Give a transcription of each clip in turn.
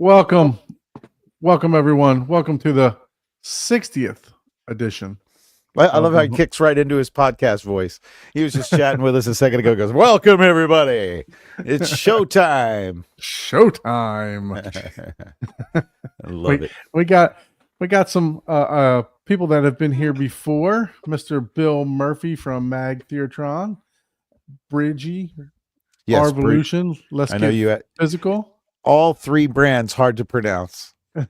Welcome, welcome everyone. Welcome to the 60th edition. I love how he kicks right into his podcast voice. He was just chatting with us a second ago. Goes, "Welcome everybody! It's showtime! Showtime!" I love it. We got some people that have been here before. Mr. Bill Murphy from Mag Theatron, Bridgie, Yes, Arvolution. Let's I know get you. physical. All three brands hard to pronounce. And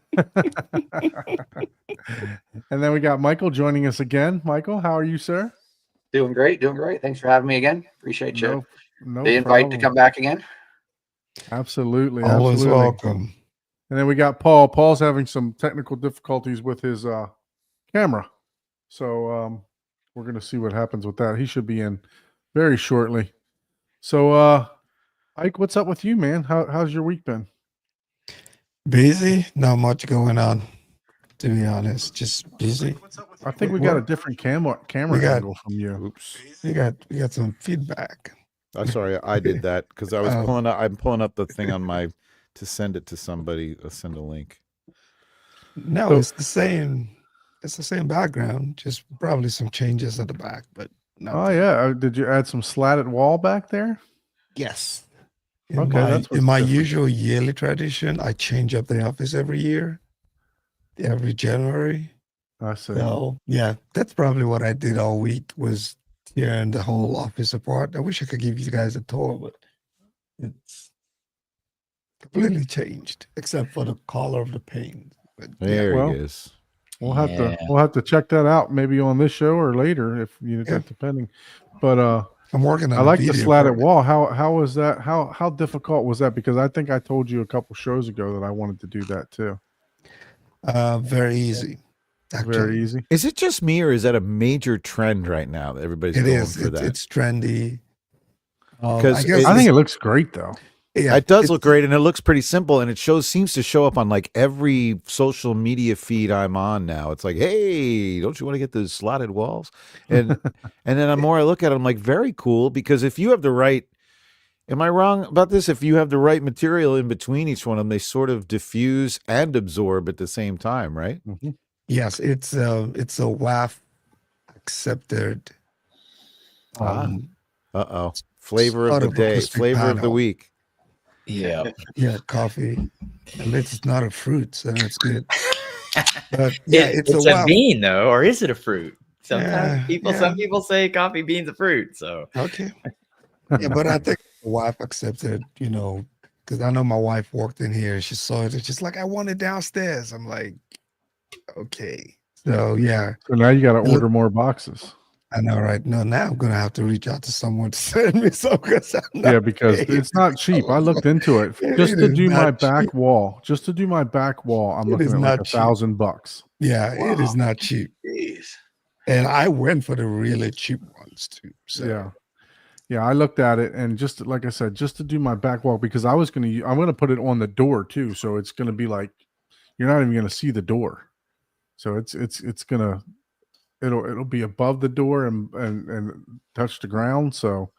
then we got Michael joining us again. Michael, how are you, sir? Doing great. Thanks for having me again. Appreciate you. No the invite to come back again. Absolutely. Always welcome. And then we got Paul. Paul's having some technical difficulties with his camera. So we're going to see what happens with that. He should be in very shortly. So Ike, what's up with you, man? How's your week been? Busy, not much going on, to be honest. Just busy. I think we got a different camera angle from you. Oops. We got some feedback. I'm sorry, I did that because I was pulling up. I'm pulling up the thing on my to send it to somebody. Send a link. No, So- it's the same. It's the same background, just probably some changes at the back, but no. Oh yeah, did you add some slatted wall back there? Yes. Okay, that's what's In my different. usual yearly tradition, I change up the office every year, every January. I see. So yeah, that's probably what I did all week, was tearing the whole office apart. I wish I could give you guys a tour, but it's completely changed, except for the color of the paint. But There well, he is. We'll have to check that out maybe on this show or later if depending. But I'm working on I a like the video slatted for it. wall. How was that? How difficult was that? Because I think I told you a couple shows ago that I wanted to do that too. Very easy. Actually. Very easy. Is it just me, or is that a major trend right now that everybody's It going is. for that? It's trendy. 'Cause I think it looks great though. yeah, It does look great, and it looks pretty simple, and it seems to show up on like every social media feed I'm on now. It's like, hey, don't you want to get those slotted walls? And and then the more I look at it, I'm like, very cool, because if you have the right, am I wrong about this? If you have the right material in between each one of them, they sort of diffuse and absorb at the same time, right? Mhm. Yes, it's a WAF accepted. Flavor of sort the of day, acoustic flavor of the panel. week. Yeah. Yeah, coffee. And it's not a fruit, so it's good. But yeah, it's a a WAF. bean though, or is it a fruit? Sometimes Yeah, some people say coffee bean's a fruit. So Okay. Yeah, but I think the wife accepted, because I know my wife walked in here, she saw it, and she's like, I want it downstairs. I'm like, okay. So yeah, So now you got to Look- order more boxes. I know, right? No, now I'm gonna have to reach out to someone to send me some, because Yeah, because it's not cheap. I looked into it just It to is do my not back cheap. wall. Just to do my back wall, I'm It looking is at like not cheap. $1,000. Yeah, it is not cheap. Jeez. And I went for the really cheap ones too. So Yeah, I looked at it, and just like I said, just to do my back wall, because I'm gonna put it on the door too, so it's gonna be like you're not even gonna see the door. So it'll be above the door and touch the ground, so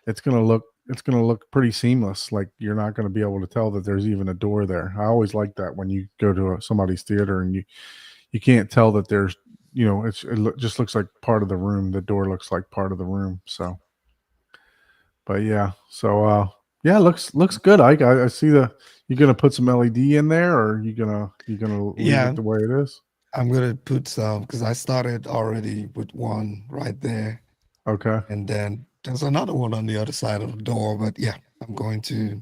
it's gonna look pretty seamless. Like you're not gonna be able to tell that there's even a door there. I always like that when you go to somebody's theater and you can't tell that there's just looks like part of the room. The door looks like part of the room. So, but yeah, so yeah, looks good. I see you're gonna put some LED in there, or you gonna leave Yeah. it the way it is. I'm gonna put some, because I started already with one right there. Okay. And then there's another one on the other side of the door. But yeah, I'm going to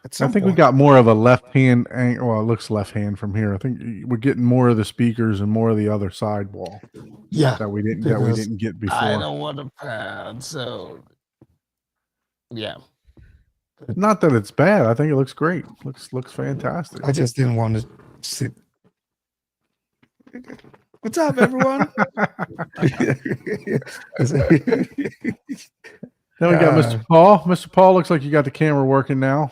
at I some think we point. got more of a left hand angle. Well, it looks left hand from here. I think we're getting more of the speakers and more of the other side wall Yeah, that we didn't because get before. I don't want to pad, so yeah. Not that it's bad. I think it looks great. Looks fantastic. I just didn't want to sit. What's up, everyone? Then we got Mr. Paul. Mr. Paul, looks like you got the camera working now.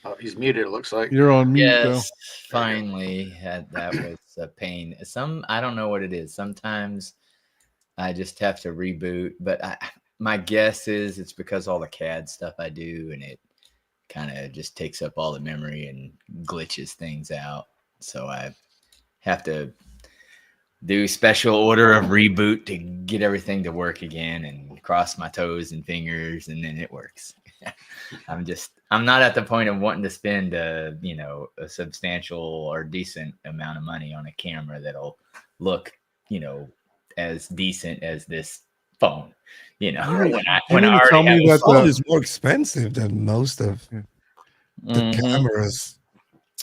Oh, he's muted. It looks like. You're on mute yes, finally, that was a pain. I don't know what it is. Sometimes I just have to reboot, but my guess is it's because all the CAD stuff I do, and it kind of just takes up all the memory and glitches things out. So I have to do special order of reboot to get everything to work again and cross my toes and fingers, and then it works. I'm not at the point of wanting to spend a substantial or decent amount of money on a camera that'll look, as decent as this phone. When I already tell me have that Phone is more expensive than most of the Mhm. cameras.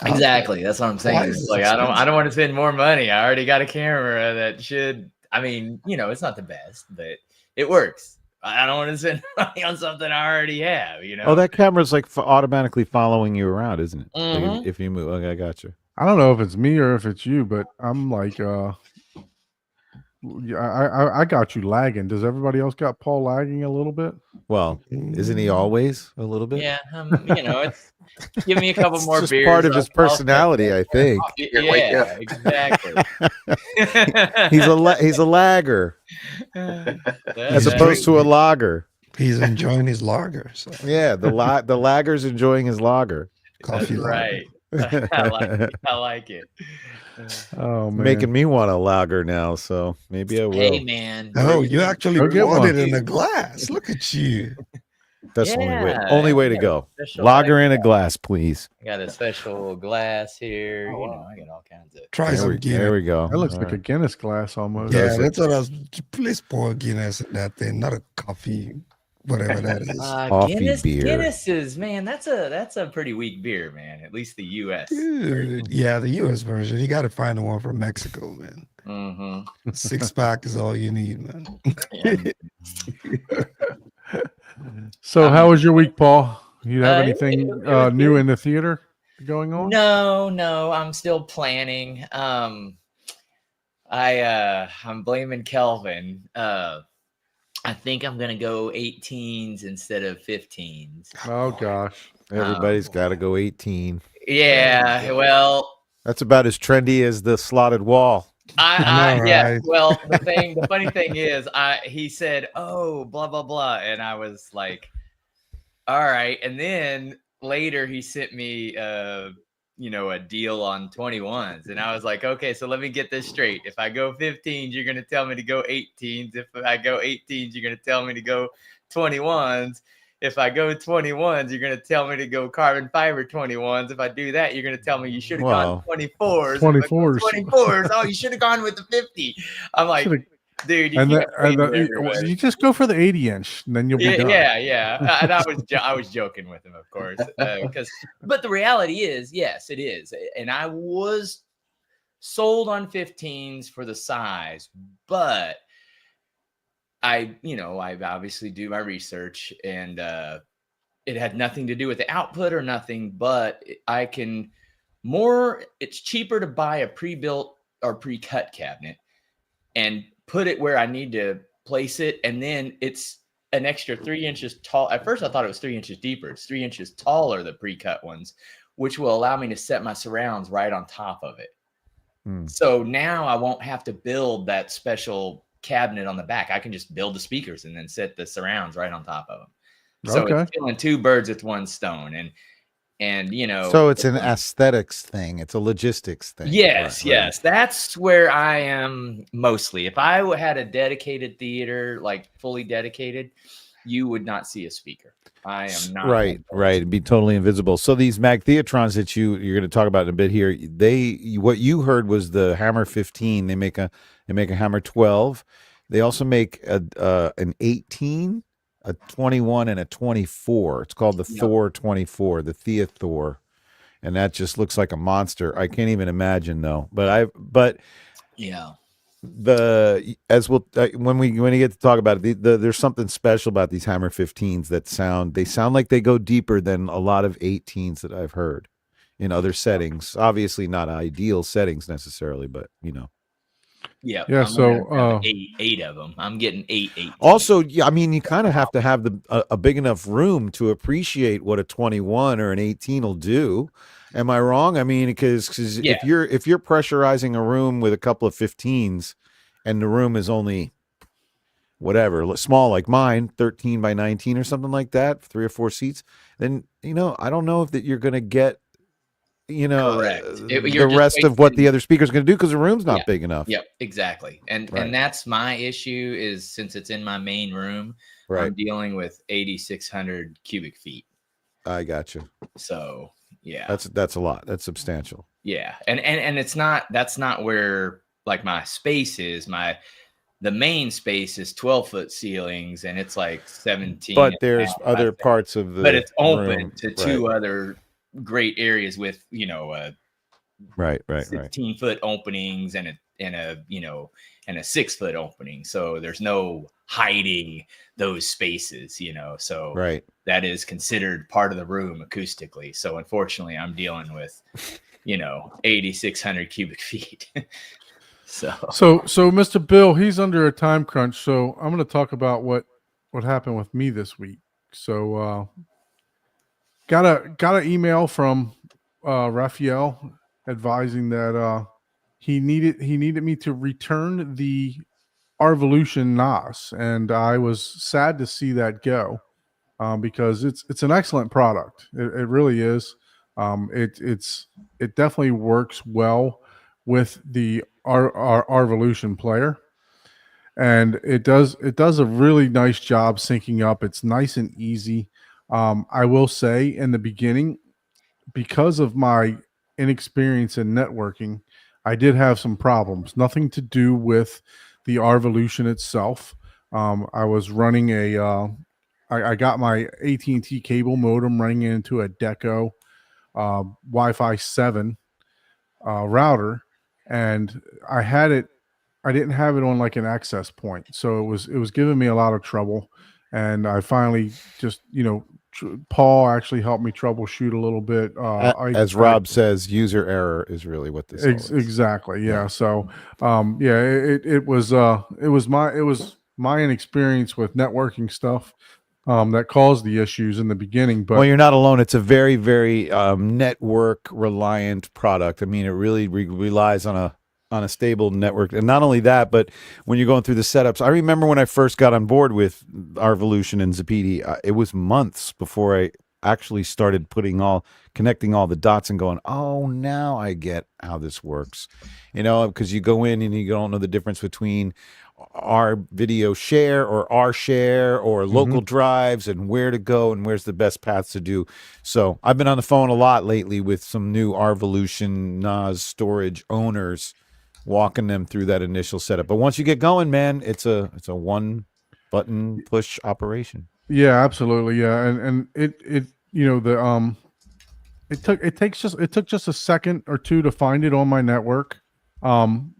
Exactly. That's what I'm saying. Why It's is it like I don't expensive? want to spend more money. I already got a camera that should. I mean, it's not the best, but it works. I don't want to spend money on something I already have. Oh, that camera's like automatically following you around, isn't it? Like Mhm. if you move. Okay, I got you. I don't know if it's me or if it's you, but I'm like, yeah, I got you lagging. Does everybody else got Paul lagging a little bit? Well, isn't he always a little bit? Yeah. It's give me a couple It's more just beers. part of I'll- his I'll set personality, that. I think. Here, wake Yeah, up. exactly. He's a lagger as opposed to a logger. He's enjoying his lager. So Yeah, the lagger's enjoying his lager. coffee That's lager. right. I like it. Oh man, Making me want a lager now, so maybe I will. Hey man. Oh, you actually Go get poured one. it in a glass. Look at you. That's the Yeah, only way to I got go. a special- Lager in a glass, please. I got a special glass here. Oh, wow. I got all kinds of. Try There some we Guinness. go. that looks All like a right. Guinness glass almost. Yeah, Does it? that's what I was. Please pour Guinness in that thing, not a coffee, whatever that is. Coffee beer. Guinness is, man, that's a pretty weak beer, man. At least the U.S. Dude, yeah, the U.S. version. You got to find the one from Mexico, man. Mm-hmm. 6-pack is all you need, man. So, how was your week, Paul? You have anything it was new good. in the theater going on? No, I'm still planning. I'm blaming Kelvin. I think I'm gonna go 18s instead of 15s. Oh gosh, Everybody's got to go 18. Yeah, well, That's about as trendy as the slotted wall. I know, yeah. right? Well, the funny thing is, he said, "Oh, blah blah blah," and I was like, "All right." And then later he sent me, a deal on 21s, and I was like, "Okay, so let me get this straight. If I go 15s, you're gonna tell me to go 18s. If I go 18s, you're gonna tell me to go 21s. If I go 21s, you're gonna tell me to go carbon fiber 21s. If I do that, you're gonna tell me you should have Wow. gone 24s. 24s. 24s. Oh, you should have gone with the 50. I'm like, Should've- dude, you and can't please you everybody. just go for the 80-inch, and then you'll be Yeah, done. yeah. And I was joking with him, of course, but the reality is, yes, it is. And I was sold on 15s for the size, but I obviously do my research, and it had nothing to do with the output or nothing, but it's cheaper to buy a pre-built or pre-cut cabinet and put it where I need to place it. And then it's an extra 3 inches tall. At first I thought it was 3 inches deeper. It's 3 inches taller, the pre-cut ones, which will allow me to set my surrounds right on top of it. So now I won't have to build that special cabinet on the back. I can just build the speakers and then set the surrounds right on top of them. So Okay. it's killing two birds with one stone. And So it's an aesthetics thing. It's a logistics thing. Yes, Right, yes. That's where I am mostly. If I had a dedicated theater, like fully dedicated, you would not see a speaker. I am not. Right. It'd be totally invisible. So these Mag Theatrons that you're going to talk about in a bit here, what you heard was the Hammer 15. They make a Hammer 12. They also make an 18, a 21, and a 24. It's called the Thor 24, the Thea Thor, and that just looks like a monster. I can't even imagine though. But Yeah. when you get to talk about it, there's something special about these Hammer 15s that sound like they go deeper than a lot of 18s that I've heard in other settings. Obviously not ideal settings necessarily, but Yeah. Yeah, I'm so, gonna have eight of them. I'm getting eight. Also, yeah, I mean, you kind of have to have a big enough room to appreciate what a 21 or an 18 will do. Am I wrong? I mean, because Yeah. if you're pressurizing a room with a couple of 15s, and the room is only whatever, small like mine, 13 by 19 or something like that, 3 or 4 seats, then, I don't know if that you're going to get, Correct. the You're just rest of what the wasting- other speaker's going to do because the room's not Yeah. big enough. Yep, exactly. And Right. that's my issue is since it's in my main room, Right. I'm dealing with 8,600 cubic feet. I got you. So yeah, That's a lot. That's substantial. yeah. And that's not where like my space is. The main space is 12-foot ceilings and it's like 17. But and a there's half by other 30. parts of the But it's open room. to Right. 2 other great areas with, Right. 16-foot openings and a 6-foot opening. So there's no hiding those spaces, so Right. that is considered part of the room acoustically. So unfortunately I'm dealing with, 8,600 cubic feet. So Mr. Bill, he's under a time crunch. So I'm going to talk about what happened with me this week. So got an email from Raphael advising that he needed me to return the Arvolution NAS, and I was sad to see that go because it's an excellent product. It really is. It definitely works well with the Arvolution player, and it does a really nice job syncing up. It's nice and easy. I will say in the beginning, because of my inexperience in networking, I did have some problems. Nothing to do with the Arvolution itself. I was running I got my AT&T cable modem running into a Deco Wi-Fi 7 router, and I didn't have it on like an access point, so it was giving me a lot of trouble. And I finally just Paul actually helped me troubleshoot a little bit. As Rob says, user error is really what this is. Exactly. Yeah. So it was my inexperience with networking stuff that caused the issues in the beginning. But well, you're not alone. It's a very, very network reliant product. I mean, it really relies on a stable network. And not only that, but when you're going through the setups, I remember when I first got on board with Arvolution and Zapedi, it was months before I actually started connecting all the dots and going, oh, now I get how this works. Because you go in and you don't know the difference between our video share or our share or local drives and where to go and where's the best paths to do. So I've been on the phone a lot lately with some new Arvolution NAS storage owners, walking them through that initial setup. But once you get going, man, it's a one button push operation. Yeah, absolutely. Yeah. And it it took just a second or two to find it on my network. And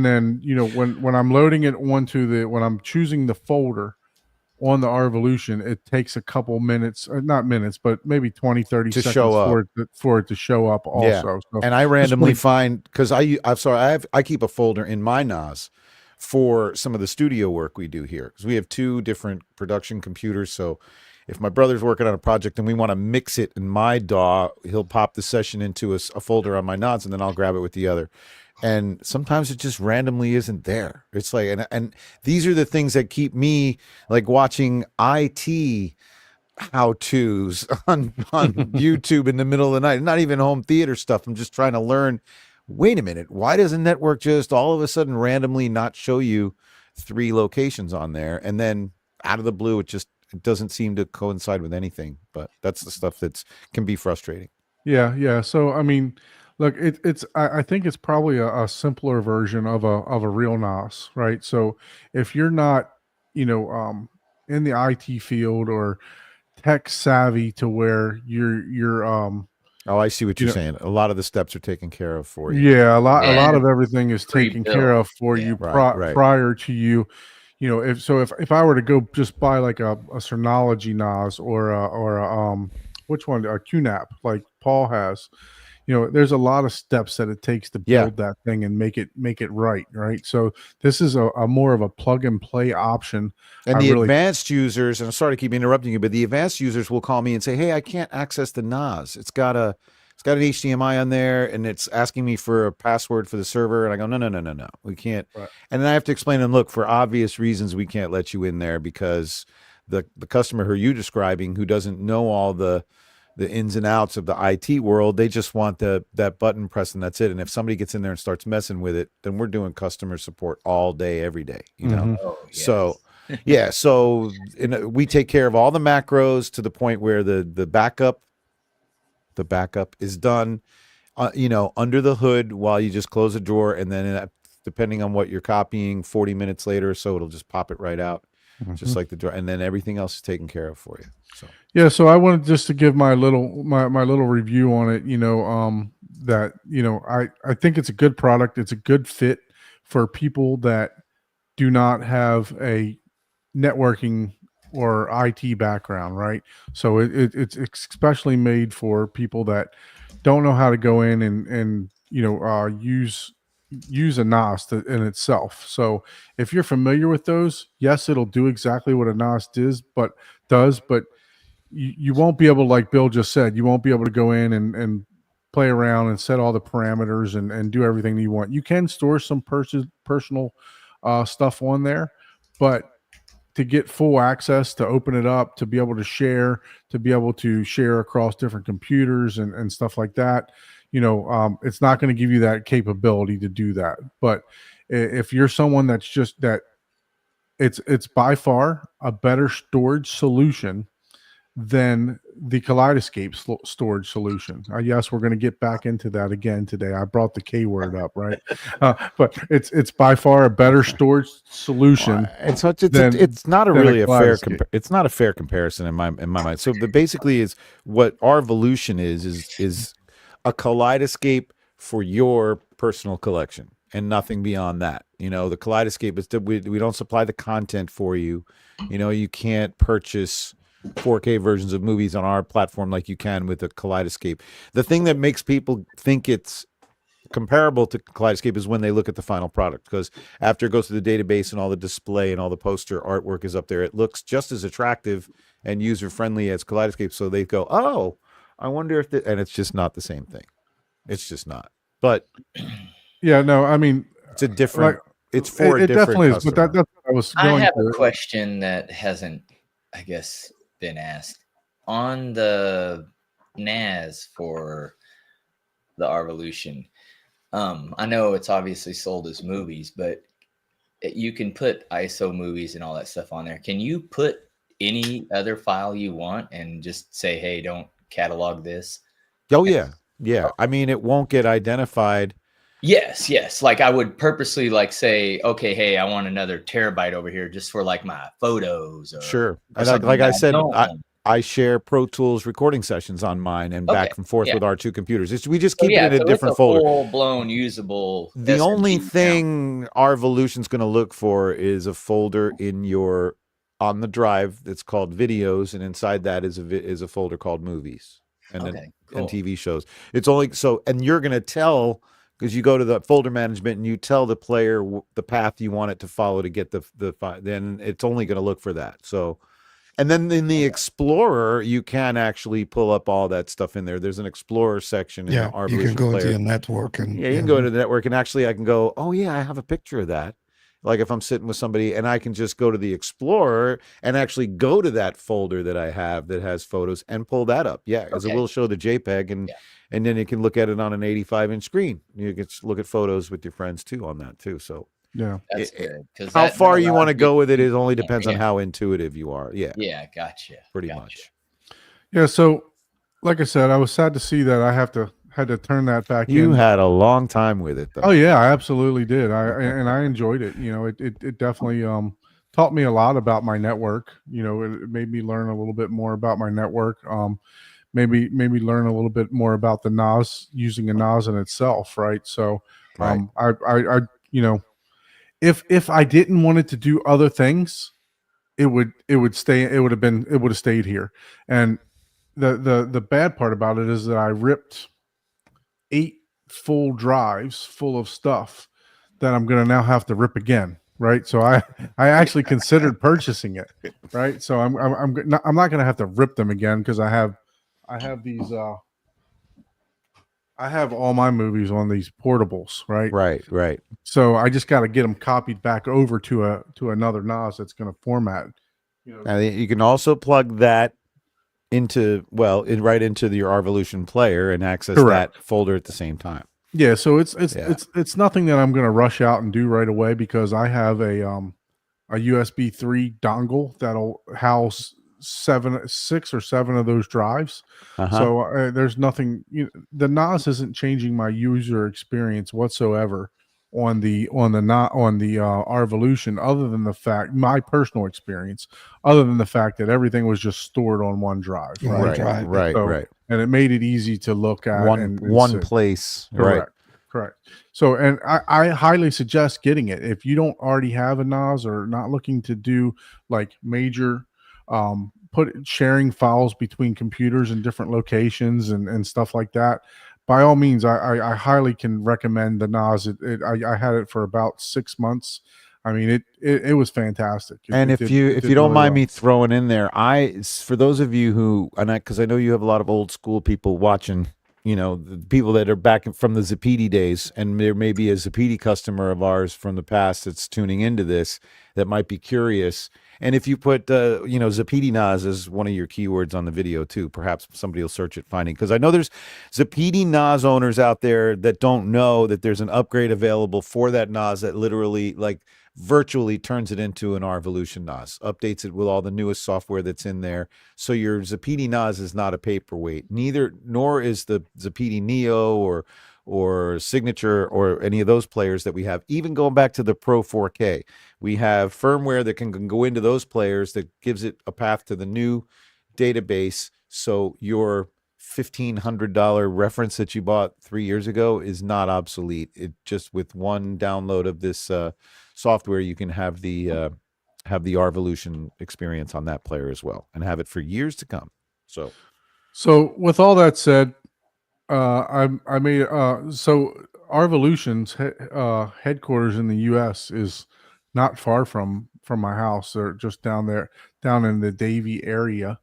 then, when I'm loading it onto when I'm choosing the folder on the Arvolution, it takes a couple minutes, not minutes, but maybe 20, 30 To seconds show up. for it to show up also. Yeah. So And I randomly like- find, because I keep a folder in my NAS for some of the studio work we do here, because we have 2 different production computers. So if my brother's working on a project and we want to mix it in my DAW, he'll pop the session into a folder on my NAS, and then I'll grab it with the other. And sometimes it just randomly isn't there. It's like, and these are the things that keep me like watching IT how-tos on YouTube in the middle of the night. Not even home theater stuff. I'm just trying to learn, wait a minute, why does a network just all of a sudden randomly not show you 3 locations on there? And then out of the blue, it doesn't seem to coincide with anything. But that's the stuff can be frustrating. Yeah. So, I mean, look, I think it's probably a simpler version of a real NAS, right? So if you're not, in the IT field or tech savvy to where you're Oh, I see what you're saying. A lot of the steps are taken care of for you. yeah, a lot And of everything is taken pre-built. care of for Yeah. you Right. prior to you. If I were to go just buy like a Synology NAS or a which one, a QNAP like Paul has, there's a lot of steps that it takes to build that thing and make it right. So this is a more of a plug and play option. And I the really- advanced users, and I'm sorry to keep interrupting you, but the advanced users will call me and say, "Hey, I can't access the NAS. It's got it's got an HDMI on there, and it's asking me for a password for the server, and I go, no, we can't. Right. And then I have to explain to them, look, for obvious reasons, we can't let you in there because the customer who you're describing, who doesn't know all the ins and outs of the IT world, they just want that button press and that's it. And if somebody gets in there and starts messing with it, then we're doing customer support all day, every day, you know? Mhm. Oh, yes. So, yeah. So we take care of all the macros to the point where the backup is done, under the hood while you just close a drawer. And then depending on what you're copying, 40 minutes later or so, it'll just pop it right out, just like the drawer. And then everything else is taken care of for you. So. Yeah, so I wanted just to give my little review on it. That I think it's a good product. It's a good fit for people that do not have a networking or IT background, right? So it's especially made for people that don't know how to go in and use a NAS in itself. So if you're familiar with those, yes, it'll do exactly what a NAS does, but you won't be able to, like Bill just said, you won't be able to go in and play around and set all the parameters and do everything that you want. You can store some personal stuff on there, but to get full access, to open it up, to be able to share across different computers and stuff like that, it's not going to give you that capability to do that. But if you're someone that's just that, it's by far a better storage solution than the Kaleidoscape storage solution. Yes, we're going to get back into that again today. I brought the K word up, right? But it's by far a better storage solution. It's not it's not a fair comparison in my mind. So basically is what our Volution is a Kaleidoscape for your personal collection and nothing beyond that. The Kaleidoscape is we don't supply the content for you. You can't purchase 4K versions of movies on our platform like you can with a Kaleidoscape. The thing that makes people think it's comparable to Kaleidoscape is when they look at the final product, because after it goes to the database and all the display and all the poster artwork is up there, it looks just as attractive and user-friendly as Kaleidoscape. So they go, oh, I wonder if and it's just not the same thing. It's just not. But yeah, no, I mean, it's a different, it definitely is, but that's what I was going I have to. a question that hasn't, I guess, been asked on the NAS for the Arvolution. I know it's obviously sold as movies, but you can put ISO movies and all that stuff on there. Can you put any other file you want and just say, hey, don't catalog this? Oh yeah. I mean, it won't get identified. Yes. Like I would purposely say, okay, hey, I want another terabyte over here just for like my photos. Sure. Like I said, I share Pro Tools recording sessions on mine and back and forth with our two computers. We just keep it in a different folder. Full-blown usable. The only thing our Volution's going to look for is a folder on the drive that's called videos, and inside that is a folder called movies and and TV shows. It's only so, and you're going to tell. Because you go to the folder management and you tell the player the path you want it to follow to get the file, then it's only going to look for that. So, and then in the Explorer, you can actually pull up all that stuff in there. There's an Explorer section. Yeah, you can go into your network and you can go into the network and actually I can go, oh yeah, I have a picture of that. Like if I'm sitting with somebody and I can just go to the Explorer and actually go to that folder that I have that has photos and pull that up. Yeah, because it will show the JPEG and then you can look at it on an 85-inch screen. You can look at photos with your friends too on that too. So yeah, that's good. How far you want to go with it, it only depends on how intuitive you are. Yeah. Yeah, gotcha. Pretty much. Yeah. So, like I said, I was sad to see that I had to turn that back in. You had a long time with it, though. Oh yeah, I absolutely did. I enjoyed it. It definitely taught me a lot about my network. It made me learn a little bit more about my network. Maybe learn a little bit more about the NAS, using a NAS in itself, right? So, Right. I if I didn't want it to do other things, it would have stayed here. And the bad part about it is that I ripped 8 full drives full of stuff that I'm going to now have to rip again. Right. So I actually considered purchasing it. Right. So I'm not going to have to rip them again because I have these I have all my movies on these portables, right? Right. So I just got to get them copied back over to another NAS that's going to format. Now, you can also plug that into right into your Arvolution player and access Correct. that folder at the same time. Yeah, so it's Yeah. it's nothing that I'm going to rush out and do right away because I have a USB 3 dongle that'll house 6 or 7 of those drives. Uh-huh. So there's nothing. The NAS isn't changing my user experience whatsoever on the Arvolution, other than the fact my personal experience, other than the fact that everything was just stored on one drive, On right? OneDrive. Right. So- and it made it easy to look at and One see. place. Correct. Correct. So, and I highly suggest getting it if you don't already have a NAS or not looking to do like major sharing files between computers in different locations and stuff like that. By all means, I highly can recommend the NAS. I had it for about 6 months. I mean, it was fantastic. And if you don't mind me throwing in there, for those of you who, because I know you have a lot of old school people watching, the people that are back from the Zapiti days, and there may be a Zapiti customer of ours from the past that's tuning into this that might be curious. And if you put, Zapiti NAS as one of your keywords on the video too, perhaps somebody will search it, finding, because I know there's Zapiti NAS owners out there that don't know that there's an upgrade available for that NAS that literally virtually turns it into an Arvolution NAS, updates it with all the newest software that's in there. So your Zapiti NAS is not a paperweight, nor is the Zapiti Neo or Signature or any of those players that we have. Even going back to the Pro 4K, we have firmware that can go into those players that gives it a path to the new database. So your $1,500 reference that you bought 3 years ago is not obsolete. It just, with one download of this software, you can have the Arvolution experience on that player as well, and have it for years to come. So with all that said, I made so Arvolution's headquarters in the U.S. is not far from my house. They're just down in the Davie area.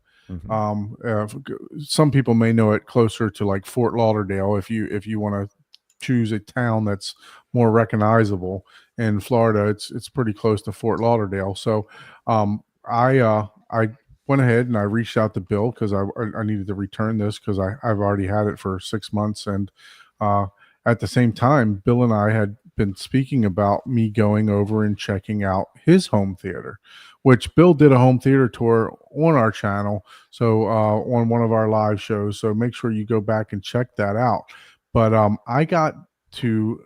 Some people may know it closer to like Fort Lauderdale if you want to choose a town that's more recognizable. In Florida, it's pretty close to Fort Lauderdale. So I went ahead and I reached out to Bill because I needed to return this because I've already had it for 6 months. And at the same time, Bill and I had been speaking about me going over and checking out his home theater, which Bill did a home theater tour on our channel. So on one of our live shows. So make sure you go back and check that out. But I got to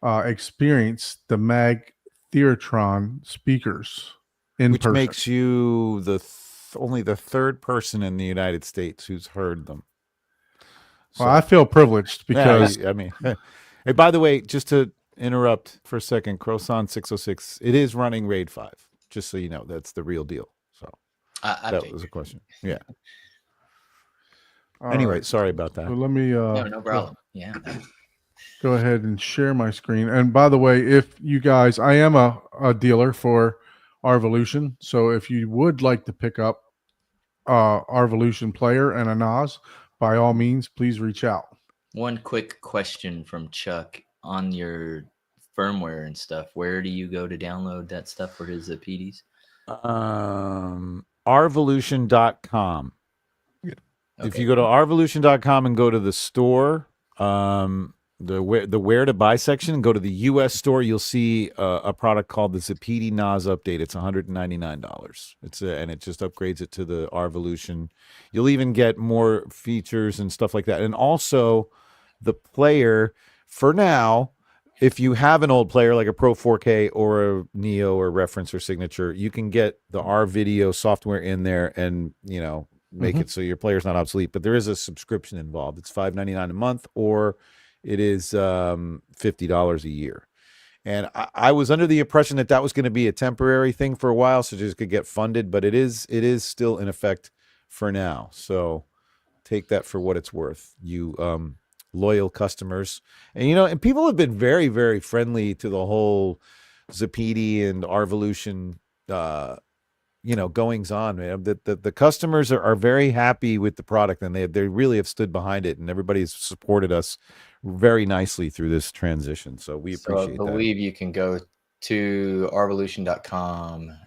experience the Mag Theatron speakers in which person. makes you only the third person in the United States who's heard them. Well, I feel privileged because hey, by the way, just to interrupt for a second, Croissant 606, it is running RAID 5, just so you know. That's the real deal. So that was a question. Yeah. Anyway, right. Sorry about that. So let me No problem. Yeah. go ahead and share my screen. And by the way, if you guys, I am a dealer for Arvolution. So if you would like to pick up Arvolution player and a NAS, by all means, please reach out. One quick question from Chuck on your firmware and stuff. Where do you go to download that stuff for his PDs? Arvolution.com. Yeah. If you go to arvolution.com and go to the store, the where to buy section, and go to the US store, you'll see a product called the Zapiti NAS Update. It's $199. And it just upgrades it to the Arvolution. You'll even get more features and stuff like that. And also the player, for now, if you have an old player like a Pro 4K or a Neo or Reference or Signature, you can get the R-Video software in there and, make it so your player's not obsolete. But there is a subscription involved. It's $5.99 a month, or it is $50 a year. And I was under the impression that was going to be a temporary thing for a while, so just could get funded. But it is still in effect for now. So take that for what it's worth, you loyal customers. And and people have been very, very friendly to the whole Zapiti and Arvolution goings on, man. The customers are very happy with the product, and they really have stood behind it, and everybody's supported us very nicely through this transition. So we So I appreciate that. believe you can go to arvolution.com.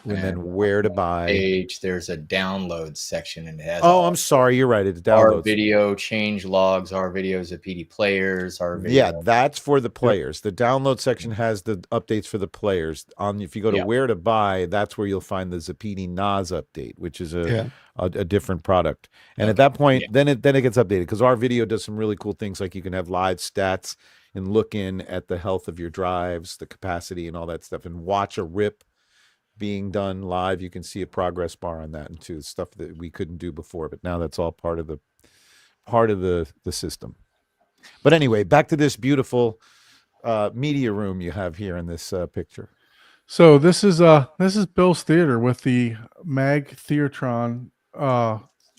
And then where to buy. Page, there's a download section, and it has. Oh, I'm sorry. You're right. It's our downloads. video change logs, our videos of PD players, our video. Yeah, that's for the players. The download section has the updates for the players. If you go to where to buy, that's where you'll find the Zappini NAS update, which is a different product. And at that point, then it gets updated, because our video does some really cool things, like you can have live stats and look in at the health of your drives, the capacity, and all that stuff, and watch a rip being done live. You can see a progress bar on that, and too, stuff that we couldn't do before, but now that's all part of the system. But anyway, back to this beautiful media room you have here in this picture. So this is Bill's Theater with the Mag Theatron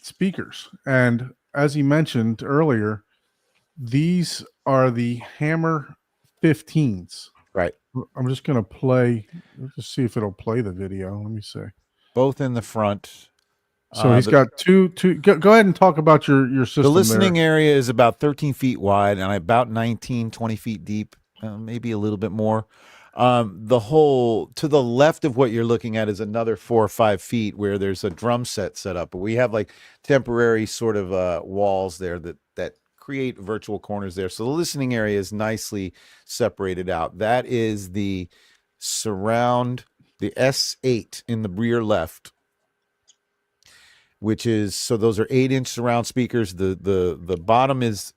speakers, and as he mentioned earlier, these are the Hammer 15s. Right. I'm just gonna play. Let's just see if it'll play the video. Let me see. Both in the front. So he's got two. Go ahead and talk about your system. The listening area is about 13 feet wide and about 20 feet deep, maybe a little bit more. The whole to the left of what you're looking at is another 4 or 5 feet where there's a drum set up, but we have like temporary sort of walls there that create virtual corners there. So the listening area is nicely separated out. That is the surround, the S8 in the rear left, which is, so those are 8-inch surround speakers. The bottom is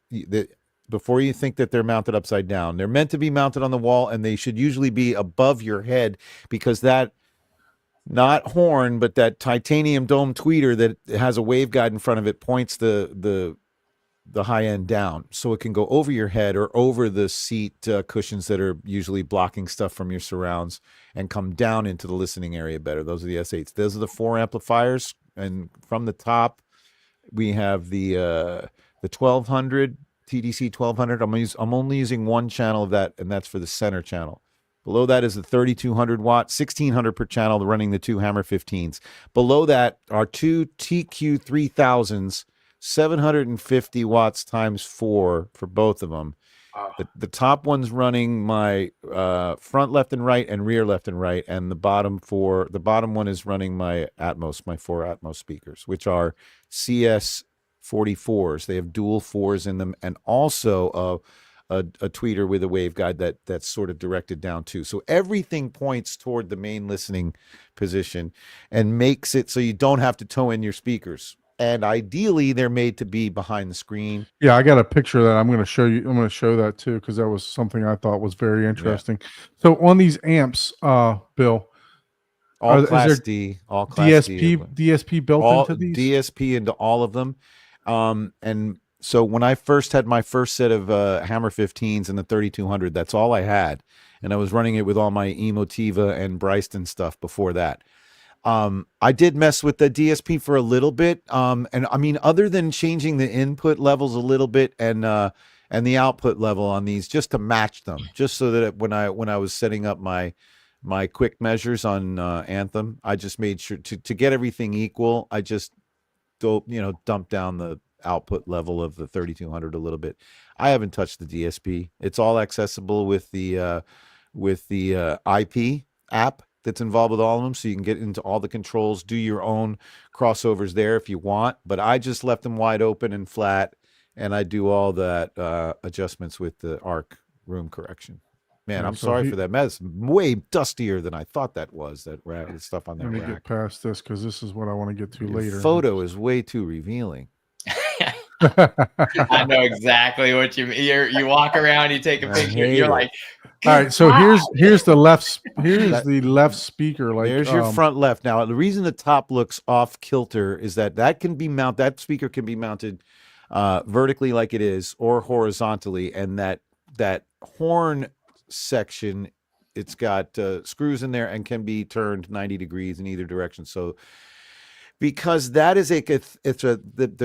before you think that they're mounted upside down, they're meant to be mounted on the wall, and they should usually be above your head, because that, not horn, but that titanium dome tweeter that has a waveguide in front of it points the high end down, so it can go over your head or over the seat cushions that are usually blocking stuff from your surrounds, and come down into the listening area better. Those are the S8s. Those are the 4 amplifiers, and from the top we have the 1200 TDC 1200. I'm only using one channel of that, and that's for the center channel. Below that is the 3200 watt, 1600 per channel, running the 2 Hammer 15s. Below that are 2 TQ 3000s, 750 watts times 4 for both of them. The top one's running my front left and right and rear left and right, and the bottom one is running my Atmos, my 4 Atmos speakers, which are CS 44s. They have dual 4s in them, and also a tweeter with a waveguide that's sort of directed down too. So everything points toward the main listening position and makes it so you don't have to tow in your speakers. And ideally, they're made to be behind the screen. Yeah, I got a picture of that I'm going to show you. I'm going to show that too, because that was something I thought was very interesting. Yeah. So on these amps, Bill, all Class D, all Class DSP built into these? DSP into all of them. And so when I first had my first set of Hammer 15s and the 3200, that's all I had. And I was running it with all my Emotiva and Bryston stuff before that. I did mess with the DSP for a little bit. And I mean, other than changing the input levels a little bit and the output level on these, just to match them, just so that when I was setting up my quick measures on Anthem, I just made sure to get everything equal. I just dump down the output level of the 3200 a little bit. I haven't touched the DSP. It's all accessible with the IP app that's involved with all of them, so you can get into all the controls, do your own crossovers there if you want. But I just left them wide open and flat, and I do all that adjustments with the ARC room correction. Man, I'm sorry for that. That's way dustier than I thought that was. That stuff on that rack. Let me get past this, because this is what I want to get to Your later. Photo is way too revealing. I know exactly what you mean. You walk around, you take a picture, you're like, all right. So here's the left speaker. Like, there's your front left. Now, the reason the top looks off kilter is that can be mounted. That speaker can be mounted vertically like it is, or horizontally, and that horn section, it's got screws in there and can be turned 90 degrees in either direction. So because that is the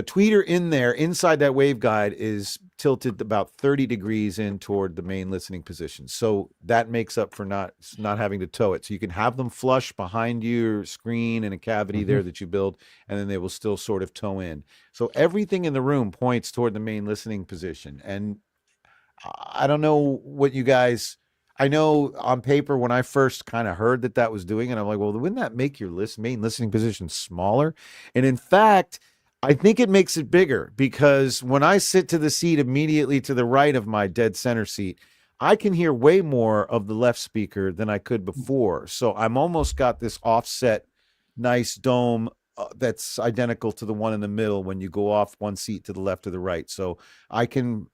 tweeter in there inside that waveguide is tilted about 30 degrees in toward the main listening position. So that makes up for not having to tow it. So you can have them flush behind your screen in a cavity there that you build, and then they will still sort of tow in. So everything in the room points toward the main listening position. And I don't know what you guys, I know on paper when I first kind of heard that was doing it, I'm like, well, wouldn't that make your main listening position smaller? And in fact, I think it makes it bigger, because when I sit to the seat immediately to the right of my dead center seat, I can hear way more of the left speaker than I could before. So I'm almost got this offset, nice dome that's identical to the one in the middle when you go off one seat to the left or the right. So I can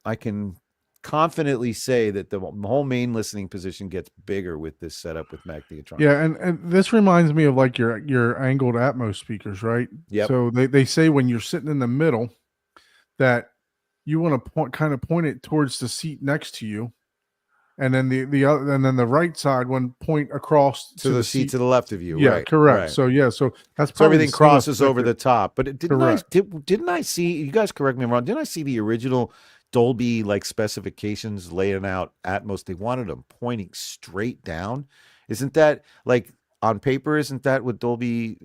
confidently say that the whole main listening position gets bigger with this setup with Magnetron. Yeah, and this reminds me of like your angled Atmos speakers, right? Yep. So they say when you're sitting in the middle that you want to kind of point it towards the seat next to you, and then the other, and then the right side one point across to the seat to the left of you. Yeah, right, correct. right. So yeah, so that's So probably everything the crosses simplest over the top. But didn't I see, you guys correct me if I'm wrong, didn't I see the original Dolby like specifications laying out Atmos? They wanted them pointing straight down. Isn't that like on paper? Isn't that what Dolby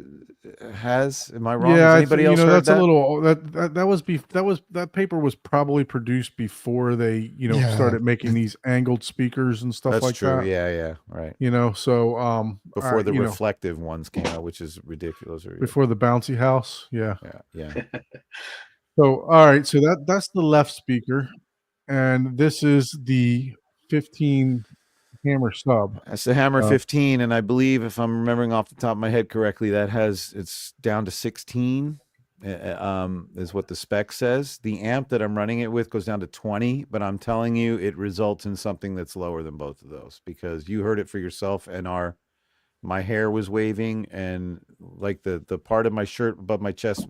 has? Am I wrong? Yeah, Has anybody else heard that's that? a little that paper was probably produced before they Yeah. started making these angled speakers and stuff That's like true. that. Yeah, right. So Before the reflective ones came out, which is ridiculous. before the bouncy house, yeah. Yeah. So all right, so that's the left speaker, and this is the 15 hammer sub. That's the Hammer 15, and I believe, if I'm remembering off the top of my head correctly, it's down to 16. Is what the spec says. The amp that I'm running it with goes down to 20, but I'm telling you, it results in something that's lower than both of those, because you heard it for yourself, and my hair was waving, and like the part of my shirt above my chest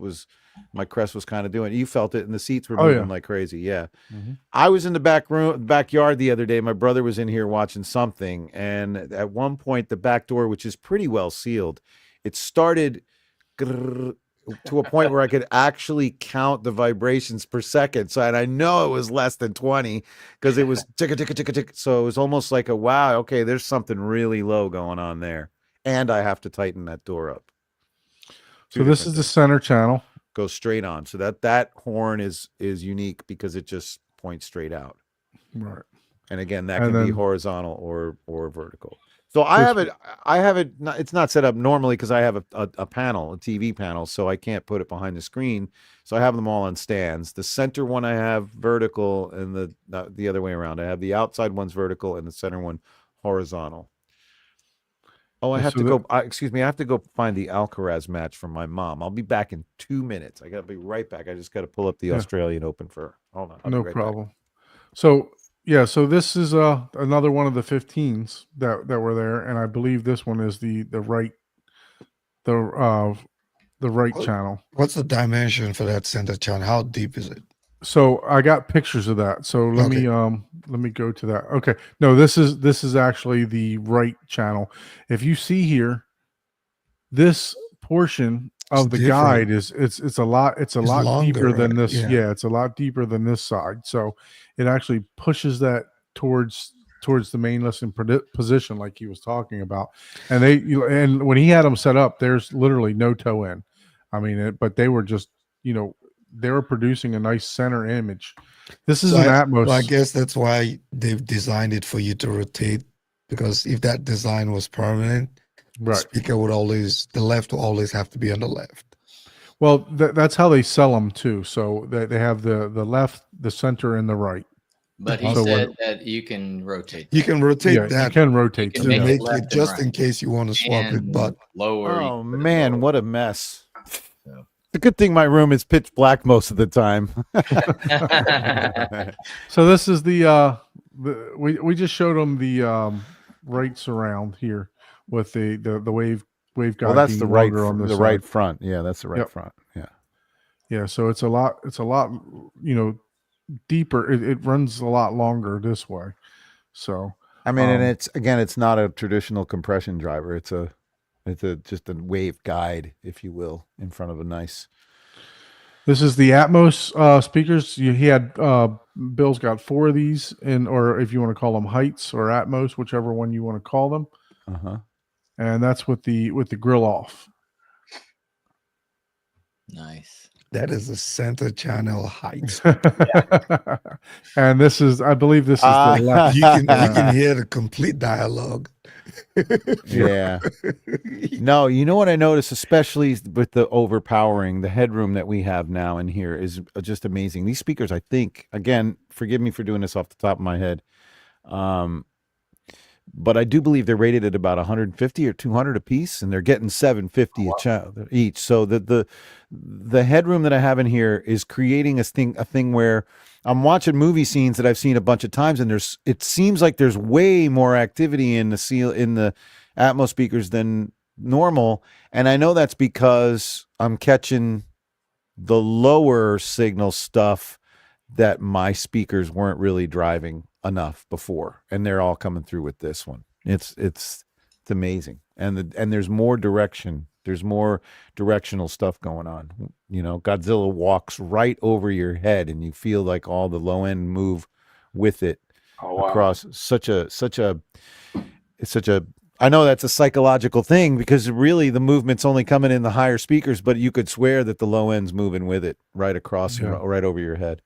my crest was kind of doing. You felt it, and the seats were moving like crazy. Yeah. Mm-hmm. I was in the backyard the other day. My brother was in here watching something, and at one point, the back door, which is pretty well sealed, it started to a point where I could actually count the vibrations per second. So, and I know it was less than 20 because it was tick, tick, tick, tick. So it was almost like wow, okay, there's something really low going on there. And I have to tighten that door up. So this is the center channel. Goes straight on. So that horn is unique because it just points straight out. Right. And again, that can be horizontal or vertical. So I have it. It's not set up normally because I have a panel, a TV panel, so I can't put it behind the screen. So I have them all on stands. The center one I have vertical, and the other way around. I have the outside one's vertical and the center one horizontal. Oh, I have to go. Excuse me. I have to go find the Alcaraz match from my mom. I'll be back in 2 minutes. I got to be right back. I just got to pull up the Australian Open for her. Hold on. No problem. So yeah, so this is another one of the 15s that were there, and I believe this one is the right channel. What's the dimension for that center channel? How deep is it? So I got pictures of that. So let me go to that. Okay. No, this is actually the right channel. If you see here, this portion of the guide is it's a lot longer, deeper than this. Yeah, it's a lot deeper than this side. So it actually pushes that towards the main listening position, like he was talking about. And and when he had them set up, there's literally no toe in. I mean, but they were just they were producing a nice center image. This is an Atmos. Well, I guess that's why they've designed it for you to rotate, because if that design was permanent, right, speaker the left will always have to be on the left. Well, that's how they sell them too. So they have the left, the center, and the right. But he said that you can rotate. You can rotate that. You can rotate to make it just in case you want to swap it. But lower. Oh man, what a mess! It's a good thing my room is pitch black most of the time. So this is we just showed them the right surround here with the wave guide. Well, that's the right on this right front. Yeah, that's the right front. Yeah. So it's a lot deeper. It runs a lot longer this way. So I mean, and it's not a traditional compression driver. It's just a wave guide, if you will, in front of a nice. This is the Atmos speakers. He had Bill's got 4 of these, or if you want to call them Heights or Atmos, whichever one you want to call them. Uh-huh. And that's with the grill off. Nice. That is the center channel heights. And this is, I believe, this is the left. You can hear the complete dialogue. Yeah. No, you know what I noticed, especially with the overpowering, the headroom that we have now in here is just amazing. These speakers, I think, again, forgive me for doing this off the top of my head, but I do believe they're rated at about 150 or 200 a piece, and they're getting 750 each. So the headroom that I have in here is creating a thing where I'm watching movie scenes that I've seen a bunch of times, and it seems like there's way more activity in the Atmos speakers than normal, and I know that's because I'm catching the lower signal stuff that my speakers weren't really driving enough before, and they're all coming through with this one. It's amazing, and there's more direction. There's more directional stuff going on. You know, Godzilla walks right over your head, and you feel like all the low end move with it across such a. I know that's a psychological thing because really the movement's only coming in the higher speakers, but you could swear that the low end's moving with it right across, right over your head.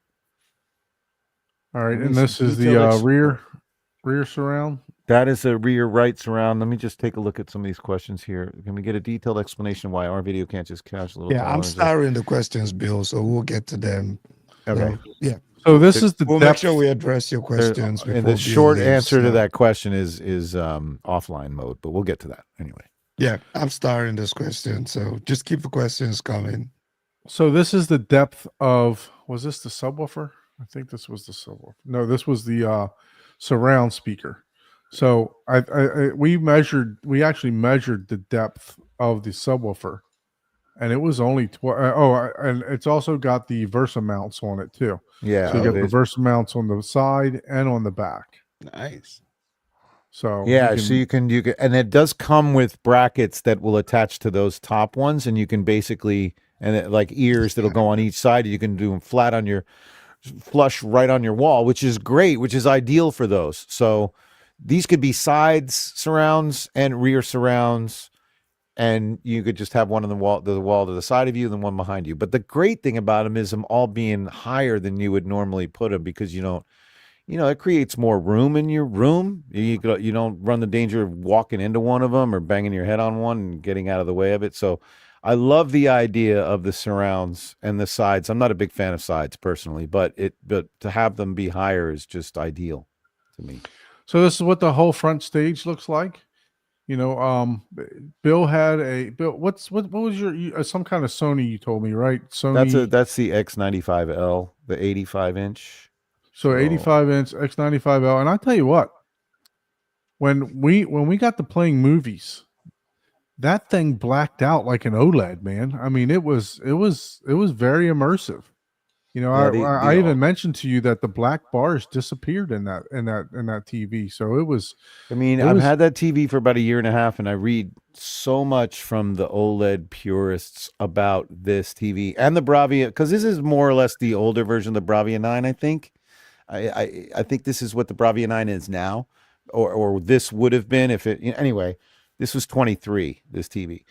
All right, and this is the rear surround. That is a rear right surround. Let me just take a look at some of these questions here. Can we get a detailed explanation why our video can't just catch a little? Yeah, I'm starring the questions, Bill, so we'll get to them. Okay. Yeah. So this is the We'll depth. make sure we address your questions. And the short answer to that question is offline mode, but we'll get to that anyway. Yeah, I'm starting this question, so just keep the questions coming. So this is the depth of. Was this the subwoofer? I think this was the subwoofer. No, this was the surround speaker. So we actually measured the depth of the subwoofer, and it was only and it's also got the Versa mounts on it too. Yeah, so you got the Versa mounts on the side and on the back. Nice. So yeah, so you can, and it does come with brackets that will attach to those top ones, and you can basically, like ears that'll go on each side. You can do them flat on your flush right on your wall, which is great, which is ideal for those. So these could be sides surrounds and rear surrounds, and you could just have one on the wall to the side of you, and then one behind you. But the great thing about them is them all being higher than you would normally put them, because it creates more room in your room. You don't run the danger of walking into one of them or banging your head on one and getting out of the way of it. So I love the idea of the surrounds and the sides. I'm not a big fan of sides personally, but to have them be higher is just ideal to me. So this is what the whole front stage looks like. Bill had Bill. What was your some kind of Sony? You told me, right? Sony. That's the X95L, the 85 inch. So 85 inch X95L, and I tell you what, when we got to playing movies, that thing blacked out like an OLED, man. I mean, it was very immersive. I even mentioned to you that the black bars disappeared in that TV. So it was. I mean, I've had that TV for about a year and a half, and I read so much from the OLED purists about this TV and the Bravia, because this is more or less the older version of the Bravia 9. I think, I think this is what the Bravia 9 is now, or this would have been if it. Anyway, this was 23. This TV.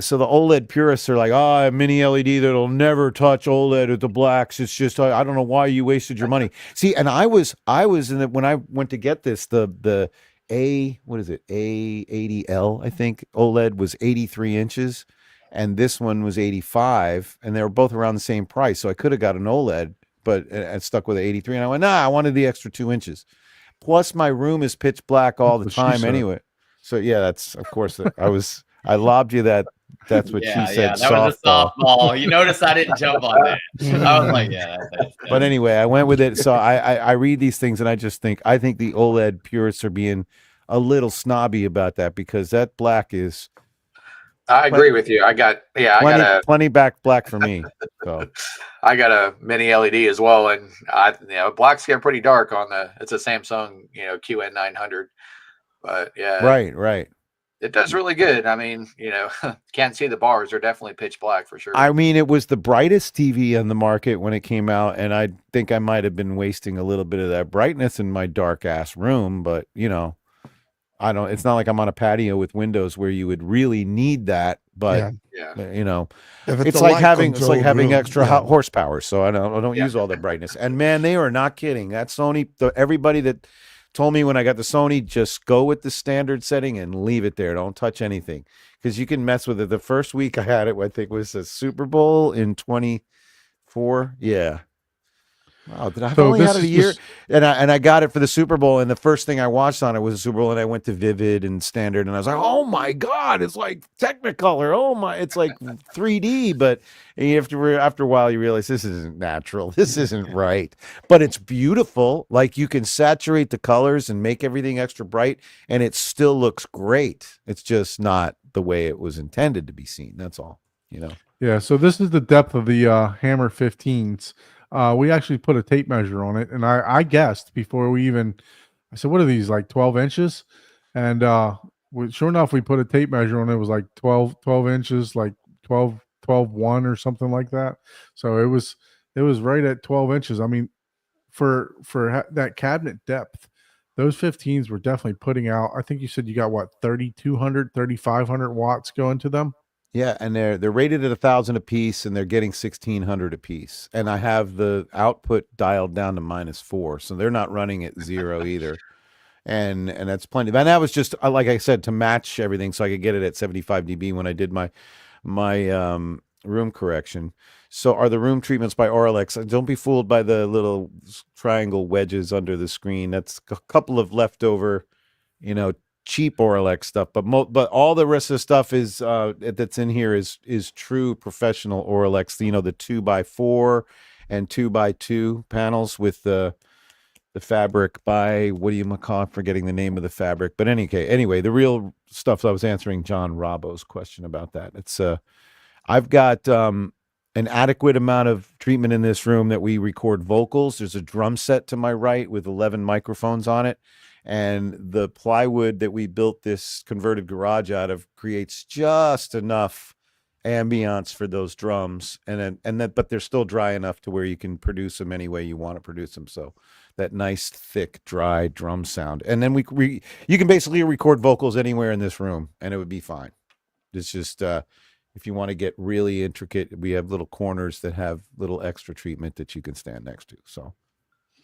So the OLED purists are like, a mini LED that'll never touch OLED with the blacks. It's just, I don't know why you wasted your money. See, and I was in it when I went to get this, the A80L, I think OLED was 83 inches, and this one was 85, and they were both around the same price. So I could have got an OLED, but I stuck with the 83, and I went, I wanted the extra 2 inches. Plus, my room is pitch black all the time anyway. So yeah, that's of course I lobbed you that. That's what she said. Yeah, that was a softball. You notice I didn't jump on that. I was like, yeah. But anyway, I went with it. So I read these things, and I think the OLED purists are being a little snobby about that, because that black is. I agree with you. I got plenty black for me. So I got a mini LED as well, and blacks get pretty dark on it's a Samsung QN900, but yeah, right. It does really good. I mean, can't see the bars. They're definitely pitch black for sure. I mean, it was the brightest TV on the market when it came out, and I think I might have been wasting a little bit of that brightness in my dark ass room, but it's not like I'm on a patio with windows where you would really need that, but Yeah. Yeah. If it's a like light having controlled room, extra yeah. horsepower, so I don't Yeah. use all the brightness. And man, they are not kidding. That Sony, everybody that told me when I got the Sony, just go with the standard setting and leave it there. Don't touch anything because you can mess with it. The first week I had it, I think was the Super Bowl in 24. Yeah. Wow, I've So only this had it a is year, just- and I got it for the Super Bowl, and the first thing I watched on it was the Super Bowl, and I went to Vivid and Standard, and I was like, oh my God, it's like Technicolor. Oh my, it's like 3D, but after a while you realize this isn't natural. This isn't right, but it's beautiful. Like you can saturate the colors and make everything extra bright, and it still looks great. It's just not the way it was intended to be seen. That's all, Yeah, so this is the depth of the Hammer 15s. We actually put a tape measure on it, and I guessed before I said, what are these, like 12 inches? And sure enough, we put a tape measure on it. It was like 12 inches, like 12.1 or something like that. So it was right at 12 inches. I mean, for that cabinet depth, those 15s were definitely putting out, I think you said you got what, 3,200, 3,500 watts going to them? Yeah, and they're rated at 1,000 a piece, and they're getting 1,600 a piece. And I have the output dialed down to -4, so they're not running at 0 either. And that's plenty. And that was just like I said, to match everything, so I could get it at 75 dB when I did my room correction. So are the room treatments by Auralex? Don't be fooled by the little triangle wedges under the screen. That's a couple of leftover, cheap Auralex stuff, but all the rest of the stuff is that's in here is true professional Auralex. The 2x4 and 2x2 panels with the fabric by, what do you call it? Forgetting the name of the fabric, but anyway, the real stuff. I was answering John Rabo's question about that. It's I've got an adequate amount of treatment in this room that we record vocals. There's a drum set to my right with 11 microphones on it. And the plywood that we built this converted garage out of creates just enough ambiance for those drums, but they're still dry enough to where you can produce them any way you want to produce them. So that nice, thick, dry drum sound. And then you can basically record vocals anywhere in this room, and it would be fine. It's just if you want to get really intricate, we have little corners that have little extra treatment that you can stand next to. So.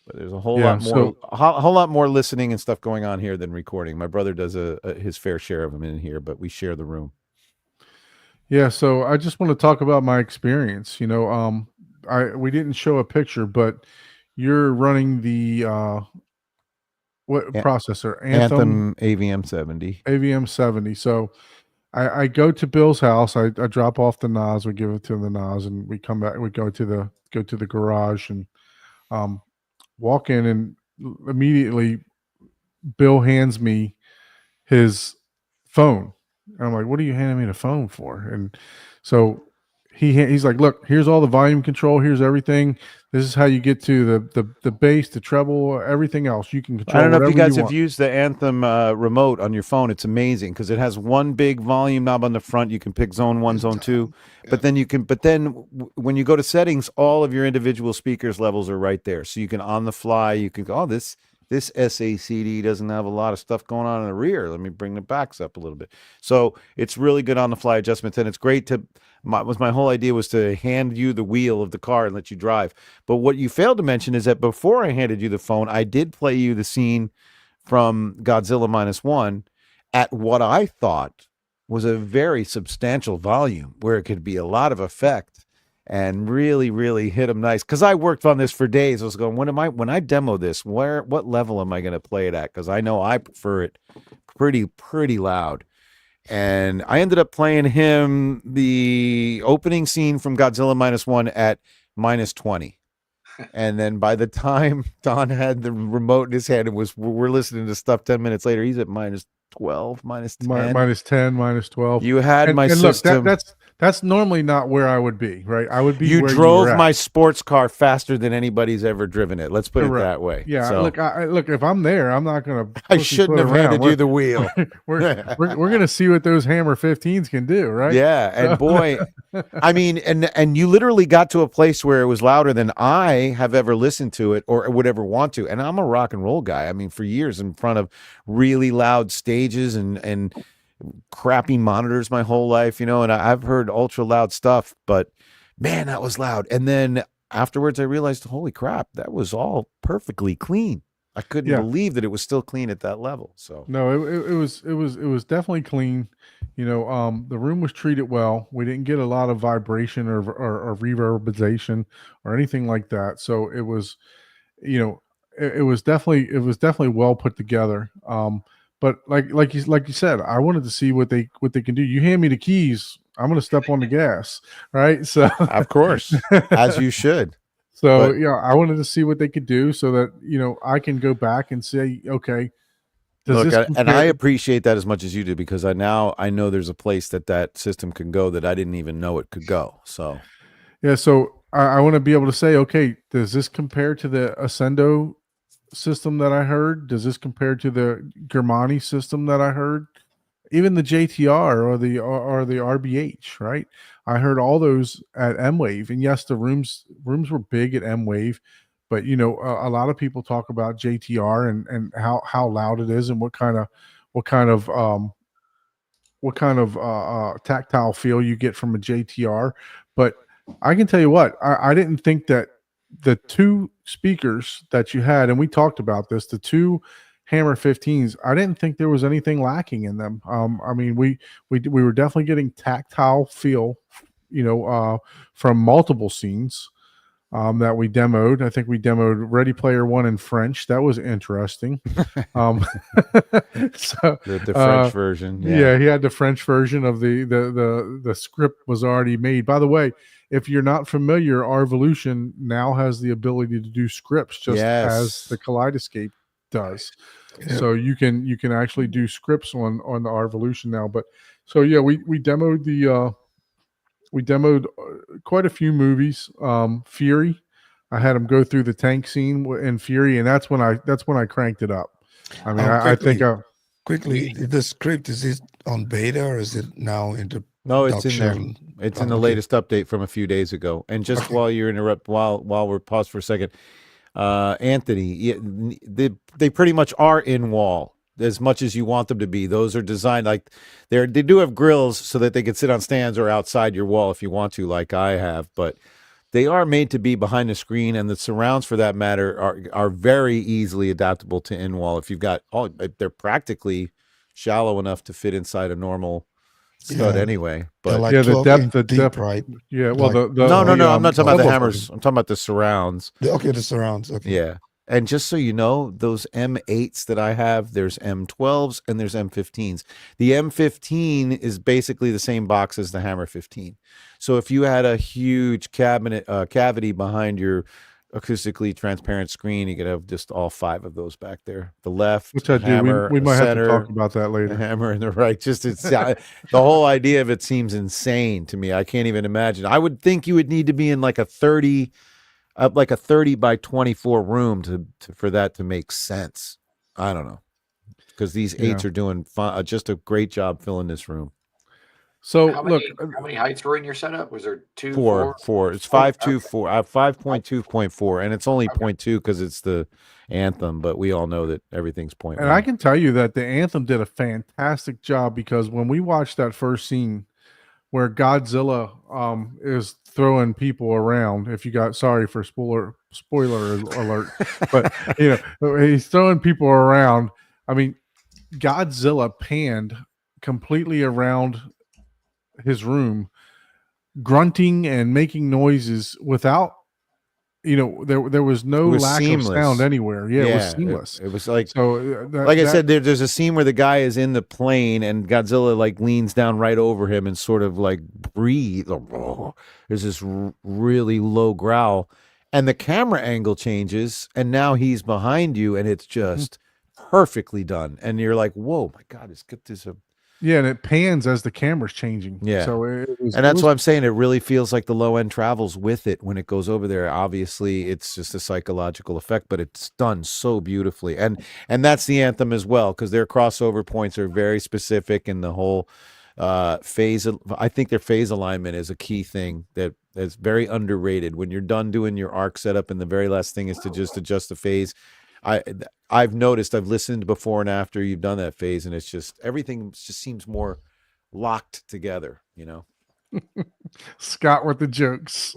But there's a whole lot more, a whole lot more listening and stuff going on here than recording. My brother does his fair share of them in here, but we share the room. Yeah, so I just want to talk about my experience. We didn't show a picture, but you're running the what processor? Anthem AVM 70. AVM 70. So I go to Bill's house. I drop off the NAS. We give it to the NAS, and we come back. We go to the garage and walk in, and immediately Bill hands me his phone. And I'm like, what are you handing me the phone for? And so he's like, look, here's all the volume control. Here's everything. This is how you get to the bass, the treble, everything else. You can control. I don't know if you guys have want. used the Anthem remote on your phone. It's amazing because it has one big volume knob on the front. You can pick zone 1, zone 2, but then when you go to settings, all of your individual speakers levels are right there. So you can on the fly, you can go, oh, this SACD doesn't have a lot of stuff going on in the rear. Let me bring the backs up a little bit. So it's really good on the fly adjustments, and it's great my whole idea was to hand you the wheel of the car and let you drive. But what you failed to mention is that before I handed you the phone, I did play you the scene from Godzilla -1 at what I thought was a very substantial volume where it could be a lot of effect and really, really hit them nice. Because I worked on this for days. I was going, when I demo this, what level am I going to play it at? Because I know I prefer it pretty loud. And I ended up playing him the opening scene from Godzilla -1 at -20. And then by the time Don had the remote in his hand and we're listening to stuff 10 minutes later, he's at -12, -10. -10, -12. You had my and system. Look, that's normally not where I would be, right? I would be You where drove you were my at. sports car faster than anybody's ever driven it. Let's put it Correct. that way. Yeah, So look, if I'm there, I'm not going to I shouldn't have handed you the wheel. we're going to see what those Hammer 15s can do, right? Yeah, and So- boy, I mean, and you literally got to a place where it was louder than I have ever listened to it or would ever want to. And I'm a rock and roll guy. I mean, for years in front of really loud stages and crappy monitors my whole life, you know, and I've heard ultra loud stuff, but man, that was loud. And then afterwards I realized, holy crap, that was all perfectly clean. I couldn't Yeah. believe that it was still clean at that level. So No, it was definitely clean. You know, the room was treated well. We didn't get a lot of vibration or reverberation or anything like that. So it was, you know, it was definitely well put together. But like you said, I wanted to see what they can do. You hand me the keys, I'm going to step on the gas, right? So of course, as you should. So But- yeah, I wanted to see what they could do so that I can go back and say, okay, does Look, this and I compare- appreciate that as much as you do because I know there's a place that system can go that I didn't even know it could go. So Yeah, so I want to be able to say, okay, does this compare to the Ascendo system that I heard? Does this compare to the Germani system that I heard? Even the JTR or the RBH, right? I heard all those at M-Wave, and yes, the rooms were big at M-Wave, but a lot of people talk about JTR and how loud it is and what kind of tactile feel you get from a JTR. But I can tell you what, I didn't think that the two speakers that you had, and we talked about this, the two Hammer 15s, I didn't think there was anything lacking in them. I mean, we were definitely getting tactile feel, from multiple scenes that we demoed. I think we demoed Ready Player One in French. That was interesting. So the French version, yeah, he had the French version of the script was already made. By the way, if you're not familiar, Arvolution now has the ability to do scripts just as the Kaleidoscape does. Yeah. So you can actually do scripts on the Arvolution now. But so yeah, we demoed quite a few movies. Fury, I had him go through the tank scene in Fury, and that's when I cranked it up. I mean, I think Quickly, the script, is it on beta or is it now into No, it's in there. production? It's in the Okay. latest update from a few days ago. And just Okay. while we're paused for a second, Anthony, they pretty much are in wall as much as you want them to be. Those are designed like they do have grills so that they can sit on stands or outside your wall if you want to, like I have, but they are made to be behind the screen, and the surrounds, for that matter, are very easily adaptable to in wall. If you've got they're practically shallow enough to fit inside a normal stud Yeah. anyway. They're But like Yeah, the 12 depth- inch the deep, depth- right? yeah. Well, Like- no, I'm not talking about the almost- hammers. I'm talking about the surrounds. Okay, the surrounds. Okay. Yeah. And just so you know, those M8s that I have, there's M12s and there's M15s. The M15 is basically the same box as the Hammer 15. So if you had a huge cavity behind your acoustically transparent screen, you could have just all 5 of those back there. The left, which I do. hammer, We might have center, to talk about that the later. hammer and the right. Just the whole idea of it seems insane to me. I can't even imagine. I would think you would need to be in like a 30 by 24 room for that to make sense. I don't know, because these 8s are doing just a great job filling this room. So How look, many heights were in your setup? Was there 2, Four. 4? It's Okay. 5.24. I have 5.2.4, and it's only 0.2 because it's the Anthem. But we all know that everything's 0.1. and I can tell you that the Anthem did a fantastic job, because when we watched that first scene where Godzilla is throwing people around, if you got, sorry for spoiler alert, but he's throwing people around. I mean, Godzilla panned completely around his room, grunting and making noises without, there was no It was lack seamless. of sound anywhere. Yeah, it was seamless. It was like. So Like I said, there's a scene where the guy is in the plane and Godzilla like leans down right over him and sort of like breathe. There's this really low growl, and the camera angle changes, and now he's behind you, and it's just perfectly done. And you're like, "Whoa, my God! There's Yeah, and it pans as the camera's changing. Yeah. So And that's why I'm saying it really feels like the low end travels with it when it goes over there. Obviously, it's just a psychological effect, but it's done so beautifully. And that's the Anthem as well, because their crossover points are very specific, and the whole phase. I think their phase alignment is a key thing that's very underrated. When you're done doing your arc setup, and the very last thing is to just adjust the phase. I've noticed, I've listened before and after you've done that phase, and it's just everything just seems more locked together, Scott with the jokes.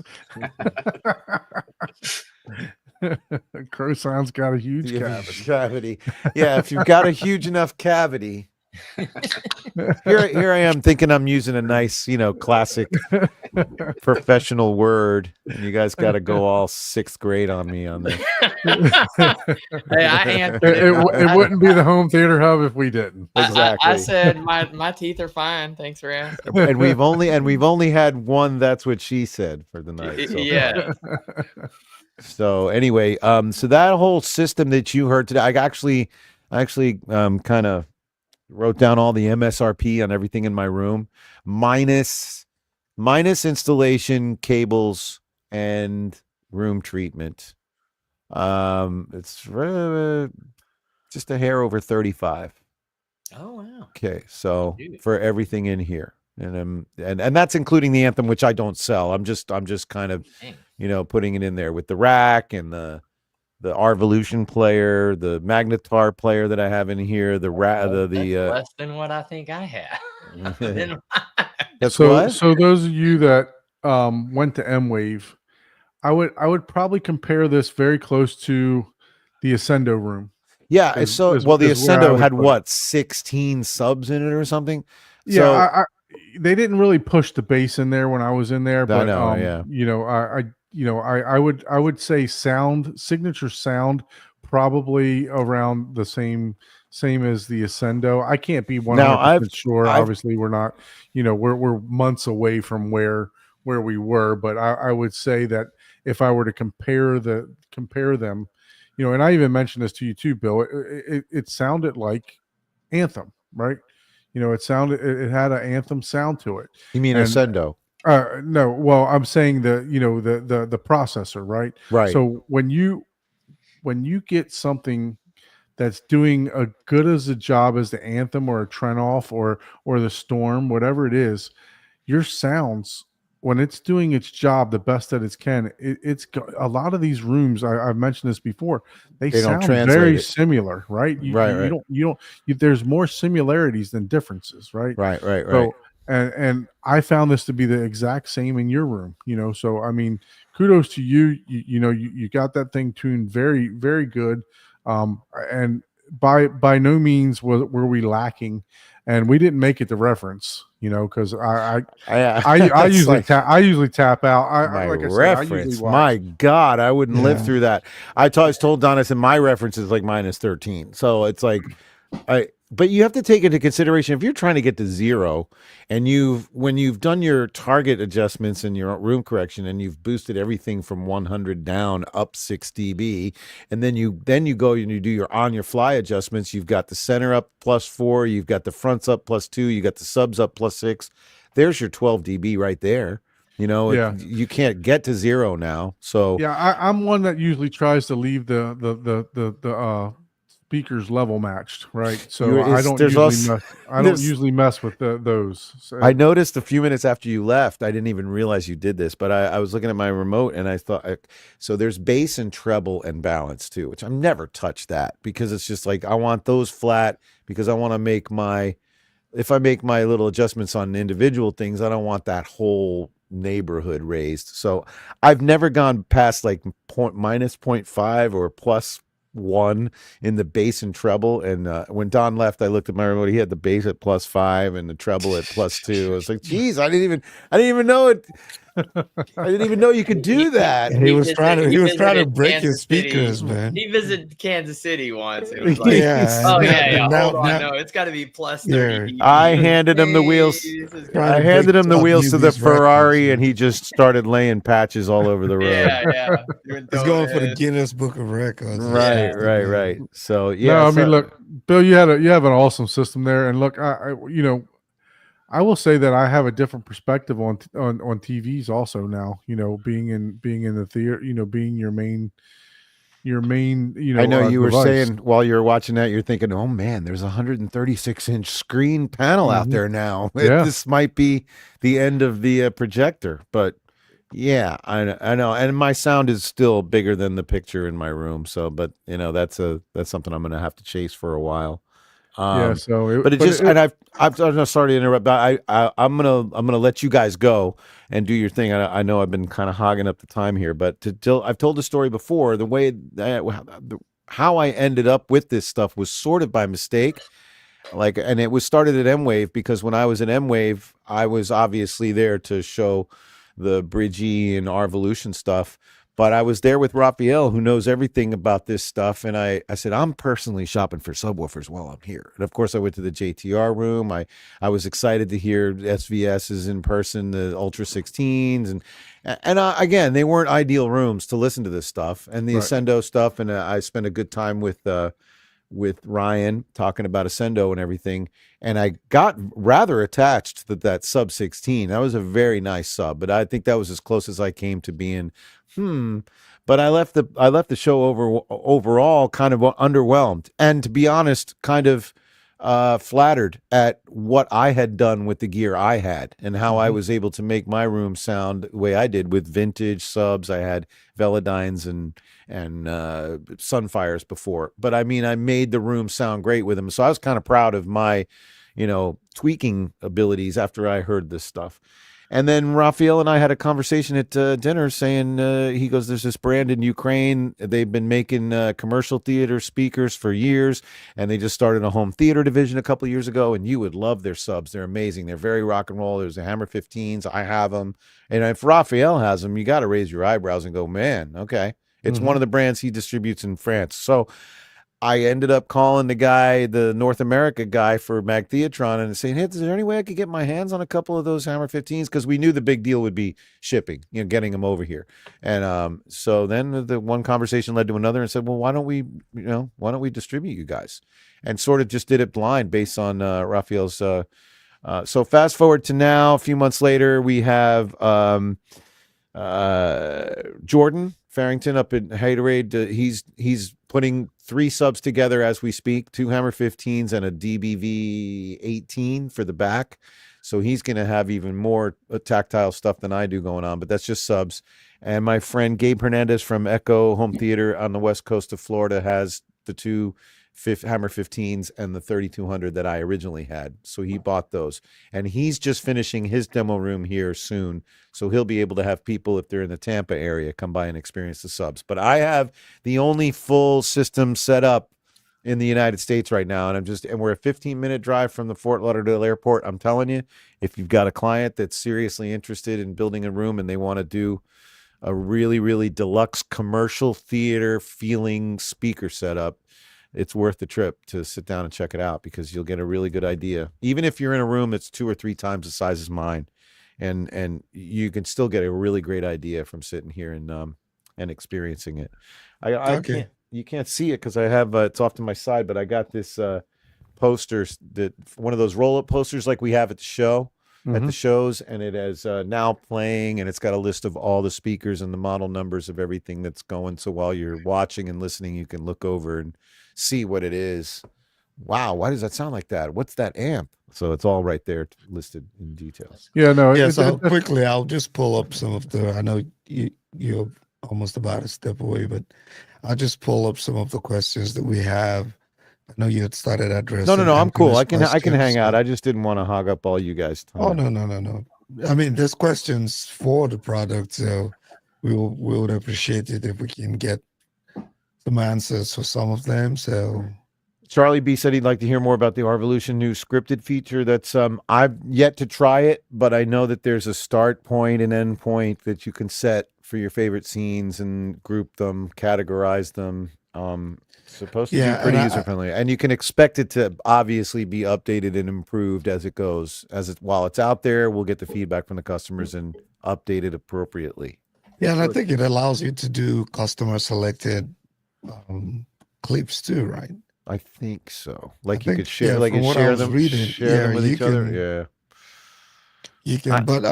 Croissant's got a huge cavity. Yeah, if you've got a huge enough cavity. Here I am thinking I'm using a nice, classic professional word, and you guys got to go all 6th grade on me on this. Hey, I answered it wouldn't be the home theater hub if we didn't. Exactly. I said my teeth are fine. Thanks for asking. And we've only had one. That's what she said for the night. So. Yeah. So anyway, so that whole system that you heard today, I actually kind of wrote down all the MSRP on everything in my room, minus installation, cables, and room treatment. It's just a hair over 35. Oh wow. Okay, so Dude. for everything in here, and that's including the Anthem, which I don't sell. I'm just kind of Dang. putting it in there with the rack and the Arvolution player, the Magnetar player that I have in here, That's less than what I think I have. That's so what? so those of you that went to M-Wave, I would probably compare this very close to the Ascendo room. Yeah, is- so is- well, the is where I Ascendo would had put it. what, 16 subs in it or something? Yeah, So they didn't really push the bass in there when I was in there, but know, yeah. I would say signature sound probably around the same as the Ascendo. I can't be 100% sure. I've- Obviously, we're not. We're months away from where we were, but I would say that if I were to compare them, and I even mentioned this to you too, Bill. It sounded like Anthem, right? It had an Anthem sound to it. you mean and- Ascendo? No, well, I'm saying the processor, right? Right. So when you get something that's doing a good as a job as the Anthem or a Trenoff or the Storm, whatever it is, your sounds, when it's doing its job the best that it can, it's a lot of these rooms. I've mentioned this before. They don't sound translate very it. similar, right? Right. There's more similarities than differences, right? Right. So, and I found this to be the exact same in your room, so I mean, kudos to you. You got that thing tuned very, very good. And by no means were we lacking, and we didn't make it the reference, because I usually tap out. My like I said, reference. I usually watch. My God, I wouldn't live Yeah. through that. I told Don, I said my reference is like -13. So it's like, but you have to take into consideration if you're trying to get to 0, and when you've done your target adjustments and your room correction, and you've boosted everything from 100 down up 6 dB, and then you go and you do your on your fly adjustments. You've got the center up +4, you've got the fronts up +2, you got the subs up +6. There's your 12 dB right there. Yeah. You can't get to 0 now. So Yeah, I'm one that usually tries to leave the speakers level matched, right? So I don't usually mess with those. So, I noticed a few minutes after you left, I didn't even realize you did this, but I was looking at my remote and I thought, so there's bass and treble and balance too, which I've never touched that because it's just like, I want those flat because I want to if I make my little adjustments on individual things, I don't want that whole neighborhood raised. So I've never gone past like -0.5 or +1 in the bass and treble. And when Don left, I looked at my remote. He had the bass at +5 and the treble at +2. I was like, geez, I didn't even know it. I didn't even know you could do that. He was trying to visited break your Kansas City. speakers, man. He visited Kansas City once. It was like, Yeah. oh and yeah. now- Hold on, now- no, it's got to be plus Yeah. 30. I handed him the wheels. Hey, this is Trying I to handed break him the up wheels to the newbies' records, Ferrari, man. and he just started laying patches all over the road. Yeah. He's going for the Guinness Book of Records. Right, Yeah. right. So yeah, No, I mean, so- look, Bill, you have an awesome system there, and look, I will say that I have a different perspective on TVs also now. Being in the theater, being your main. I know you were device. saying while you were watching that, you're thinking, "Oh man, there's a 136-inch screen panel out Mhm. there now. Yeah. This might be the end of the projector." But yeah, I know, and my sound is still bigger than the picture in my room. So, but that's something I'm going to have to chase for a while. Yeah, so But I'm sorry to interrupt. But I'm gonna let you guys go and do your thing. I know I've been kind of hogging up the time here, but I've told the story before. The way how I ended up with this stuff was sort of by mistake. And it was started at M-Wave because when I was at M-Wave, I was obviously there to show the Bridgie and Arvolution stuff. But I was there with Raphael, who knows everything about this stuff. And I said, I'm personally shopping for subwoofers while I'm here. And of course, I went to the JTR room. I was excited to hear SVS's in person, the Ultra 16s. And again, they weren't ideal rooms to listen to this stuff and the Right. Ascendo stuff. And I spent a good time with Ryan talking about Ascendo and everything. And I got rather attached to that sub 16. That was a very nice sub, but I think that was as close as I came to being, But I left the show overall kind of underwhelmed. And to be honest, kind of flattered at what I had done with the gear I had and how I was able to make my room sound the way I did with vintage subs. I had Velodynes and Sunfires before, but I mean, I made the room sound great with them. So I was kind of proud of my, tweaking abilities after I heard this stuff. And then Raphael and I had a conversation at dinner saying, he goes, there's this brand in Ukraine. They've been making commercial theater speakers for years, and they just started a home theater division a couple of years ago, and you would love their subs. They're amazing. They're very rock and roll. There's the Hammer 15s. I have them. And if Raphael has them, you got to raise your eyebrows and go, man, okay. It's one of the brands he distributes in France. So I ended up calling the guy, the North America guy for Magtheatron, and saying, hey, is there any way I could get my hands on a couple of those Hammer 15s? Because we knew the big deal would be shipping, getting them over here. And so then the one conversation led to another and said, well, why don't we distribute you guys? And sort of just did it blind based on Raphael's. So fast forward to now, a few months later, we have Jordan Farrington up in Haterade. He's putting 3 subs together as we speak, 2 Hammer 15s and a DBV 18 for the back. So he's going to have even more tactile stuff than I do going on, but that's just subs. And my friend Gabe Hernandez from Echo Home Theater on the west coast of Florida has the 2 Hammer 15s and the 3200 that I originally had. So he bought those. And he's just finishing his demo room here soon. So he'll be able to have people, if they're in the Tampa area, come by and experience the subs. But I have the only full system set up in the United States right now. And we're a 15-minute drive from the Fort Lauderdale airport. I'm telling you, if you've got a client that's seriously interested in building a room and they want to do a really, really deluxe commercial theater feeling speaker setup, it's worth the trip to sit down and check it out because you'll get a really good idea. Even if you're in a room that's 2 or 3 times the size as mine, and you can still get a really great idea from sitting here and experiencing it. You can't see it because I have it's off to my side, but I got this posters, that one of those roll-up posters like we have at the show. At the shows, and it has now playing, and it's got a list of all the speakers and the model numbers of everything that's going. So while you're watching and listening, you can look over and see what it is. Wow, why does that sound like that? What's that amp? So it's all right there listed in details. Yeah, no. So quickly, I'll just pull up some of the. I know you're almost about a step away, but I'll just pull up some of the questions that we have. I know you had started addressing. No. I'm cool. I can hang questions. out. I just didn't want to hog up all you guys' time. Oh no. I mean, there's questions for the product, so we would appreciate it if we can get some answers for some of them. So Charlie B said he'd like to hear more about the Arvolution new scripted feature. That's I've yet to try it, but I know that there's a start point and end point that you can set for your favorite scenes and group them, categorize them. Supposed to Yeah, be pretty and user friendly, and you can expect it to obviously be updated and improved as it goes. While it's out there, we'll get the feedback from the customers and update it appropriately. Yeah, and I think it allows you to do customer selected clips too, right? I think so. Like I you think, could share, yeah, like from you what I share was them, reading, share them yeah, with you each other. can- Yeah. You can, but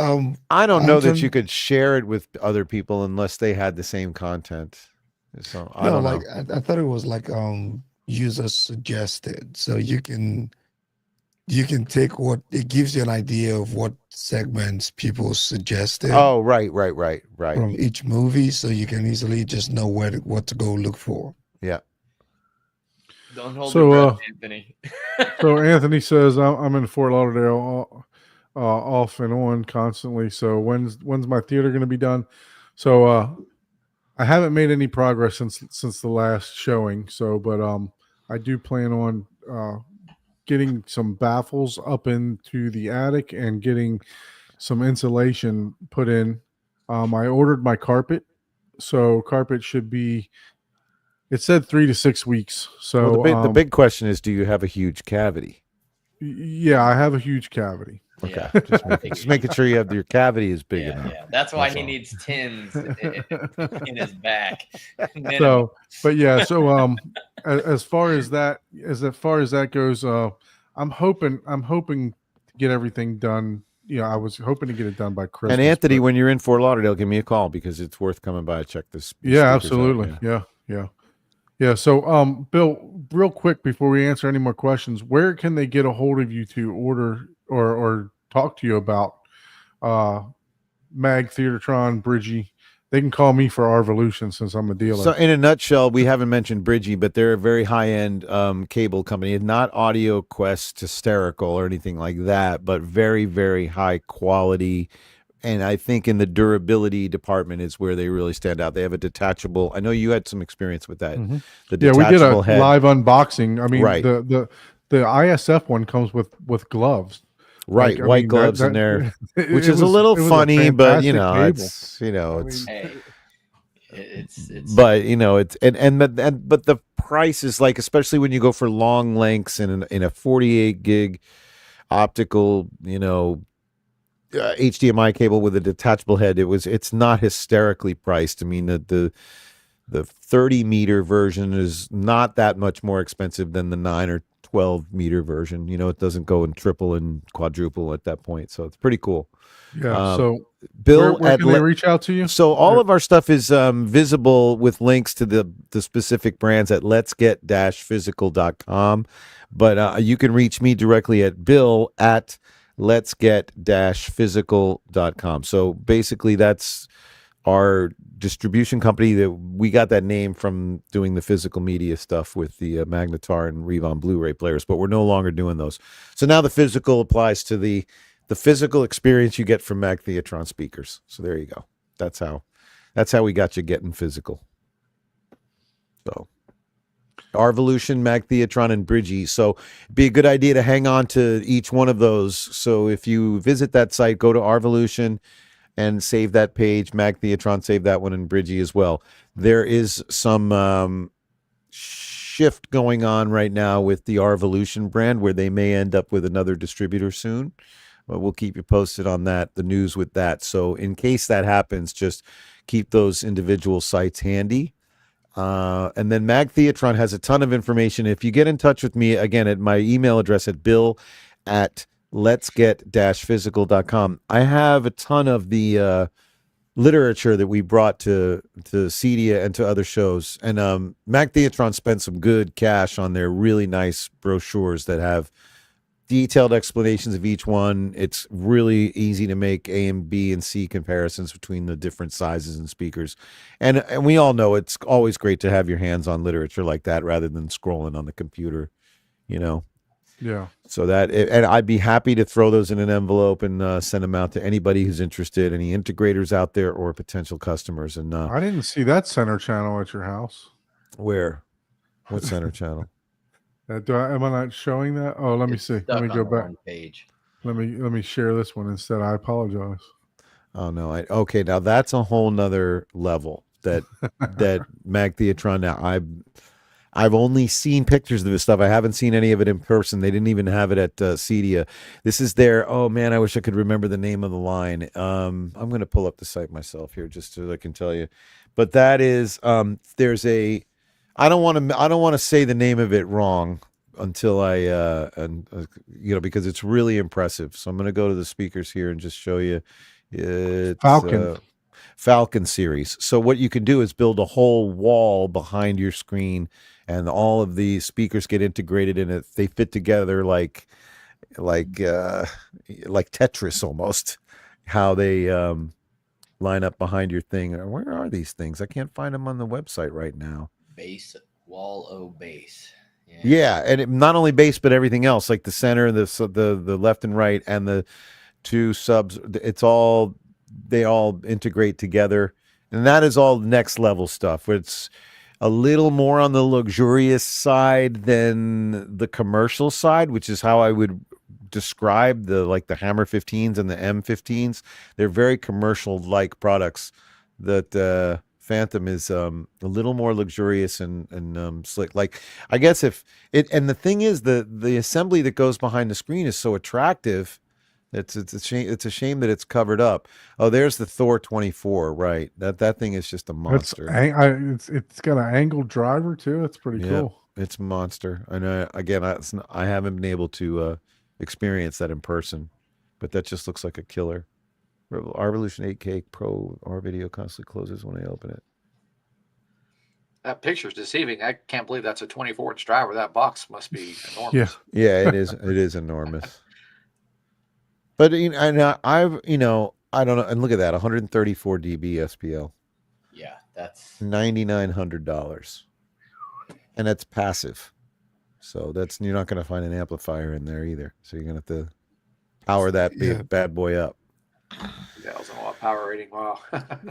I don't know that you Anton- could share it with other people unless they had the same content. So I no, don't like know. I thought it was like user suggested, so you can take what it gives you an idea of what segments people suggested Oh, right. from each movie, so you can easily just know what to go look for. Yeah. Don't hold So, your breath, Anthony. So Anthony says I'm in Fort Lauderdale, off and on constantly. So when's my theater going to be done? So I haven't made any progress since the last showing. So, but I do plan on getting some baffles up into the attic and getting some insulation put in. I ordered my carpet, so carpet should be. It said 3 to 6 weeks. So Well, the big question is, do you have a huge cavity? Yeah, I have a huge cavity. Okay. Yeah. Just making sure your cavity is big enough. Yeah. That's why That's he all. needs tins in his back. Minimum. So, but yeah, so as far as that goes, I'm hoping to get everything done. You know, I was hoping to get it done by Christmas. And Anthony, but- when you're in Fort Lauderdale, give me a call because it's worth coming by. Check this. yeah, absolutely. Yeah. So, Bill, real quick before we answer any more questions, where can they get a hold of you to order or talk to you about Mag, Theatertron, Bridgie? They can call me for Arvolution since I'm a dealer. So, in a nutshell, we haven't mentioned Bridgie, but they're a very high-end cable company. It's not Audio Quest hysterical or anything like that, but very, very high quality. And I think in the durability department is where they really stand out. They have a detachable. I know you had some experience with that. Mhm. The Yeah, we did a detachable head. live unboxing. I mean, Right. the ISF one comes with gloves. Right, Like, I white mean, gloves in that- there, it which is a was- little it was funny, but you fantastic know, cable. it's you know, I it's mean, Hey, it's but you know, it's but the price is like, especially when you go for long lengths in a 48 gig optical, you know, HDMI cable with a detachable head. It's not hysterically priced. I mean, the 30 meter version is not that much more expensive than the 9 or 12 meter version. You know, it doesn't go in triple and quadruple at that point, so it's pretty cool. yeah. So Bill where at can they reach out to you? So all of our stuff is visible with links to the specific brands at letsget-physical.com. But you can reach me directly at bill at letsget-physical.com. So basically that's our distribution company. That we got that name from doing the physical media stuff with the Magnetar and Revon Blu-ray players, but we're no longer doing those. So now the physical applies to the physical experience you get from Mag Theatron speakers. So there you go. That's how we got you getting physical. So Arvolution, Mag Theatron, and Bridgie. So it'd be a good idea to hang on to each one of those. So if you visit that site, go to Arvolution and save that page. Mag Theatron, save that one, and Bridgie as well. There is some shift going on right now with the Arvolution brand where they may end up with another distributor soon. But we'll keep you posted on that, the news with that. So in case that happens, just keep those individual sites handy. And then Mag Theatron has a ton of information. If you get in touch with me, again, at my email address at bill@letsget-physical.com, I have a ton of the literature that we brought to CEDIA and to other shows. And Mag Theatron spent some good cash on their really nice brochures that have detailed explanations of each one. It's really easy to make A and B and C comparisons between the different sizes and speakers. And we all know it's always great to have your hands on literature like that rather than scrolling on the computer, you know. Yeah. So and I'd be happy to throw those in an envelope and send them out to anybody who's interested, any integrators out there or potential customers. And I didn't see that center channel at your house. where? What center channel? Am I not showing that? Oh, let me It's see. Let stuck me on go the back. wrong page. Let me share this one instead. I apologize. Oh no, okay, now that's a whole nother level that Mag Theatron. Now I've only seen pictures of this stuff. I haven't seen any of it in person. They didn't even have it at Cedia. This is their. Oh man, I wish I could remember the name of the line. I'm going to pull up the site myself here just so I can tell you. But that is there's a. I don't want to say the name of it wrong until because it's really impressive. So I'm going to go to the speakers here and just show you. It's Falcon. Falcon series. So what you can do is build a whole wall behind your screen, and all of the speakers get integrated in it. They fit together like Tetris almost. How they line up behind your thing. Where are these things? I can't find them on the website right now. Base, wall o base. Yeah, and not only bass but everything else, like the center, the left and right, and the two subs. They all integrate together, and that is all next level stuff. It's a little more on the luxurious side than the commercial side, which is how I would describe the Hammer 15s and the M15s. They're very commercial like products. That Phantom is a little more luxurious and slick. Like, I guess if it, and the thing is, the assembly that goes behind the screen is so attractive. It's a shame. It's a shame that it's covered up. Oh, there's the Thor 24. Right, that thing is just a monster. It's got an angled driver too. It's pretty cool. It's a monster. I know. Again, I haven't been able to experience that in person, but that just looks like a killer. Our Revolution 8K Pro R video constantly closes when I open it. That picture's deceiving. I can't believe that's a 24-inch driver. That box must be enormous. Yeah, it is. It is enormous. But I don't know. And look at that, 134 dB SPL. Yeah, that's $9,900, and that's passive. So you're not going to find an amplifier in there either. So you're going to have to power that bad boy up. 2,000 watt power rating. Wow.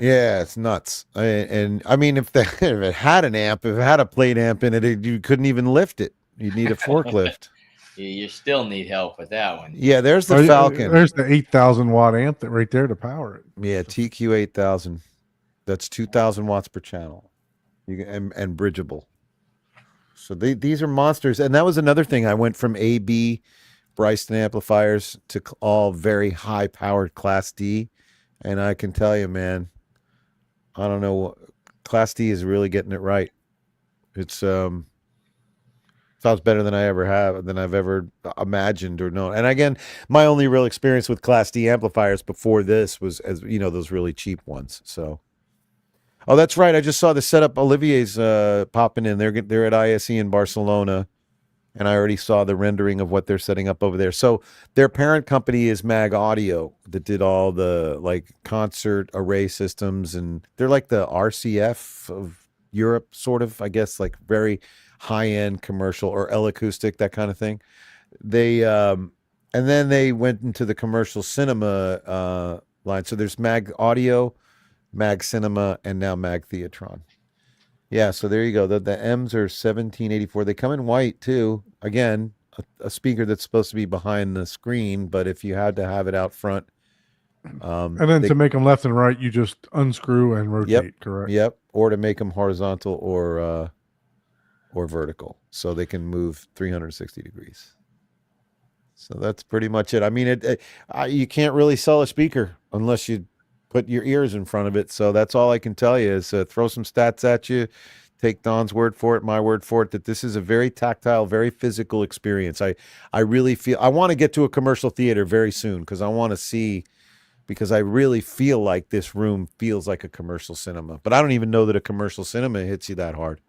Yeah, it's nuts. And I mean, if it had an amp, if it had a plate amp in it, you couldn't even lift it. You'd need a forklift. you still need help with that one. Yeah, there's the Falcon. There's the 8,000 watt amp right there to power it. Yeah, TQ 8000. That's 2,000 watts per channel. And bridgeable. So these are monsters. And that was another thing. I went from AB Bryston amplifiers to all very high powered Class D. And I can tell you, man, I don't know. Class D is really getting it right. It's sounds better than I've ever imagined or known. And again, my only real experience with Class D amplifiers before this was, as you know, those really cheap ones. So, oh, that's right. I just saw the setup. Olivier's popping in. They're at ISE in Barcelona, and I already saw the rendering of what they're setting up over there. So their parent company is Mag Audio, that did all the concert array systems, and they're like the RCF of Europe, sort of, I guess, like very high-end commercial or L-acoustic, that kind of thing. They and then they went into the commercial cinema line. So there's Mag Audio, Mag Cinema, and now Mag Theatron. Yeah, so there you go. The M's are 1784. They come in white too. Again, a speaker that's supposed to be behind the screen, but if you had to have it out front. And then to make them left and right, you just unscrew and rotate, correct? Yep. Or to make them horizontal or vertical, so they can move 360 degrees. So that's pretty much it. I mean, you can't really sell a speaker unless you put your ears in front of it. So that's all I can tell you is throw some stats at you. Take Don's word for it, my word for it, that this is a very tactile, very physical experience. I really feel I want to get to a commercial theater very soon because I want to see, because I really feel like this room feels like a commercial cinema. But I don't even know that a commercial cinema hits you that hard,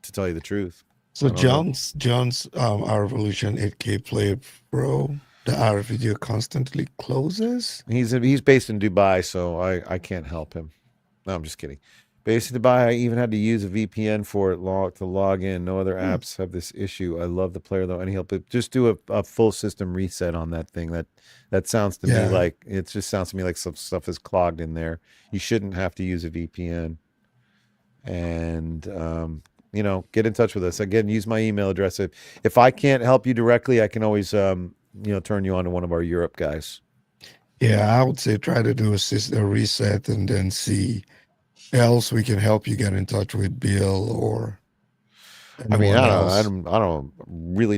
to tell you the truth. So John's our Revolution 8K Player Pro, the RF video constantly closes. He's based in Dubai, so I can't help him. No, I'm just kidding. Based in Dubai, I even had to use a VPN for it to log in. No other apps have this issue. I love the player though, and he'll just do a full system reset on that thing. That sounds to me like it just sounds to me like some stuff is clogged in there. You shouldn't have to use a VPN. And get in touch with us. Again, use my email address. If I can't help you directly, I can always turn you on to one of our Europe guys. Yeah, I would say try to do a reset and then see else we can help you get in touch with Bill or I mean, anyone I else.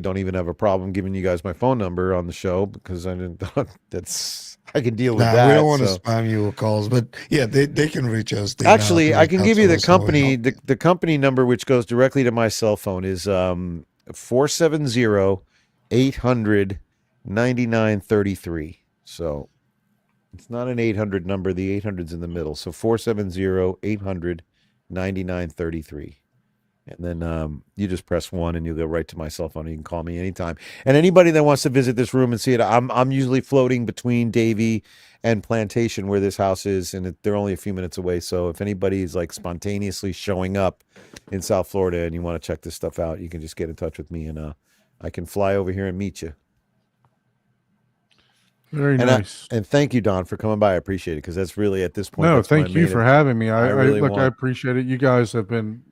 don't even have a problem giving you guys my phone number on the show because I can deal with that. We don't want to so. spam you with calls, but yeah, they can reach us. They Actually, I can give you the us how we company help. the company number, which goes directly to my cell phone, is 470-800-9933. So it's not an 800 number. The 800's in the middle. So 470-800-9933. And then you just press 1 and you'll go right to my cell phone. You can call me anytime. And anybody that wants to visit this room and see it, I'm usually floating between Davie and Plantation where this house is, and they're only a few minutes away. So if anybody's like spontaneously showing up in South Florida and you want to check this stuff out, you can just get in touch with me, and I can fly over here and meet you. Very nice. And thank you, Don, for coming by. I appreciate it because that's really at this point. No, thank you for having me. I appreciate it. You guys have been,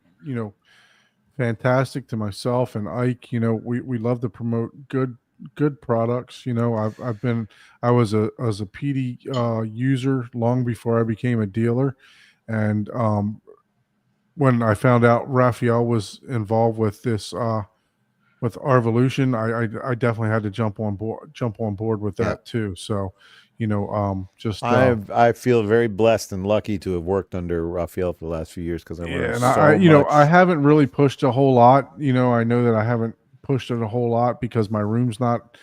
fantastic to myself and Ike. We love to promote good products. I was a PD user long before I became a dealer, and when I found out Raphael was involved with this with Arvolution, I definitely had to jump on board with that too. So I feel very blessed and lucky to have worked under Raphael for the last few years because I haven't really pushed a whole lot. I know that I haven't pushed it a whole lot because my room's not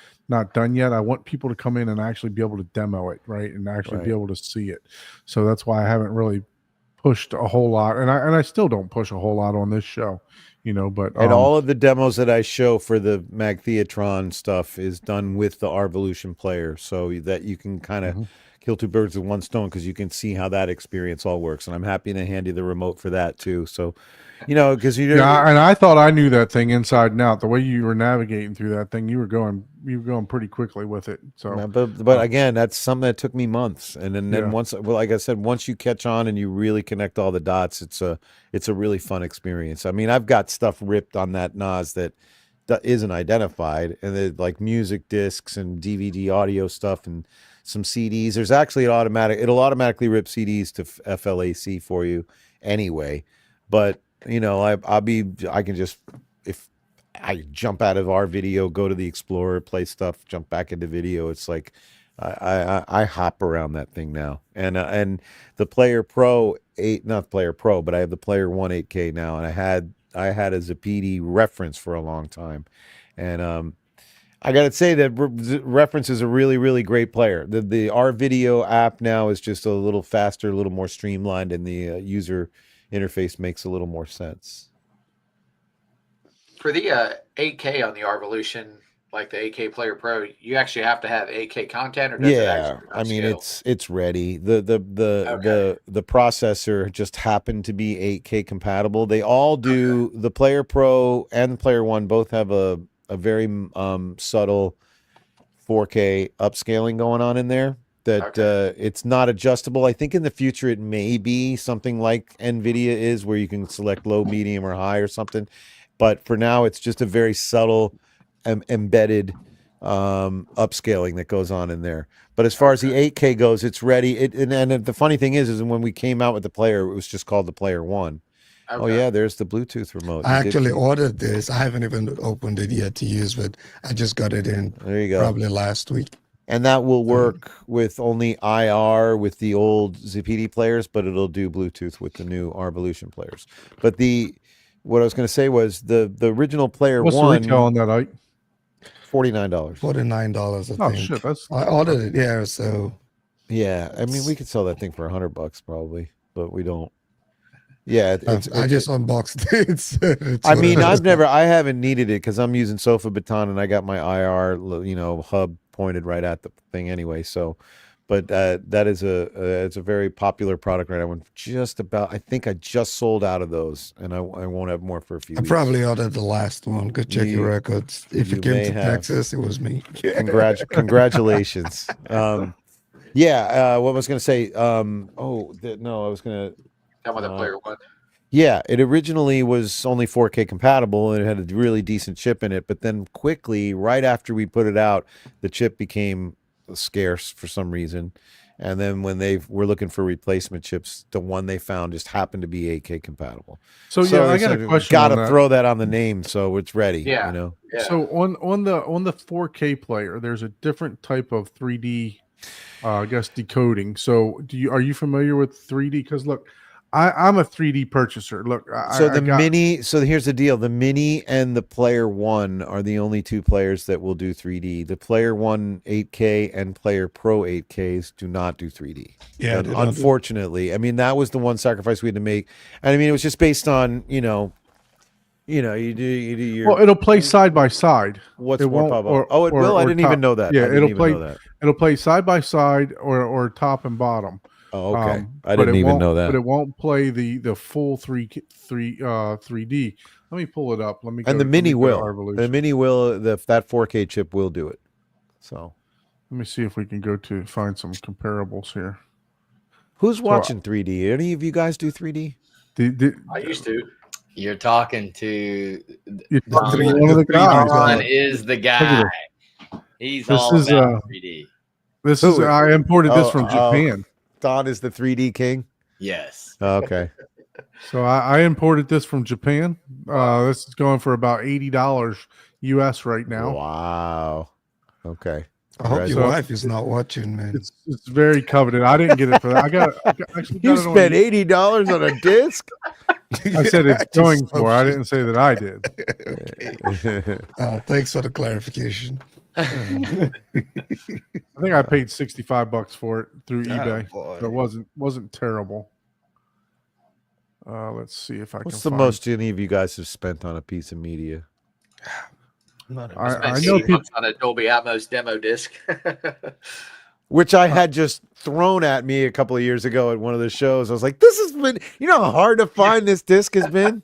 done yet. I want people to come in and actually be able to demo it, right, and actually be able to see it. So that's why I haven't really pushed a whole lot, and I still don't push a whole lot on this show. But and all of the demos that I show for the Magtheatron stuff is done with the Arvolution player, so that you can kind of kill two birds with one stone because you can see how that experience all works. And I'm happy to hand you the remote for that too. So, because and I thought I knew that thing inside and out. The way you were navigating through that thing, you were going pretty quickly with it. So, but again, that's something that took me months. And then once, like I said, once you catch on and you really connect all the dots, it's a really fun experience. I mean, I've got stuff ripped on that NAS that isn't identified, and like music discs and DVD audio stuff and some CDs. There's actually it'll automatically rip CDs to FLAC for you anyway. But I can just, if I jump out of our video, go to the Explorer, play stuff, jump back into video. It's like I hop around that thing now. And the Player Pro 8, not Player Pro, but I have the Player 1 8K now, and I had a Zapedi reference for a long time, and I gotta say that reference is a really, really great player. The our video app now is just a little faster, a little more streamlined, and the user interface makes a little more sense. For the 8K on the Arvolution, like the 8K Player Pro, you actually have to have 8K content, or does it actually it's ready. The processor just happened to be 8K compatible. They all do. The Player Pro and the Player 1 both have a very subtle 4K upscaling going on in there. That it's not adjustable. I think in the future it may be something like NVIDIA is, where you can select low, medium, or high or something. But for now, it's just a very subtle embedded upscaling that goes on in there. But as far as the 8K goes, it's ready. And the funny thing is when we came out with the player, it was just called the Player 1. Okay. Oh yeah, there's the Bluetooth remote. I actually ordered this. I haven't even opened it yet to use, but I just got it in. There you go. Probably last week. And that will work with only IR with the old Zapedi players, but it'll do Bluetooth with the new Arvolution players. But what I was going to say was the original Player 1. What's the retail on that, Ike? $49. $49, I think. Oh shit, I ordered it. Yeah, so. Yeah, I mean, we could sell that thing for $100 probably, but we don't. Yeah, I just unboxed it. I mean, I haven't needed it because I'm using Sofa Baton and I got my IR, hub pointed right at the thing anyway. So, but that is it's a very popular product right now. I think I just sold out of those, and I won't have more for a few weeks. I probably ordered the last one. Go check your records. If it came to Texas, it was me. Congratulations. What was I going to say? I was going to. Come with the Player 1. Yeah, it originally was only 4K compatible and it had a really decent chip in it, but then quickly, right after we put it out, the chip became scarce for some reason. And then when they were looking for replacement chips, the one they found just happened to be 8K compatible. So yeah, I they got said, a question. Gotta on that. throw that on the name so it's ready. Yeah. You know. Yeah. So on the 4K player, there's a different type of 3D, I guess, decoding. So are you familiar with 3D? Because look, I'm a 3D purchaser. Look, So I got, mini. So here's the deal: the mini and the Player One are the only two players that will do 3D. The Player One 8K and Player Pro 8Ks do not do 3D. Yeah, And they don't do- unfortunately, I mean that was the one sacrifice we had to make, and I mean it was just based on you do your well, it'll play side by side. what's it more won't- powerful. or- Oh, it or- will. I or didn't top. even know that. Yeah, I didn't it'll even play- know that. It'll play side by side or top and bottom. Oh, okay. I but didn't it even won't- know that. But it won't play the full 3D. Let me pull it up. Let me. And go- the let mini me go to will. The Arvolution. mini will. That 4K chip will do it. So Let me see if we can go to find some comparables here. who's watching 3D? Any of you guys do 3D? I used to. You're talking to You're talking to Don. one of the guys. Don is the guy. He's This all is, about 3D. This Who is is- I imported this Oh, from oh. Japan. Don is the 3D king. Yes. Okay. So I imported this from Japan. This is going for about $80 US right now. Wow. Okay. I hope your So- wife is not watching, man. It's very coveted. I didn't get it for that. Actually You got it on spent $80 on a disc? I said it's Just going for. I so- didn't say that I did. Okay. Thanks for the clarification. I think I paid $65 for it through eBay. boy. So it wasn't terrible. Let's see if I What's can the find- most any of you guys have spent on a piece of media? I Spent know 80 bucks on a Dolby Atmos demo disc. Which I had just thrown at me a couple of years ago at one of the shows. I was like, this has been, you know how hard to find this disc has been?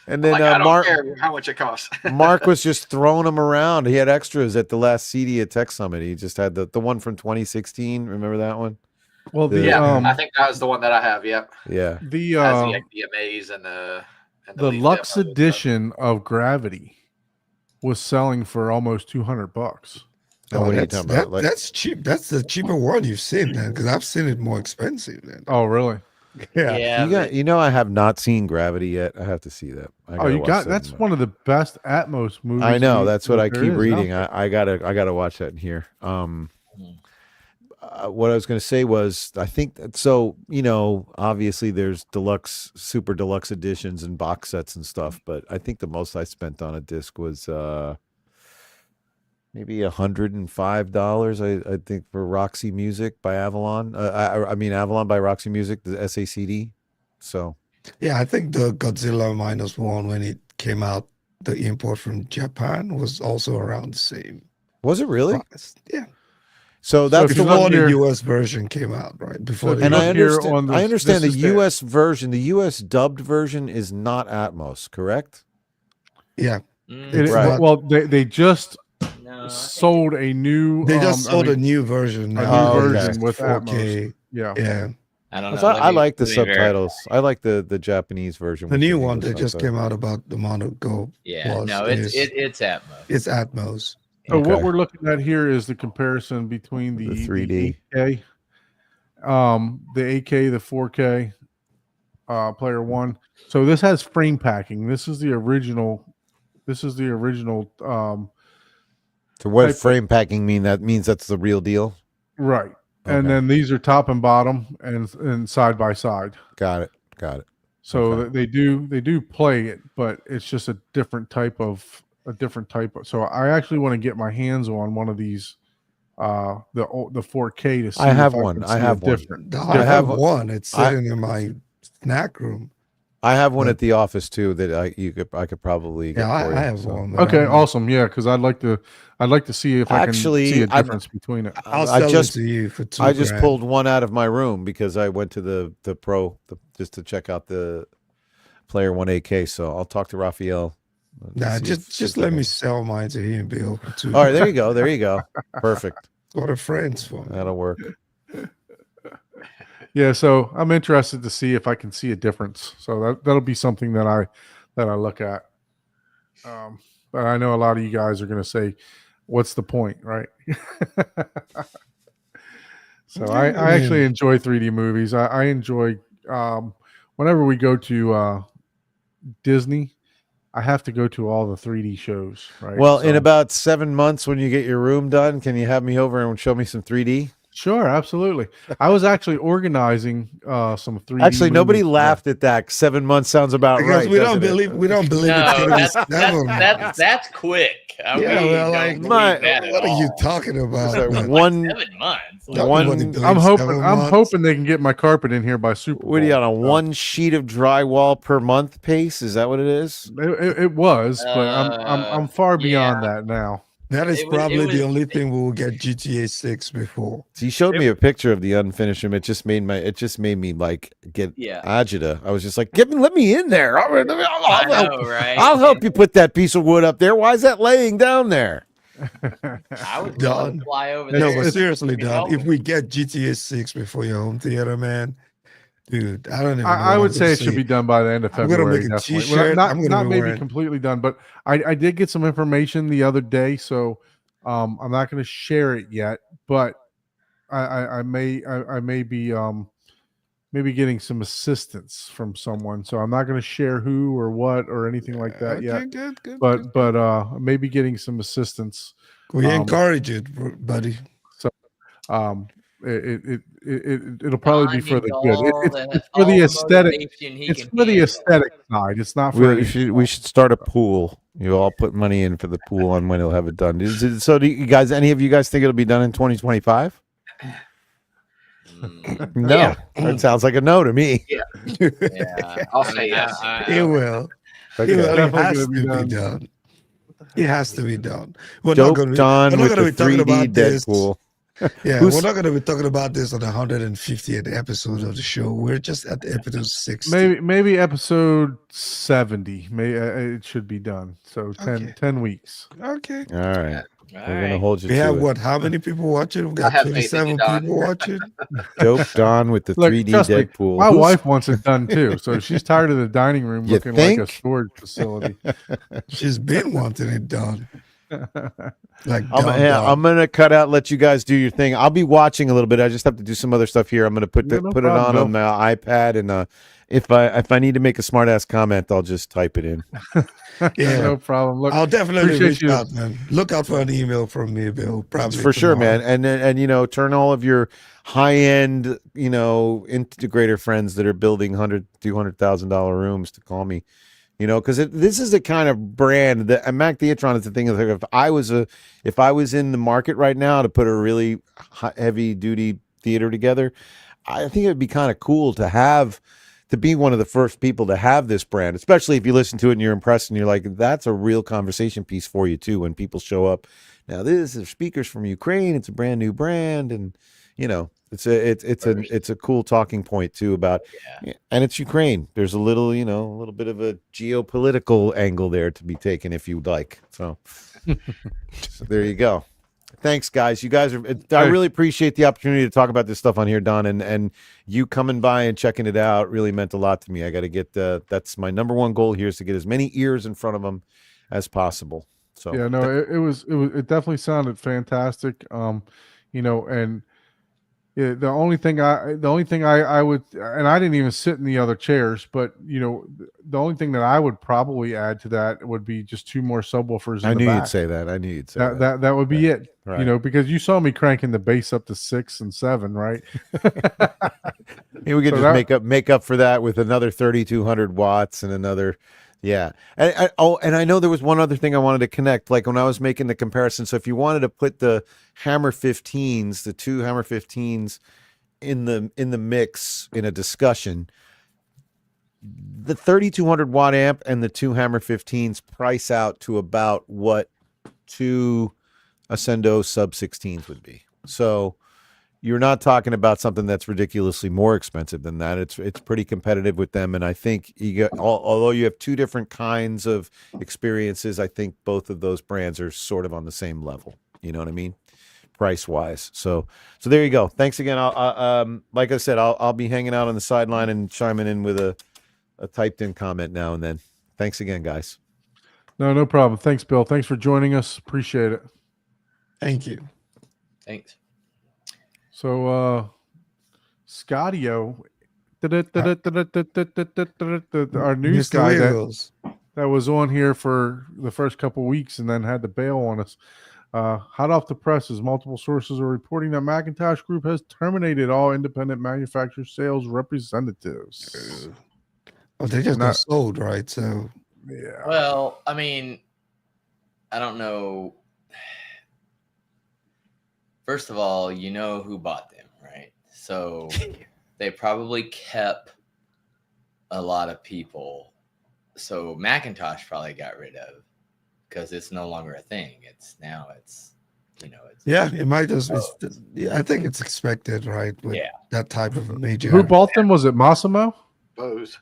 And then Like, I don't Mark care how much it costs. Mark was just throwing them around. He had extras at the last CD at Tech Summit. He just had the one from 2016. Remember that one? Well, the Yeah, I think that was the one that I have. Yep. Yeah. the Has the like, DMAs and the lead Lux demo. edition of Gravity was selling for almost $200. And what are you that's, talking about? Like, that's cheap. That's the cheaper one you've seen, then, because I've seen it more expensive. Then. Oh, really? Yeah. I have not seen Gravity yet. I have to see that. Oh, you got that's one of the best Atmos movies. I know. That's what I there keep is reading. out there. I gotta watch that in here. What I was going to say was, I think that, so, obviously there's super deluxe editions and box sets and stuff, but I think the most I spent on a disc was maybe $105. I think for Roxy Music by Avalon. I mean Avalon by Roxy Music, the SACD. So Yeah, I think the Godzilla -1 when it came out, the import from Japan was also around the same was it really? price. Yeah, So that's if the you before look one. the here- US version came out, right? Before So the And look I here understand. on I understand the this is the- U.S. version. The U.S. dubbed version is not Atmos, correct? yeah, Mm, It- Right. Well, they just no, I think sold a new. they just sold a a new version a now. new It's version just with 4K. yeah. Yeah, I don't know. I like the let me verify. subtitles. I like the Japanese version. the with new English one that just subtitles. came out about the month ago. Yeah, Plus no, is- it's Atmos. It's Atmos. So what Okay. we're looking at here is the comparison between The the 3D. 8K, the 8K, the 4K, Player One. So this has frame packing. This is the original. This is the original. So what type- frame packing mean? That means that's the real deal. Right. And Okay. then these are top and bottom and side by side. Got it. So Okay. they do play it, but it's just a different type of. So I actually want to get my hands on one of these, the 4K to see. I have if one. can I see a have one. different. I have have a- one. It's sitting in my snack room. I have one Yeah. at the office too that I could probably get Yeah, for you, I have so. one. but Okay, I don't- awesome. Yeah, because I'd like to see if I can Actually, see a I'm- difference between it. I'll I sell just it to you for $2 I just grand. pulled one out of my room because I went to the Pro just to check out the Player One 8K. So I'll talk to Raphael. Nah, see just if let I me can- sell mine to him, Bill. For $2 All right, there you go. Perfect. What are friends for? That'll work. Yeah, so I'm interested to see if I can see a difference. So that'll be something that I look at. But I know a lot of you guys are going to say, "What's the point?" Right? So Yeah, I actually mean, enjoy 3D movies. I enjoy whenever we go to Disney. I have to go to all the 3D shows. Right. Well, in So- about 7 months, when you get your room done, can you have me over and show me some 3D? Sure, absolutely. I was actually organizing some 3D. Actually, nobody movies. laughed at that. 7 months sounds about because right. we don't doesn't it? believe it's No, gonna be 7 that's quick. Yeah, We well, don't like, believe my- that at what are you all. talking about? So man? one. 7 months. Don't one- nobody believe I'm 7 hoping. months. I'm hoping they can get my carpet in here by Super Bowl. What are you on a So, one sheet of drywall per month pace? Is that what it is? It was, but I'm far beyond yeah. that now. That is It was- probably it the was- only thing we will get GTA 6 before. So you showed me a picture of the unfinished room. It just made me like get Yeah. agita. I was just like, let me in there. I I'll know, right? help you put that piece of wood up there. Why is that laying down there? I would love Done. to fly over No, there. but it's- seriously, you Don, know? if we get GTA 6 before your home theater, man, dude, I don't even know. I what would I'm say gonna it should be done by the end of I'm gonna February. make a definitely. t-shirt. Not, I'm gonna not be maybe wearing- completely done, but I did get some information the other day, so I'm not going to share it yet. But I may be maybe getting some assistance from someone, so I'm not going to share who or what or anything like that Okay, yet. good. But maybe getting some assistance. We um, encourage it, buddy. It'll probably be Don for needs the good. all It's all for the aesthetic. motivation he It's can for the handle. aesthetic side. It's not for We should start a pool. You all put money in for the pool on when he'll have it done. So do you guys? Any of you guys think it'll be done in 2025? Mm, No, Yeah. that sounds like a no to me. yeah. I'll say yes. It will. Okay. It will. It Definitely has to gonna be be done. done. It has to be done. We're not Dope going to Don we're not with gonna the be talking 3D about this. Deadpool. Yeah, Who's- we're not going to be talking about this on the 150th episode of the show. We're just at episode 60. maybe episode 70. Maybe it should be done. So 10, Okay. 10 weeks. Okay. All right, All we're gonna right. hold you We to have it. what? How many people watching? We got have faith in 27 you, Don. people watching. Dope Don with the Look, 3D trust me, Deadpool. My Who's- wife wants it done too, so she's tired of the dining room You looking like a think? storage facility. She's been wanting it done. Like I'm, done, yeah, done. I'm gonna cut out, let you guys do your thing. I'll be watching a little bit. I just have to do some other stuff here. I'm gonna put Yeah, no put it problem, on my iPad, and if I need to make a smart ass comment, I'll just type it in. Yeah. No problem. Look, I'll definitely appreciate reach you. out, man. Look out for an email from me, Bill. Probably For sure, tomorrow. man. And you know, turn all of your high end, you know, integrator friends that are building $200,000 rooms to call me. You know, because this is the kind of brand that Mac Theatron is the thing. If I was in the market right now to put a really heavy duty theater together, I think it'd be kind of cool to be one of the first people to have this brand, especially if you listen to it and you're impressed and you're like, that's a real conversation piece for you too. When people show up, now this is speakers from Ukraine. It's a brand new brand, and you know, it's a cool talking point too about, and it's Ukraine. There's a little bit of a geopolitical angle there to be taken if you'd like. So, so there you go. Thanks, guys. You guys are. I really appreciate the opportunity to talk about this stuff on here, Don, and you coming by and checking it out really meant a lot to me. I got to get that's my number one goal here is to get as many ears in front of them as possible. So Yeah, no, it definitely sounded fantastic. You know, and the only thing I would, and I didn't even sit in the other chairs, but you know, the only thing that I would probably add to that would be just 2 more subwoofers. In I the knew back. you'd say that. I knew you'd say that. That would be it. Right. You know, because you saw me cranking the bass up to 6 and 7, right? Maybe we could So just make up for that with another 3,200 watts and another. Yeah. And I know there was one other thing I wanted to connect, like when I was making the comparison. So if you wanted to put the Hammer 15s, the 2 Hammer 15s in the mix in a discussion, the 3,200 watt amp and the 2 Hammer 15s price out to about what 2 Ascendo sub 16s would be. So you're not talking about something that's ridiculously more expensive than that. It's pretty competitive with them, and I think although you have 2 different kinds of experiences, I think both of those brands are sort of on the same level. You know what I mean? price wise. So there you go. Thanks again. Like I said, I'll be hanging out on the sideline and chiming in with a typed in comment now and then. Thanks again, guys. No problem. Thanks, Bill. Thanks for joining us. Appreciate it. Thank you. Thanks. So, Scottio, our news Mr. guy Wiggles. that was on here for the first couple weeks and then had to bail on us. Hot off the presses, multiple sources are reporting that Macintosh Group has terminated all independent manufacturer sales representatives. Oh, they just got Not- sold, right? So Yeah. Well, I mean, I don't know. First of all, you know who bought them, right? So they probably kept a lot of people. So Macintosh probably got rid of because it's no longer a thing. It's yeah, it might just. Yeah, I think it's expected, right? With Yeah. that type of a major. Who bought them? Was it Massimo? Bose.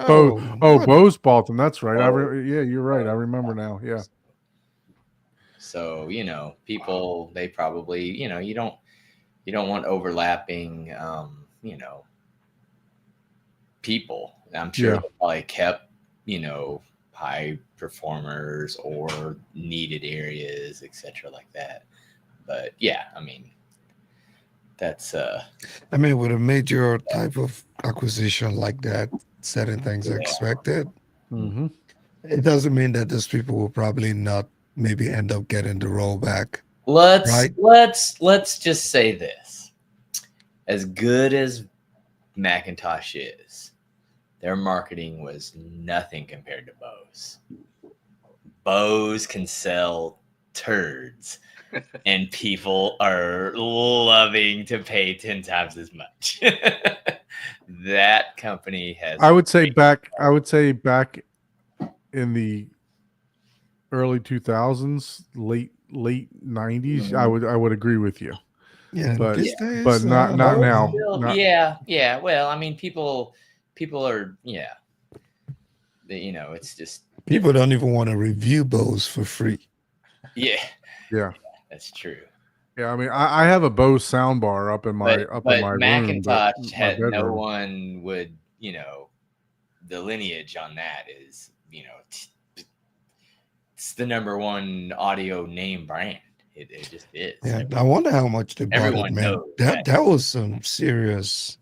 Bose bought them. That's right. Bose. Yeah, you're right. I remember now. Yeah. So, people, they probably, you don't want overlapping, people. I'm sure Yeah. they probably kept, high performers or needed areas, etc., like that. But yeah, I mean, that's I mean, with a major type of acquisition like that, certain things are expected. Mm-hmm. It doesn't mean that those people will probably not maybe end up getting the role back. let's Right. let's just say this. As good as Macintosh is, their marketing was nothing compared to Bose. Bose can sell turds, and people are loving to pay 10 times as much. That company has. I would say back in the early 2000s, late 90s. I would agree with you. Yeah, But- these days, but not now. Still- Not- yeah. Well, I mean, people are, it's just, people don't even want to review Bose for free. yeah, Yeah. that's true. Yeah, I mean, I have a Bose soundbar up in my But room. Macintosh but my had no bedroom. one would, the lineage on that is, it's the number one audio name brand. It just is. Yeah, I wonder how much they bought it, Everyone man. knows That was some serious.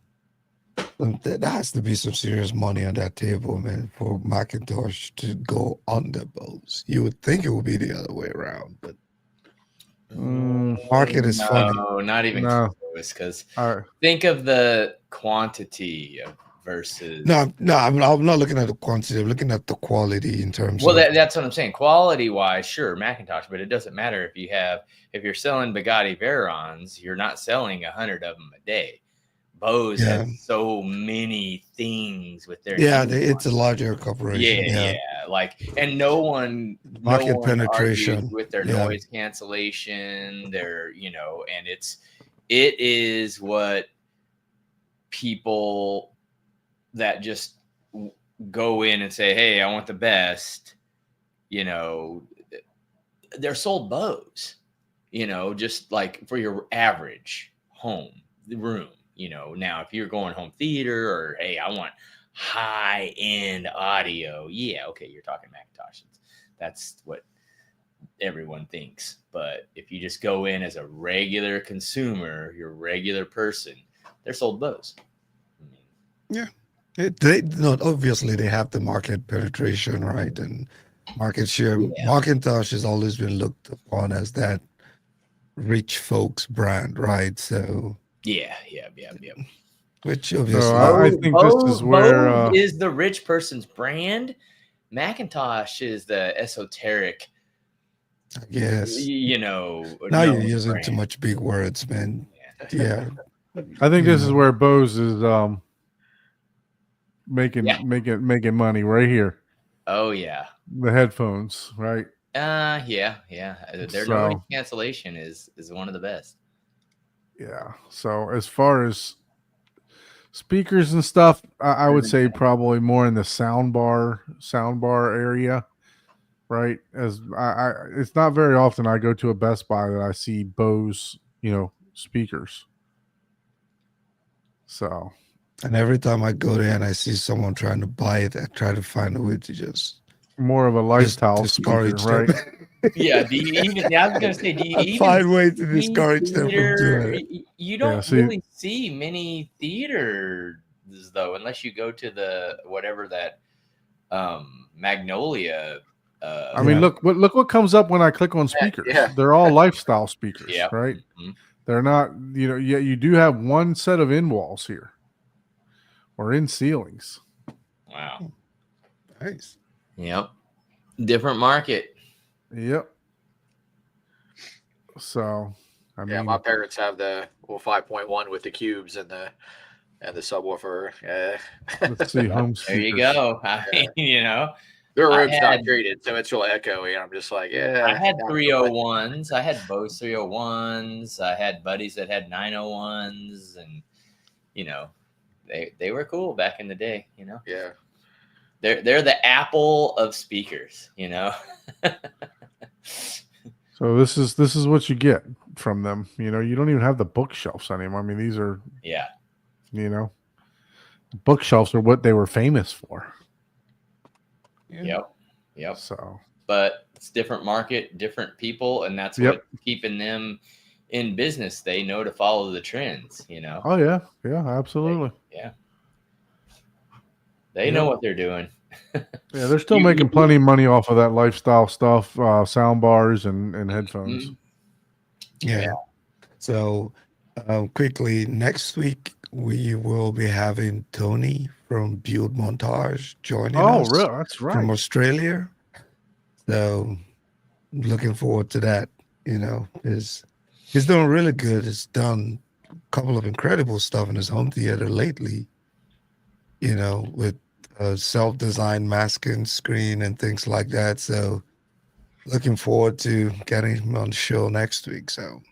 That has to be some serious money on that table, man, for Macintosh to go under Bose. You would think it would be the other way around, but market is funny. No, not even No. close. Because All right. think of the quantity of versus. No, I'm not looking at the quantity. I'm looking at the quality in terms Well, of. that's what I'm saying. Quality wise, sure, Macintosh, but it doesn't matter if you're selling Bugatti Veyrons, you're not selling 100 of them a day. Bose Yeah. has so many things with their Yeah, name it's a on it. larger corporation. Yeah. Like, and no one Market argues penetration. with their Yeah. noise cancellation. Their, and it is what people that just go in and say, "Hey, I want the best," they're sold Bose, just like for your average home room. Now if you're going home theater or, hey, I want high end audio, yeah, okay, you're talking Macintosh. That's what everyone thinks. But if you just go in as a regular consumer, your regular person, they're sold Bose. Obviously they have the market penetration, right, and market share. Yeah. Macintosh has always been looked upon as that rich folks brand, right? So, Yeah. which obviously, So I think this is where Bose is the rich person's brand. Macintosh is the esoteric. yes. Now Now you're using too much big words, man. Yeah, I think this is Yeah. where Bose is making money right here. Oh yeah. The headphones, right? Yeah. Their So- noise cancellation is one of the best. Yeah. So as far as speakers and stuff, I would say probably more in the soundbar area, right? As it's not very often I go to a Best Buy that I see Bose, speakers. So And every time I go there and I see someone trying to buy it, I try to find a way to just more of a lifestyle speaker, discourage right? them. Yeah. Do you even? Yeah, I was gonna say, do you I even find ways to see discourage them from theater? doing it. You don't see- really see many theaters though, unless you go to the whatever that Magnolia. I mean, Yeah. look what comes up when I click on speakers. yeah. They're all lifestyle speakers, Yeah. right? Mhm. They're not, yeah, you do have one set of in walls here or in ceilings. Wow. Nice. Yep. Different market. Yep. So, I Yeah, mean, my parents have the 5.1 with the cubes and the subwoofer. Yeah. let's see, home There you speakers. go. I mean, Their I room's not had- treated, so it's real echoey. And I'm just like, yeah. I had yeah, 301s. I had Bose 301s. I had buddies that had 901s, and they were cool back in the day. Yeah. They're the Apple of speakers. So this is what you get from them. You don't even have the bookshelves anymore. I mean, these are, Yeah. bookshelves are what they were famous for. Yep. So, But it's different market, different people, and that's Yep. what's keeping them in business. They know to follow the trends. oh yeah, absolutely. They know what they're doing. Yeah, they're still You- making plenty of money off of that lifestyle stuff, sound bars and headphones. Mhm. Yeah. So, quickly, next week we will be having Tony from Build Montage joining Oh, us really? That's from right. Australia. So, looking forward to that. He's doing really good. He's done a couple of incredible stuff in his home theater lately. With self-designed masking screen and things like that. So, looking forward to getting him on the show next week. So,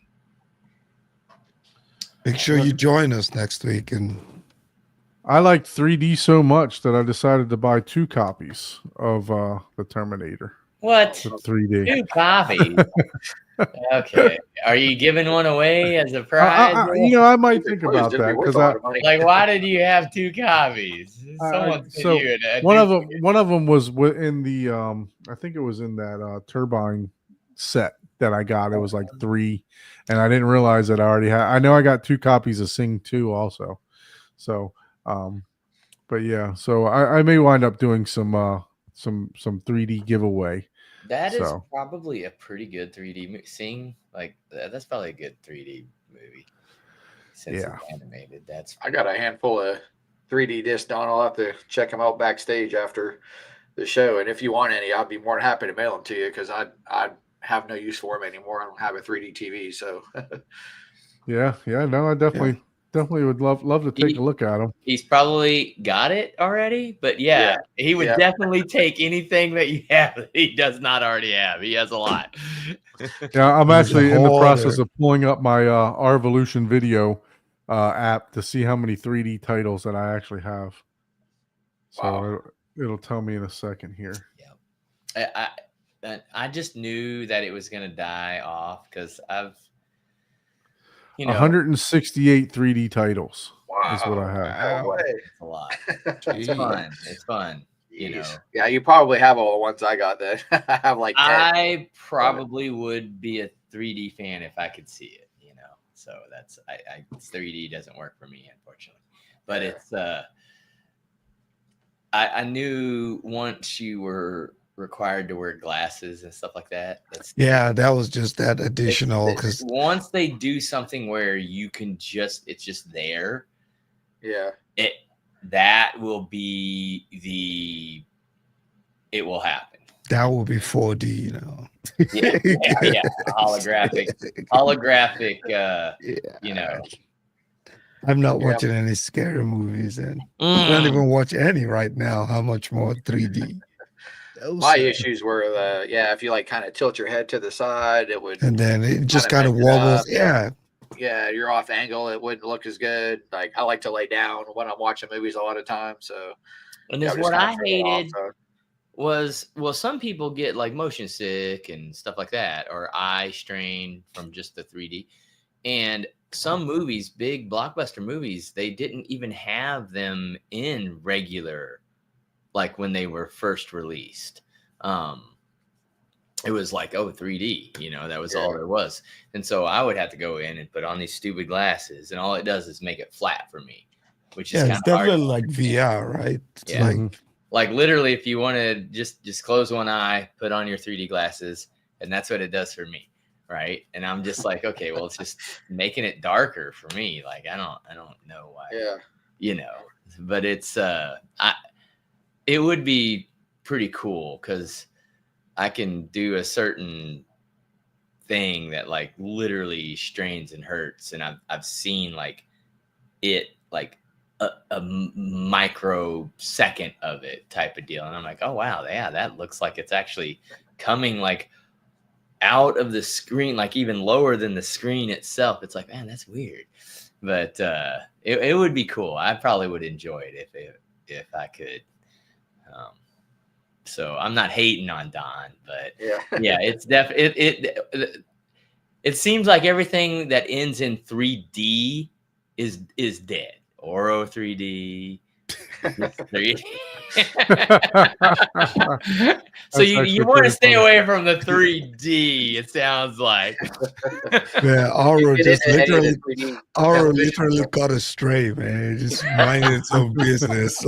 make sure you join us next week. And I liked 3D so much that I decided to buy 2 copies of the Terminator. What? The 3D. 2 copies. Okay. Are you giving one away as a prize? I might think Closed, about it'd be that worth because a lot of money. Like, why did you have 2 copies? Someone sent so you a one of duplicate. them was in the I think it was in that turbine set that I got. It was like 3, and I didn't realize that I already had. I know I got 2 copies of Sing 2 also. So, but yeah, so I may wind up doing some 3D giveaway. That is so. probably a pretty good 3D Sing. Like that's probably a good 3D movie. Since Yeah. it's animated. That's I got a handful of 3D discs down. I'll have to check them out backstage after the show. And if you want any, I'd be more than happy to mail them to you because I have no use for them anymore. I don't have a 3D TV. So, Yeah, no, I definitely would love to take a look at them. he's probably got it already, but yeah, he would yeah. definitely take anything that you have that he does not already have. He has a lot. Yeah, I'm There's actually a in the whole process other- of pulling up my Arvolution video app to see how many 3D titles that I actually have. So Wow. it'll tell me in a second here. I just knew that it was gonna die off because I've 168 3D titles wow. is what I have. No way. it's a lot. It's fun. It's fun. Jeez. Yeah, you probably have all the ones I got then. I have like 10. I probably would be a 3D fan if I could see it, So that's 3D doesn't work for me, unfortunately. But it's I knew once you were required to wear glasses and stuff like that. that was just that additional because once they do something where you can it's just there, Yeah. that will be it will happen. that will be 4D. Yeah, holographic. I'm not Yeah. watching any scary movies, and I don't even watch any right now. How much more 3D? My issues were if you like kind of tilt your head to the side, it would And then it just Kinda kind of mess it wobbles. up. Yeah, you're off angle, it wouldn't look as good. Like I like to lay down when I'm watching movies a lot of times. So And yeah, it's I'm just what kinda I turning it off, hated. so. well, some people get like motion sick and stuff like that, or eye strain from just the 3D. And some movies, big blockbuster movies, they didn't even have them in regular, like when they were first released. It was like, oh, 3D, that was all there was. And so I would have to go in and put on these stupid glasses, and all it does is make it flat for me, which is Yeah, kind it's of hard. definitely like VR, right? It's Yeah. like Literally, if you want to just close one eye, put on your 3D glasses, and that's what it does for me, right? And I'm just like, okay, well, it's just making it darker for me. Like I don't know why. Yeah. But it's it would be pretty cool because I can do a certain thing that like literally strains and hurts, and I've seen like it like a microsecond of it type of deal, and I'm like, oh wow, yeah, that looks like it's actually coming like out of the screen, like even lower than the screen itself. It's like, man, that's weird, but it would be cool. I probably would enjoy it if I could. So I'm not hating on Don, but yeah, it's definitely it seems like everything that ends in 3D is dead. Oro 3D. 3D. So you want to stay away from the 3D, it sounds like. yeah, Auro Get just into any of literally the 3D Auro definition literally stuff. got astray, man. Just minding its own business.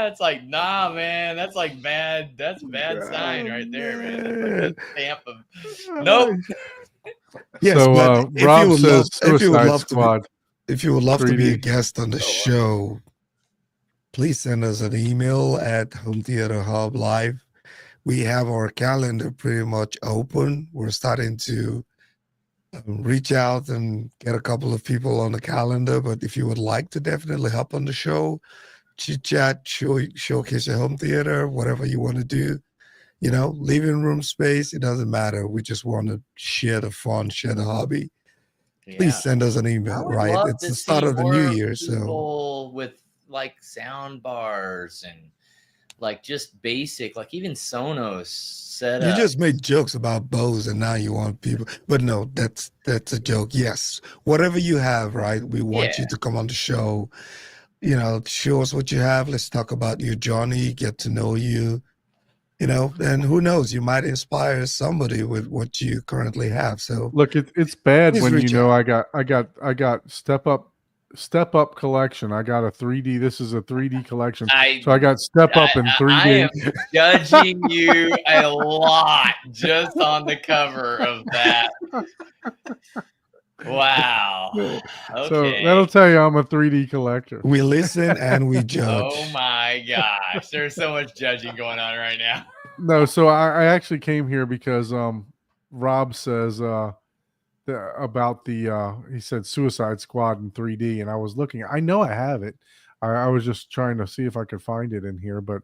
It's like, nah, man, that's like bad. That's a bad sign right there, man. That's like a stamp of nope. Yes, So but if Rob you would says if you would Suicide love Squad. if you would love to be a 3D. guest on the show, please send us an email at Home Theater Hub Live. We have our calendar pretty much open. We're starting to reach out and get a couple of people on the calendar. But if you would like to definitely hop on the show, chit chat, showcase your home theater, whatever you want to do, living room space, it doesn't matter. We just want to share the fun, share the hobby. Please send us an I email, would right? love It's to the start see of the more new year. So people with like sound bars and like just basic, like even Sonos set you up. just made jokes about Bose and now you want people, but no, that's a joke. Yes. Whatever you have, right? We want you to come on the show, show us what you have. Let's talk about your journey, get to know you, and who knows, you might inspire somebody with what you currently have. So Look, it's bad please when reach I got step up collection. I got a 3D. This is a 3D collection. So I got step up in 3D. I am judging you a lot just on the cover of that. Wow. Okay. So that'll tell you I'm a 3D collector. we listen and we judge. Oh my gosh. There's so much judging going on right now. No, so I actually came here because Rob says about the he said Suicide Squad in 3D, and I was looking. I know I have it. I was just trying to see if I could find it in here, but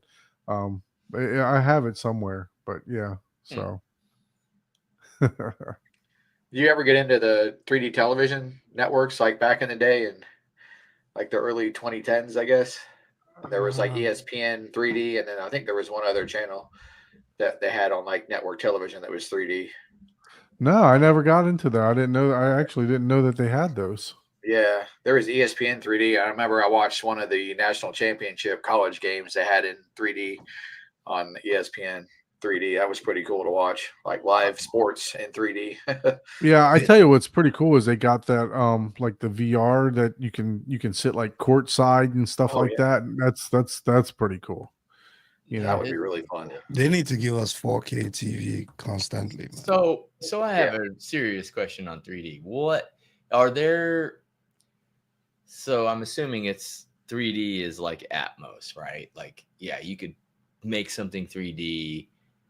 I have it somewhere. But yeah, so. Do you ever get into the 3D television networks like back in the day and like the early 2010s, I guess? There was like ESPN 3D, and then I think there was one other channel that they had on like network television that was 3D. No, I never got into that. I didn't know. I actually didn't know that they had those. Yeah, there was ESPN 3D. I remember I watched one of the national championship college games they had in 3D on ESPN 3D. That was pretty cool to watch, like live sports in 3D. Yeah, I tell you what's pretty cool is they got that like the VR that you can sit like courtside and stuff like that. That's pretty cool. That would be really fun. They need to give us 4K TV constantly, man. So I have a serious question on 3D. What are there? So I'm assuming it's 3D is like Atmos, right? Like, yeah, you could make something 3D,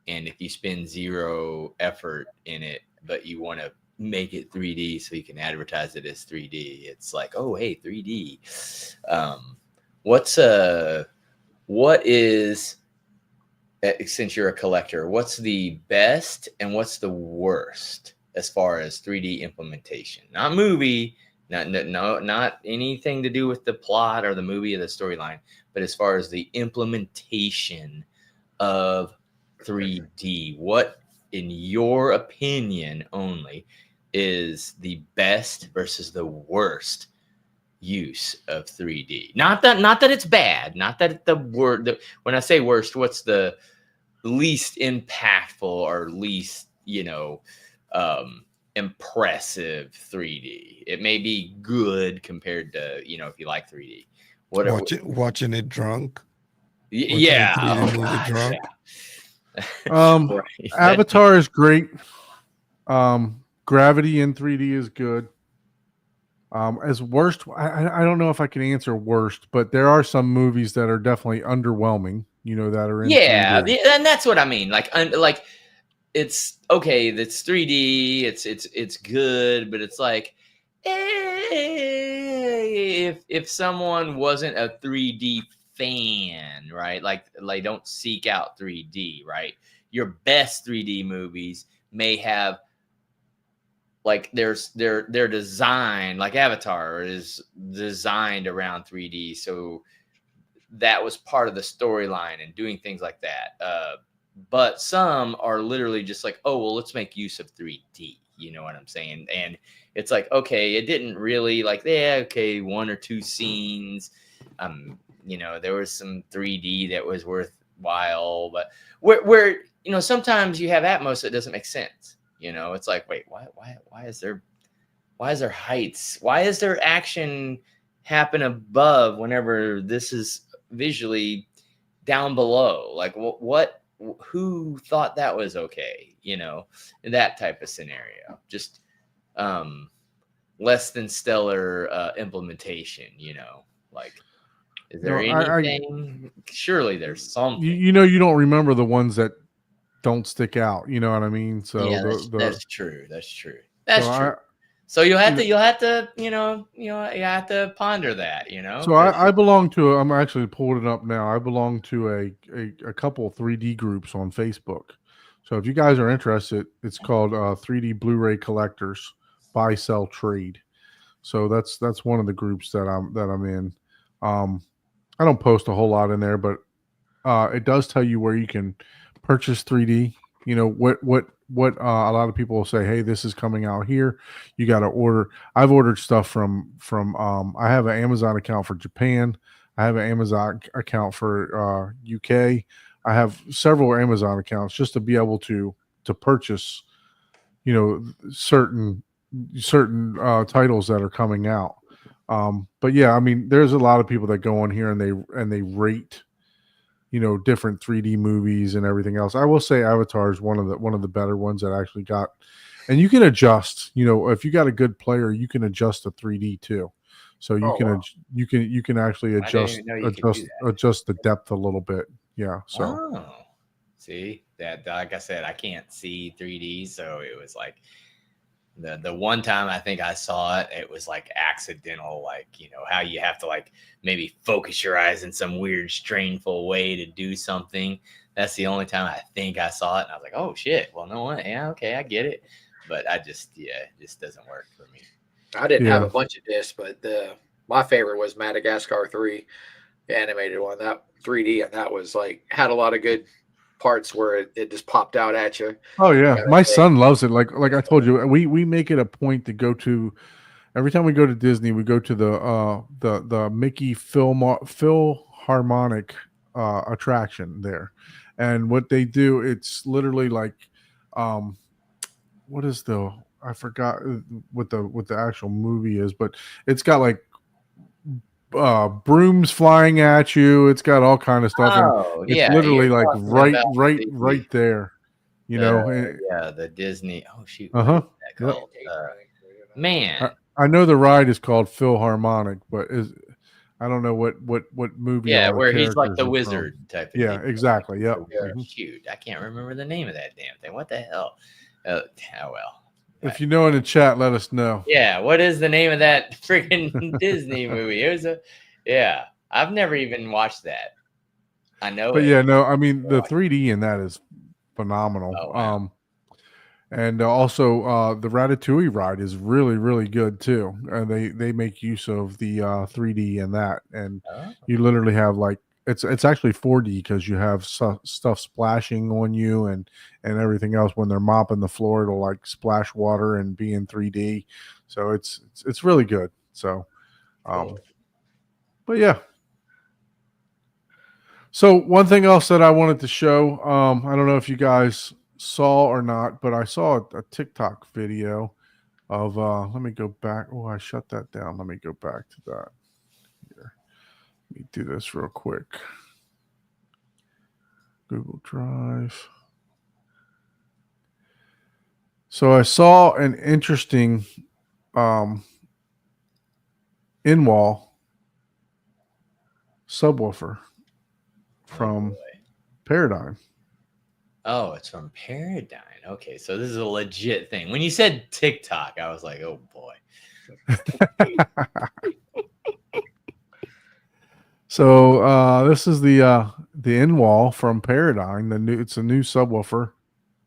and if you spend zero effort in it, but you want to make it 3D so you can advertise it as 3D, it's like, oh, hey, 3D. What is, since you're a collector, what's the best and what's the worst as far as 3D implementation? Not movie, Not anything to do with the plot or the movie or the storyline, but as far as the implementation of 3D, what, in your opinion only, is the best versus the worst use of 3D? Not that it's bad, not that the word. When I say worst, what's the least impactful or least, impressive 3D? It may be good compared to, if you like 3D. Whatever. Watching it drunk. Yeah. Watching a 3D Oh, movie God, drunk. yeah. Right. Avatar is great. Gravity in 3D is good. As worst, I don't know if I can answer worst, but there are some movies that are definitely underwhelming. That are in 3D. And that's what I mean. Like it's okay. That's 3D. It's good, but it's like, if someone wasn't a 3D fan, right? Like don't seek out 3D, right? Your best 3D movies may have, like, their design, like Avatar is designed around 3D, so that was part of the storyline and doing things like that. But some are literally just like, oh, well, let's make use of 3D. You know what I'm saying? And it's like, okay, it didn't really, like, okay, one or two scenes. There was some 3D that was worthwhile, but where sometimes you have Atmos that doesn't make sense. It's like, wait, why is there heights? Why is there action happen above whenever this is visually down below? Like, who thought that was okay? That type of scenario. Just less than stellar implementation. Like, is there anything? Surely there's something. You don't remember the ones that don't stick out. You know what I mean? So yeah, that's true. That's true. That's true. So you'll have to ponder that. So I belong to. I'm actually pulled it up now. I belong to a couple of 3D groups on Facebook. So if you guys are interested, it's called 3D Blu-ray Collectors Buy Sell Trade. So that's one of the groups that I'm in. I don't post a whole lot in there, but it does tell you where you can purchase 3D. What a lot of people will say, hey, this is coming out here. You got to order. I've ordered stuff from I have an Amazon account for Japan. I have an Amazon account for UK. I have several Amazon accounts just to be able to purchase, certain titles that are coming out. But yeah, I mean, there's a lot of people that go on here and they rate, different 3D movies and everything else. I will say Avatar is one of the better ones that actually got, and you can adjust, if you got a good player, you can adjust the 3D too. So you can actually adjust the depth a little bit. Yeah. So see that, like I said, I can't see 3D. So it was like, the one time I think I saw it, it was like accidental, like, how you have to like maybe focus your eyes in some weird, strangeful way to do something. That's the only time I think I saw it. And I was like, oh shit. Well, no one. Yeah. Okay. I get it. But it just doesn't work for me. I didn't have a bunch of discs, but my favorite was Madagascar 3, the animated one, that 3D. And that was like, had a lot of good parts where it just popped out at you. Oh yeah, my son loves it. Like I told you, we make it a point to go to, every time we go to Disney, we go to the Mickey Philharmonic attraction there, and what they do, it's literally like, what is I forgot what the actual movie is, but it's got like brooms flying at you. It's got all kind of stuff. Oh, it's literally like right there. The Disney. Oh shoot. Yep. Man, I know the ride is called Philharmonic, but I don't know what movie. Yeah, where he's like the wizard type of thing. Exactly. Yep. Shoot, I can't remember the name of that damn thing. What the hell? Oh well. If you know in the chat, let us know. Yeah, what is the name of that freaking Disney movie? It was I've never even watched that. I know, but I mean, the 3D in that is phenomenal. Oh, wow. And also, the Ratatouille ride is really, really good too. They make use of the 3D in that, and Oh. you literally have like it's actually 4D because you have stuff splashing on you and everything else. When they're mopping the floor, it'll like splash water and be in 3D. So it's really good. So, Cool. but yeah. So one thing else that I wanted to show, I don't know if you guys saw or not, but I saw a TikTok video of let me go back. Oh, I shut that down. Let me go back to that. Here. Let me do this real quick. Google Drive. So I saw an interesting in-wall subwoofer from boy. Paradigm. Oh, it's from Paradigm. Okay, so this is a legit thing. When you said TikTok, I was like, oh boy. So this is the in-wall from Paradigm. It's a new subwoofer.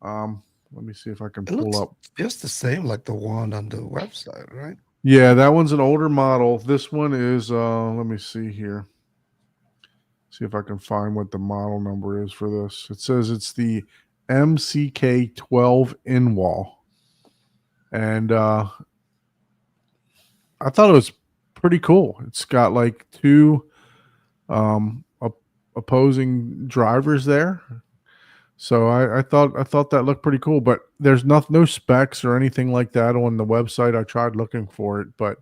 Let me see if I can It pull looks up. just the same like the one on the website, right? Yeah, that one's an older model. This one is let me see here. See if I can find what the model number is for this. It says it's the MCK12 in-wall. And I thought it was pretty cool. It's got like two opposing drivers there. So I thought that looked pretty cool, but there's no specs or anything like that on the website. I tried looking for it, but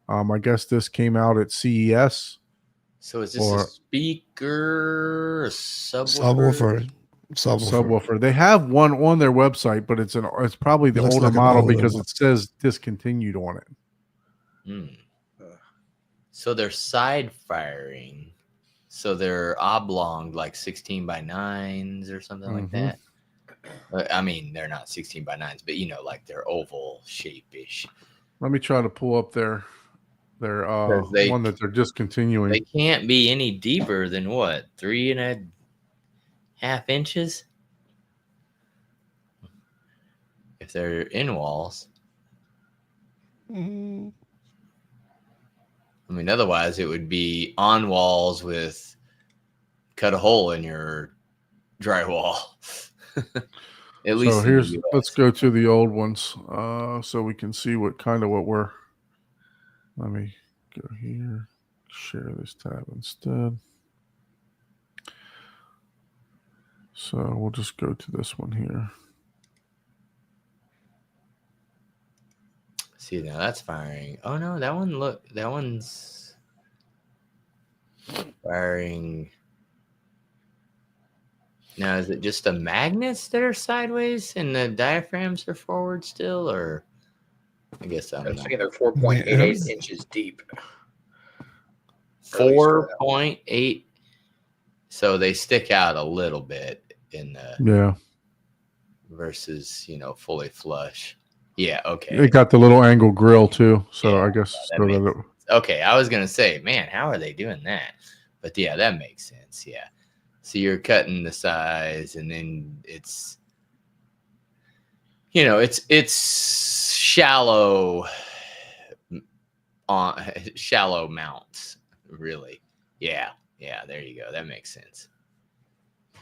I guess this came out at CES. So is this a Or speaker, a subwoofer? subwoofer. They have one on their website, but it's probably the Looks older like an model older because one. it says discontinued on it. So they're side firing. So they're oblong, like 16 by 9s or something like Mhm. that. I mean, they're not 16 by 9s, but like they're oval shape-ish. Let me try to pull up their 'Cause they- one that they're discontinuing. They can't be any deeper than what, 3.5 inches? If they're in walls. Mm, I mean, otherwise it would be on walls with cut a hole in your drywall. At least So in the here's US. let's go to the old ones so we can see what we're. Let me go here, share this tab instead. So we'll just go to this one here. See, now that's firing. Oh no, that one's firing. Now, is it just the magnets that are sideways and the diaphragms are forward still, or I guess I I don't was know. thinking they're 4.88 Man. inches deep. 4.8. So they stick out a little bit in the Yeah, versus, fully flush. Yeah, okay. it got the little angle grill too. So Yeah, I guess that so makes that Okay, I was gonna say, man, how are they doing that? But yeah, that makes sense. Yeah. So you're cutting the size, and then it's it's shallow on shallow mounts, really. Yeah, there you go. That makes sense.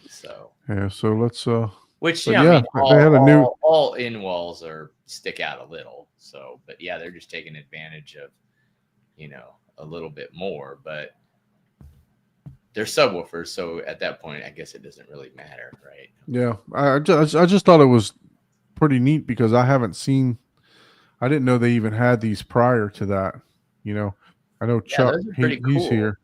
So yeah. So let's which But yeah, I yeah, mean they had a new- all in walls stick out a little. So, but yeah, they're just taking advantage of a little bit more, but they're subwoofers, so at that point, I guess it doesn't really matter, right? yeah. I just thought it was pretty neat because I didn't know they even had these prior to that. I know Yeah, Chuck. those are pretty He's cool. here.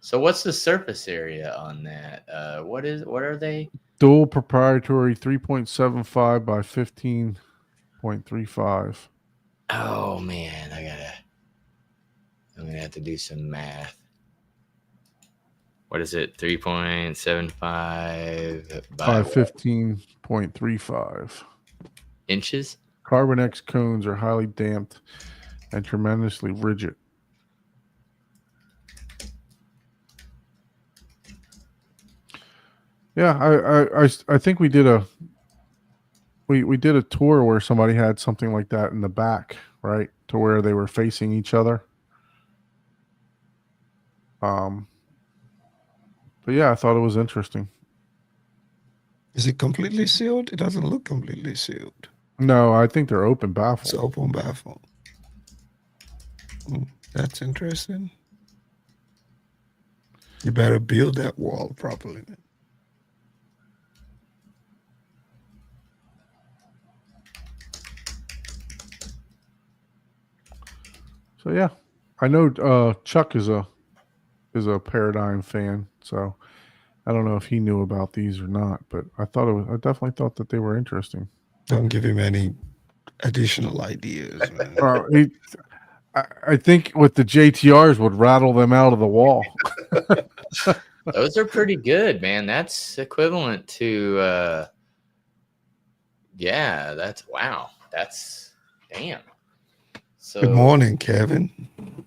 So, what's the surface area on that? What are they? Dual proprietary 3.75 by 15.35. Oh man, I'm gonna have to do some math. What is it? 3.75 by by 15.35. inches? Carbon X cones are highly damped and tremendously rigid. Yeah, I think we did a we did a tour where somebody had something like that in the back, right, to where they were facing each other. But yeah, I thought it was interesting. Is it completely sealed? It doesn't look completely sealed. No, I think they're open It's baffle. open baffle. That's interesting. You better build that wall properly. Then. So yeah, I know Chuck is a Paradigm fan, so I don't know if he knew about these or not, but I definitely thought that they were interesting. Don't give him any additional ideas, man. I think with the JTRs would rattle them out of the wall. Those are pretty good, man. That's equivalent to yeah, that's wow. That's damn. So Good morning, Kevin.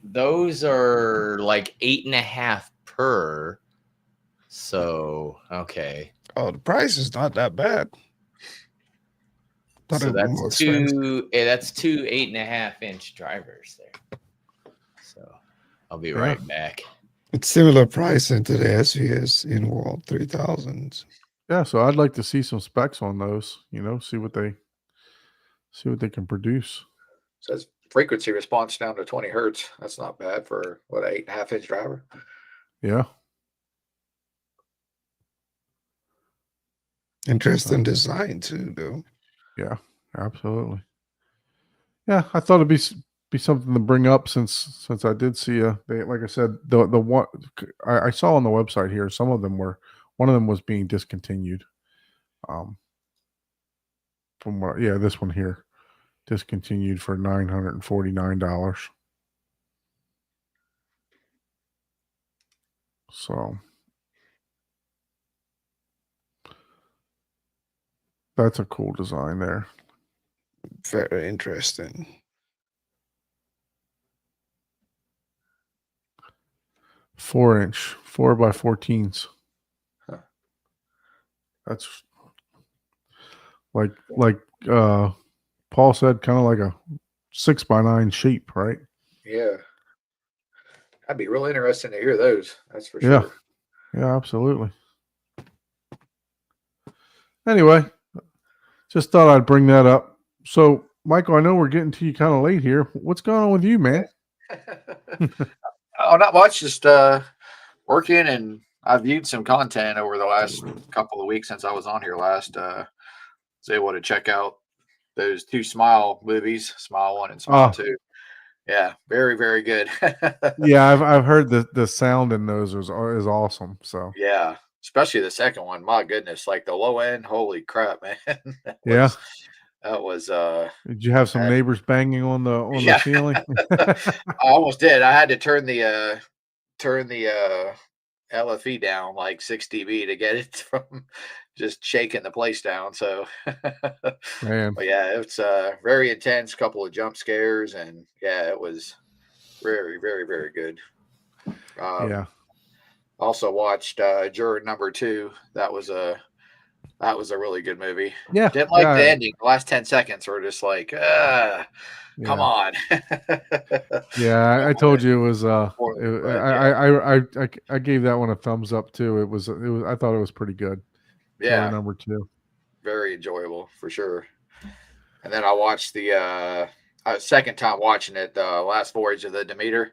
those are like 8.5 per. So okay. Oh, the price is not that bad. Thought So it would be more that's expensive. that's two 8.5-inch drivers there. So I'll be right back. It's similar pricing to the SVS in Wall 3000s. Yeah, so I'd like to see some specs on those. You know, see what they can produce. Says frequency response down to 20 hertz. That's not bad for what, 8.5-inch driver. Yeah. Interesting design too, though. Yeah, absolutely. Yeah, I thought it'd be something to bring up since I did see they, like I said, the one I saw on the website here, one of them was being discontinued. From what, yeah, this one here, discontinued for $949. So that's a cool design there. Very interesting. 4-inch, 4x14s. Huh. That's like Paul said, kind of like a 6x9 shape, right? Yeah. That'd be real interesting to hear those. That's for Yeah. sure. Yeah, absolutely. Anyway, just thought I'd bring that up. So, Michael, I know we're getting to you kind of late here. What's going on with you, man? Oh, not much. Just working, and I viewed some content over the last couple of weeks since I was on here last. Was able to check out those two Smile movies, Smile 1 and Smile 2. Yeah, very, very good. Yeah, I've heard the sound in those is awesome. So yeah, especially the second one. My goodness, like the low end. Holy crap, man! Yeah. That was. Did you have some neighbors banging on the Yeah. ceiling? I almost did. I had to turn the LFE down like 6 dB to get it from just shaking the place down. So, Man. but yeah, it's very intense. Couple of jump scares, and yeah, it was very, very, very good. Yeah. Also watched Juror Number 2. That was a really good movie. Yeah. Didn't like the ending. The last 10 seconds were just like, come on. Yeah, I told you it was. I gave that one a thumbs up too. It was. I thought it was pretty good. Yeah, Number 2. very enjoyable for sure. And then I watched the second time watching it, the Last Voyage of the Demeter.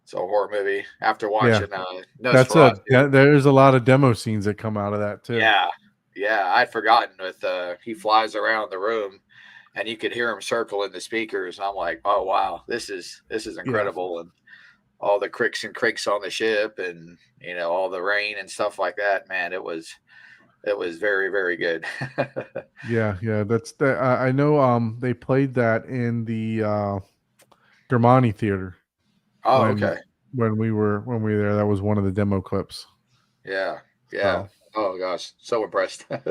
It's a horror movie. After watching Nosferatu. There's a lot of demo scenes that come out of that too. Yeah, I'd forgotten with he flies around the room, and you could hear him circling the speakers. And I'm like, oh wow, this is incredible, and all the cricks and creaks on the ship, and all the rain and stuff like that. Man, it was very, very good. Yeah, that's the. I know. They played that in the Germani Theater. Oh, okay. When we were there, that was one of the demo clips. Yeah. Oh gosh, so impressed. And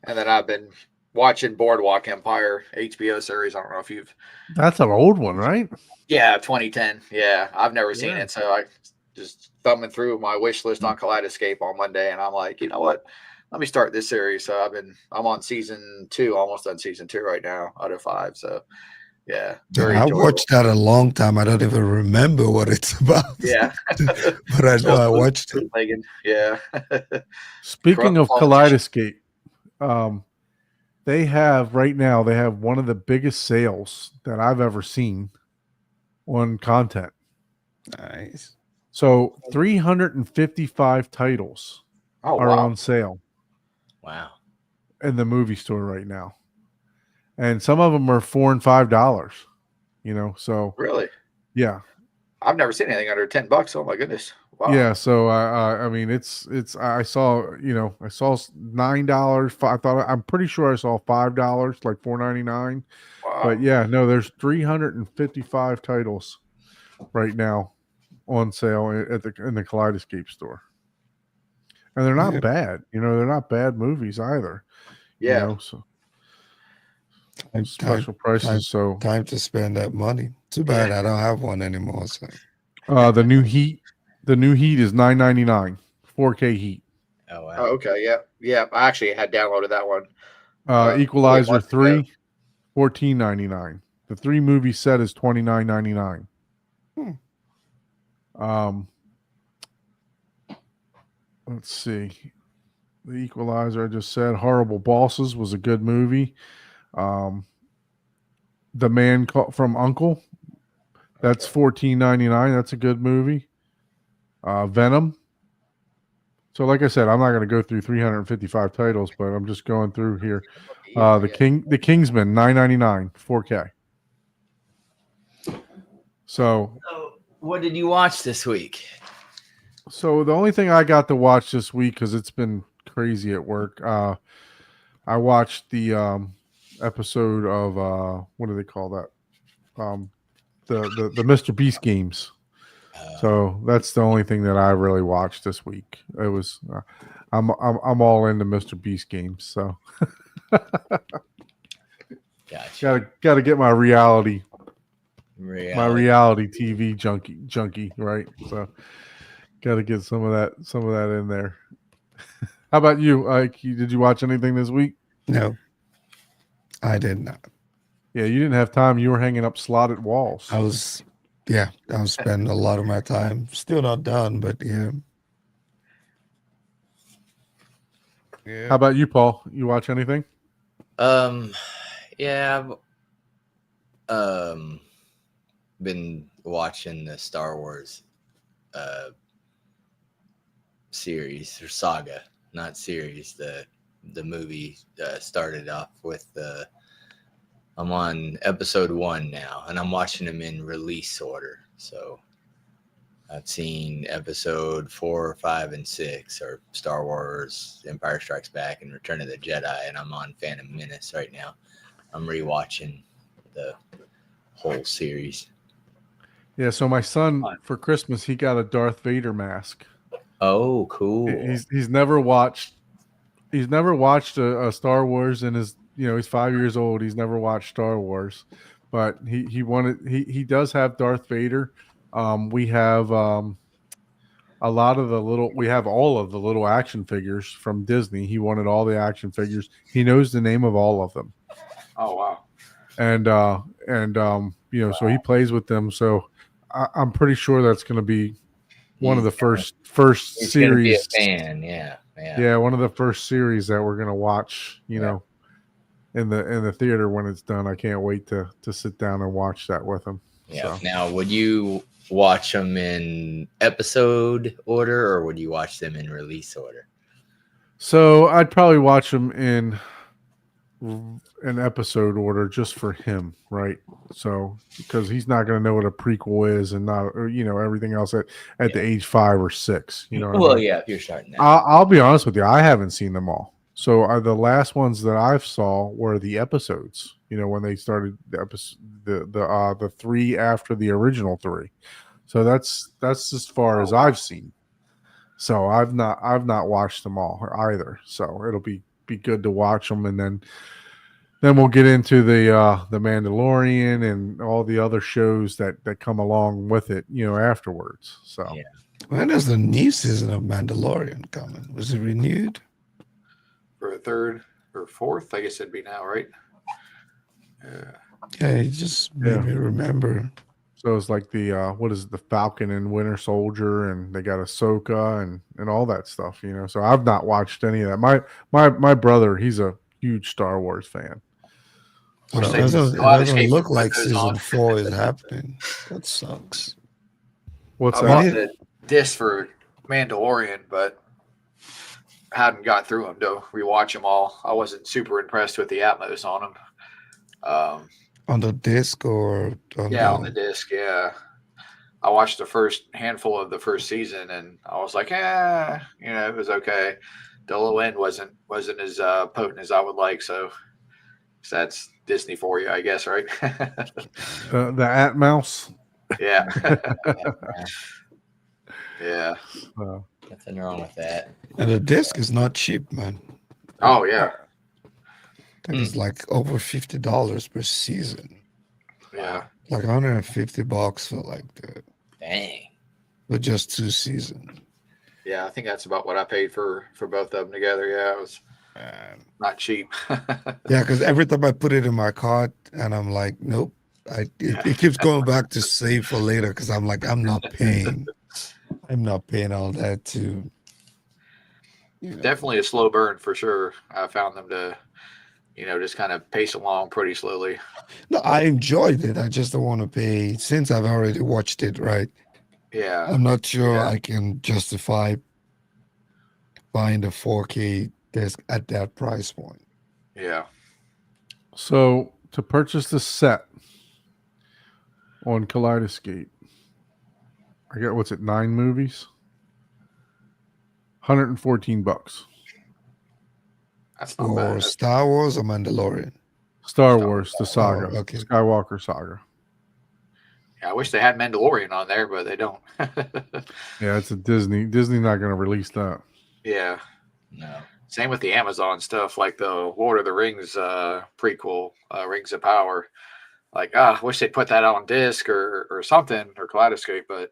then I've been watching Boardwalk Empire HBO series. I don't know if you've. That's an old one, right? Yeah, 2010. Yeah, I've never seen it, so I just thumbing through my wish list on Kaleidoscape on Monday, and I'm like, you know what? let me start this series. So I'm on season 2, almost done season 2 right now out of 5. So yeah, very I enjoyable. watched that a long time. I don't even remember what it's about. Yeah. But I know I watched it. Megan. Yeah. Speaking of Politician. Kaleidoscape, they have one of the biggest sales that I've ever seen on content. Nice. So 355 titles Oh are wow. on sale Wow. in the movie store right now, and some of them are $4 and $5. So Really? yeah, I've never seen anything under $10. Oh my goodness. Wow. yeah. So I mean, it's I saw $9. I'm pretty sure I saw $5, like $4.99. Wow. But yeah, no, there's 355 titles right now on sale in the Kaleidoscape store, and they're not Yeah. bad. They're not bad movies either. Yeah. So Time- special prices. So Time to spend that money. Too bad I don't have one anymore. So the new Heat is $9.99, 4K Heat. Oh wow. Oh, okay. Yeah. Yeah. I actually had downloaded that one. Equalizer months ago. 3, $14.99. The 3 movie set is $29.99. Let's see. The Equalizer, I just said. Horrible Bosses was a good movie. The Man from U.N.C.L.E., that's $14.99. That's a good movie. Venom. So, like I said, I'm not going to go through 355 titles, but I'm just going through here. The Kingsman, $9.99, 4K. So What did you watch this week? the only thing I got to watch this week, because it's been crazy at work, I watched the episode of what do they call that? The Mr. Beast games. So that's the only thing that I really watched this week. It was I'm all into Mr. Beast games. So Gotcha. gotta get my reality Reality. TV junkie, right? So gotta get some of that in there. How about you, Ike? Did you watch anything this week? no, I did not. Yeah, you didn't have time. You were hanging up slotted walls. I was spending a lot of my time. Still not done, but yeah. Yeah. How about you, Paul? You watch anything? Yeah, I've been watching the Star Wars series or saga, not series. The movie started off with I'm on episode 1 now, and I'm watching them in release order. So I've seen episode 4, 5, and 6, or Star Wars, Empire Strikes Back, and Return of the Jedi, and I'm on Phantom Menace right now. I'm rewatching the whole series. Yeah, so my son for Christmas he got a Darth Vader mask. Oh, cool. He's never watched a Star Wars in his he's 5 years old. He's never watched Star Wars, but he does have Darth Vader. We have all of the little action figures from Disney. He wanted all the action figures. He knows the name of all of them. Oh wow. And so he plays with them. So I'm pretty sure that's going to be one of the first He's gonna be a series. fan, yeah. Yeah, one of the first series that we're going to watch. In the theater when it's done. I can't wait to sit down and watch that with him. Yeah. So. Now, would you watch them in episode order, or would you watch them in release order? So I'd probably watch them in an episode order just for him, right? So because he's not going to know what a prequel is and not everything else at the age 5 or 6. You know. What I mean? Yeah, if you're starting that. I'll be honest with you, I haven't seen them all. So the last ones that I've saw were the episodes. When they started the episode, the 3 after the original 3. So that's as far as I've seen. So I've not watched them all either. So it'll be good to watch them, and then we'll get into the Mandalorian and all the other shows that come along with it, afterwards. So Yeah. When is the new season of Mandalorian coming? Was it renewed? or third or fourth. I guess it'd be now, right? Yeah, it just made Yeah. me remember. So it's like the what is it, the Falcon and Winter Soldier, and they got Ahsoka and all that stuff, you know. So I've not watched any of that. My brother, he's a huge Star Wars fan. Wish It they he's- doesn't, it Cloud doesn't Escape look put like those season on. 4 is happening. That sucks. what's I that? bought the disc for Mandalorian, but hadn't got through them to rewatch them all. I wasn't super impressed with the Atmos on them. On the disc or on Yeah, on the disc. Yeah, I watched the first handful of the first season, and I was like, it was okay. The low end wasn't as potent as I would like. So that's Disney for you, I guess, right? The Atmos. Yeah, yeah. Nothing wrong with that. And the disc is not cheap, man. Oh yeah, I think it's like over $50 per season. yeah. Like $150 for like Dang. for just 2 seasons. Yeah, I think that's about what I paid for both of them together. Yeah, it was not cheap. Yeah, because every time I put it in my cart and I'm like, nope. It keeps going back to save for later because I'm like, I'm not paying all that to Definitely a slow burn for sure. I found them to, just kind of pace along pretty slowly. No, I enjoyed it. I just don't want to pay since I've already watched it, right? Yeah, I'm not sure Yeah. I can justify buying the 4K disc at that price point. yeah. So to purchase the set on Kaleidoscape, I get 9 movies, $114. That's not For bad. Star Wars or Mandalorian? Star Wars, the saga, okay. Skywalker saga. Yeah, I wish they had Mandalorian on there, but they don't. Yeah, it's a Disney. Disney not going to release that. Yeah. No. Same with the Amazon stuff, like the Lord of the Rings prequel, Rings of Power. Like, I wish they'd put that on disc or something, or Kaleidoscape, but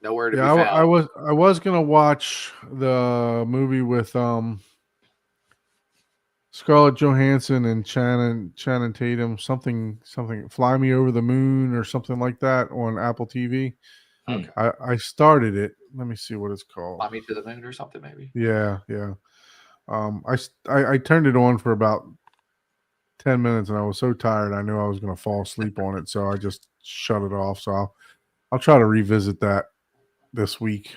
nowhere to Yeah, be found. I was going to watch the movie with Scarlett Johansson and Channing Tatum, something, Fly Me Over the Moon or something like that on Apple TV. Okay. I started it. Let me see what it's called. Fly Me to the Moon or something, maybe. Yeah. I turned it on for about 10 minutes and I was so tired I knew I was going to fall asleep on it, so I just shut it off. So I'll try to revisit that this week.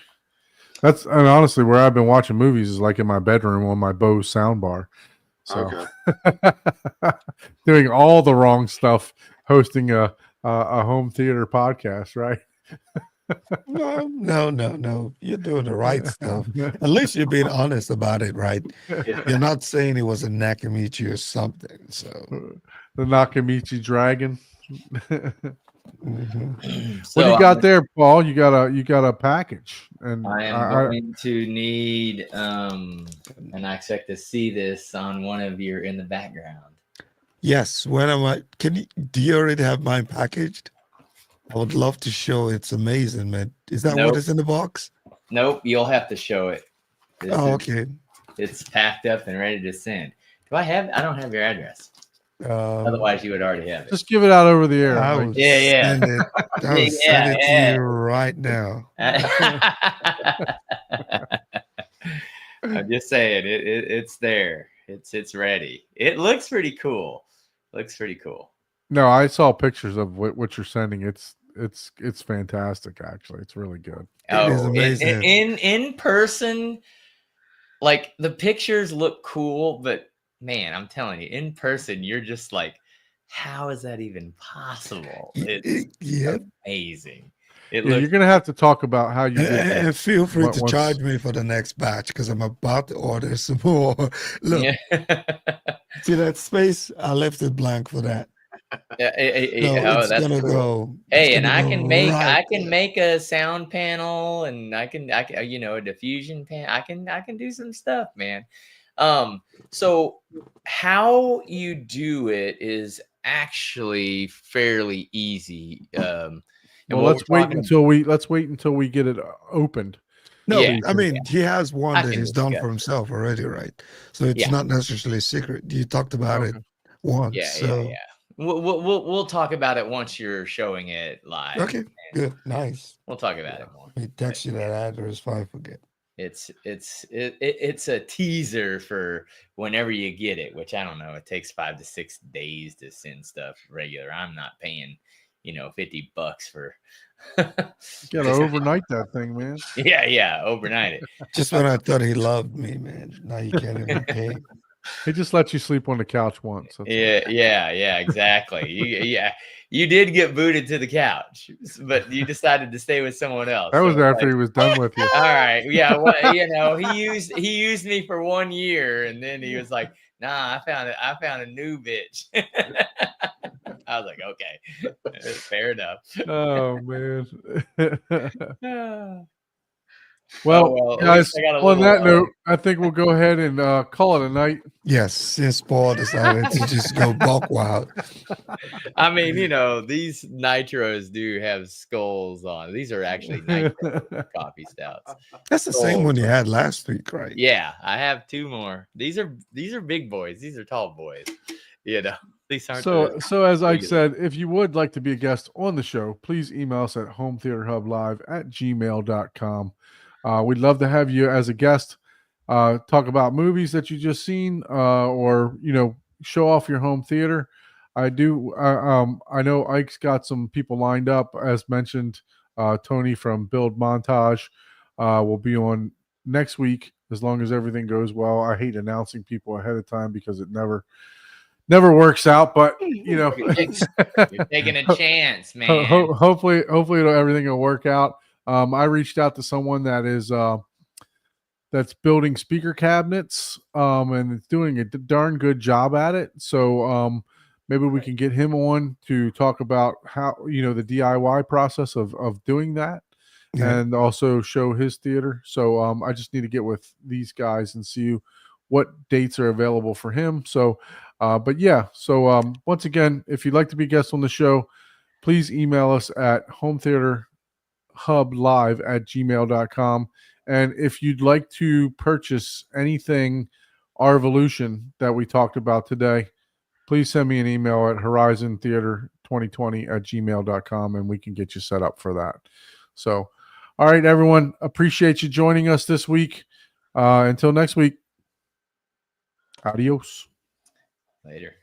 And honestly, where I've been watching movies is like in my bedroom on my Bose soundbar. So Okay. doing all the wrong stuff, hosting a home theater podcast, right? No. You're doing the right stuff. At least you're being honest about it, right? Yeah. You're not saying it was a Nakamichi or something. So The Nakamichi Dragon. mhm. So What do you got there, Paul? You got a package, and I am going to need and I expect to see this on one of your in the background. Yes. When am I? Do you already have mine packaged? I would love to show. It's amazing, man. Is that Nope. what is in the box? Nope, you'll have to show it. This Oh, is- okay. It's packed up and ready to send. I don't have your address. Otherwise, you would already have it. just give it out over the air. I Like, will Yeah. send it. I will send it to you right now. I'm just saying, it's there. It's ready. It looks pretty cool. no, I saw pictures of what you're sending. It's fantastic. Actually, it's really good. It is amazing. In person, like the pictures look cool, but man, I'm telling you, in person, you're just like, how is that even possible? It's Yeah. amazing. It Yeah, looks you're gonna have to talk about how you did that. And feel free What- to what's- charge me for the next batch because I'm about to order some more. Look, yeah. see that space? I left it blank for that. Yeah, No, it's that's gonna cool. go. Hey, it's and gonna I go can make right there. a sound panel, and I can a diffusion pan. I can do some stuff, man. So how you do it is actually fairly easy. And Well, what let's we're wait talking until we get it opened. No, Yeah. I mean he has one I that can he's done discuss for it. himself already, right? So it's Yeah. not necessarily a secret. You talked about it Okay. once. Yeah, So yeah. We'll talk about it once you're showing it live. okay, good, nice. We'll talk about it more. Let me text you that address if I forget. It's a teaser for whenever you get it, which I don't know. It takes 5 to 6 days to send stuff regular. I'm not paying, $50 for. You gotta overnight that thing, man. Yeah, overnight it. Just when I thought he loved me, man. Now you can't even pay. He just let you sleep on the couch once. That's all. Yeah, exactly. You did get booted to the couch, but you decided to stay with someone else. That was So it's after like, he was done with you. all right, yeah. Well, he used me for 1 year, and then he was like, "Nah, I found a new bitch." I was like, "Okay, fair enough." Oh man. Oh, Well, at guys, least I got a on little. that note, I think we'll go ahead and call it a night. Yes, since Paul decided to just go buck wild. I mean, these nitros do have skulls on. These are actually nitro coffee stouts. That's the same one you had last week, right? Yeah, I have 2 more. These are big boys. These are tall boys. These aren't. So as I regular. said, if you would like to be a guest on the show, please email us at hometheaterhublive@gmail.com. We'd love to have you as a guest, talk about movies that you just seen, or show off your home theater. I know Ike's got some people lined up, as mentioned. Tony from Build Montage will be on next week, as long as everything goes well. I hate announcing people ahead of time because it never works out, but You're taking a chance, man. hopefully everything will work out. I reached out to someone that is that's building speaker cabinets, and it's doing a darn good job at it. So maybe we can get him on to talk about how the DIY process of doing that, Yeah. and also show his theater. So I just need to get with these guys and see what dates are available for him. So but yeah, so once again, if you'd like to be a guest on the show, please email us at hometheaterhublive@gmail.com. And if you'd like to purchase anything Arvolution that we talked about today, please send me an email at horizontheater2020@gmail.com, and we can get you set up for that. So, all right, everyone, appreciate you joining us this week. Until next week, adios. Later.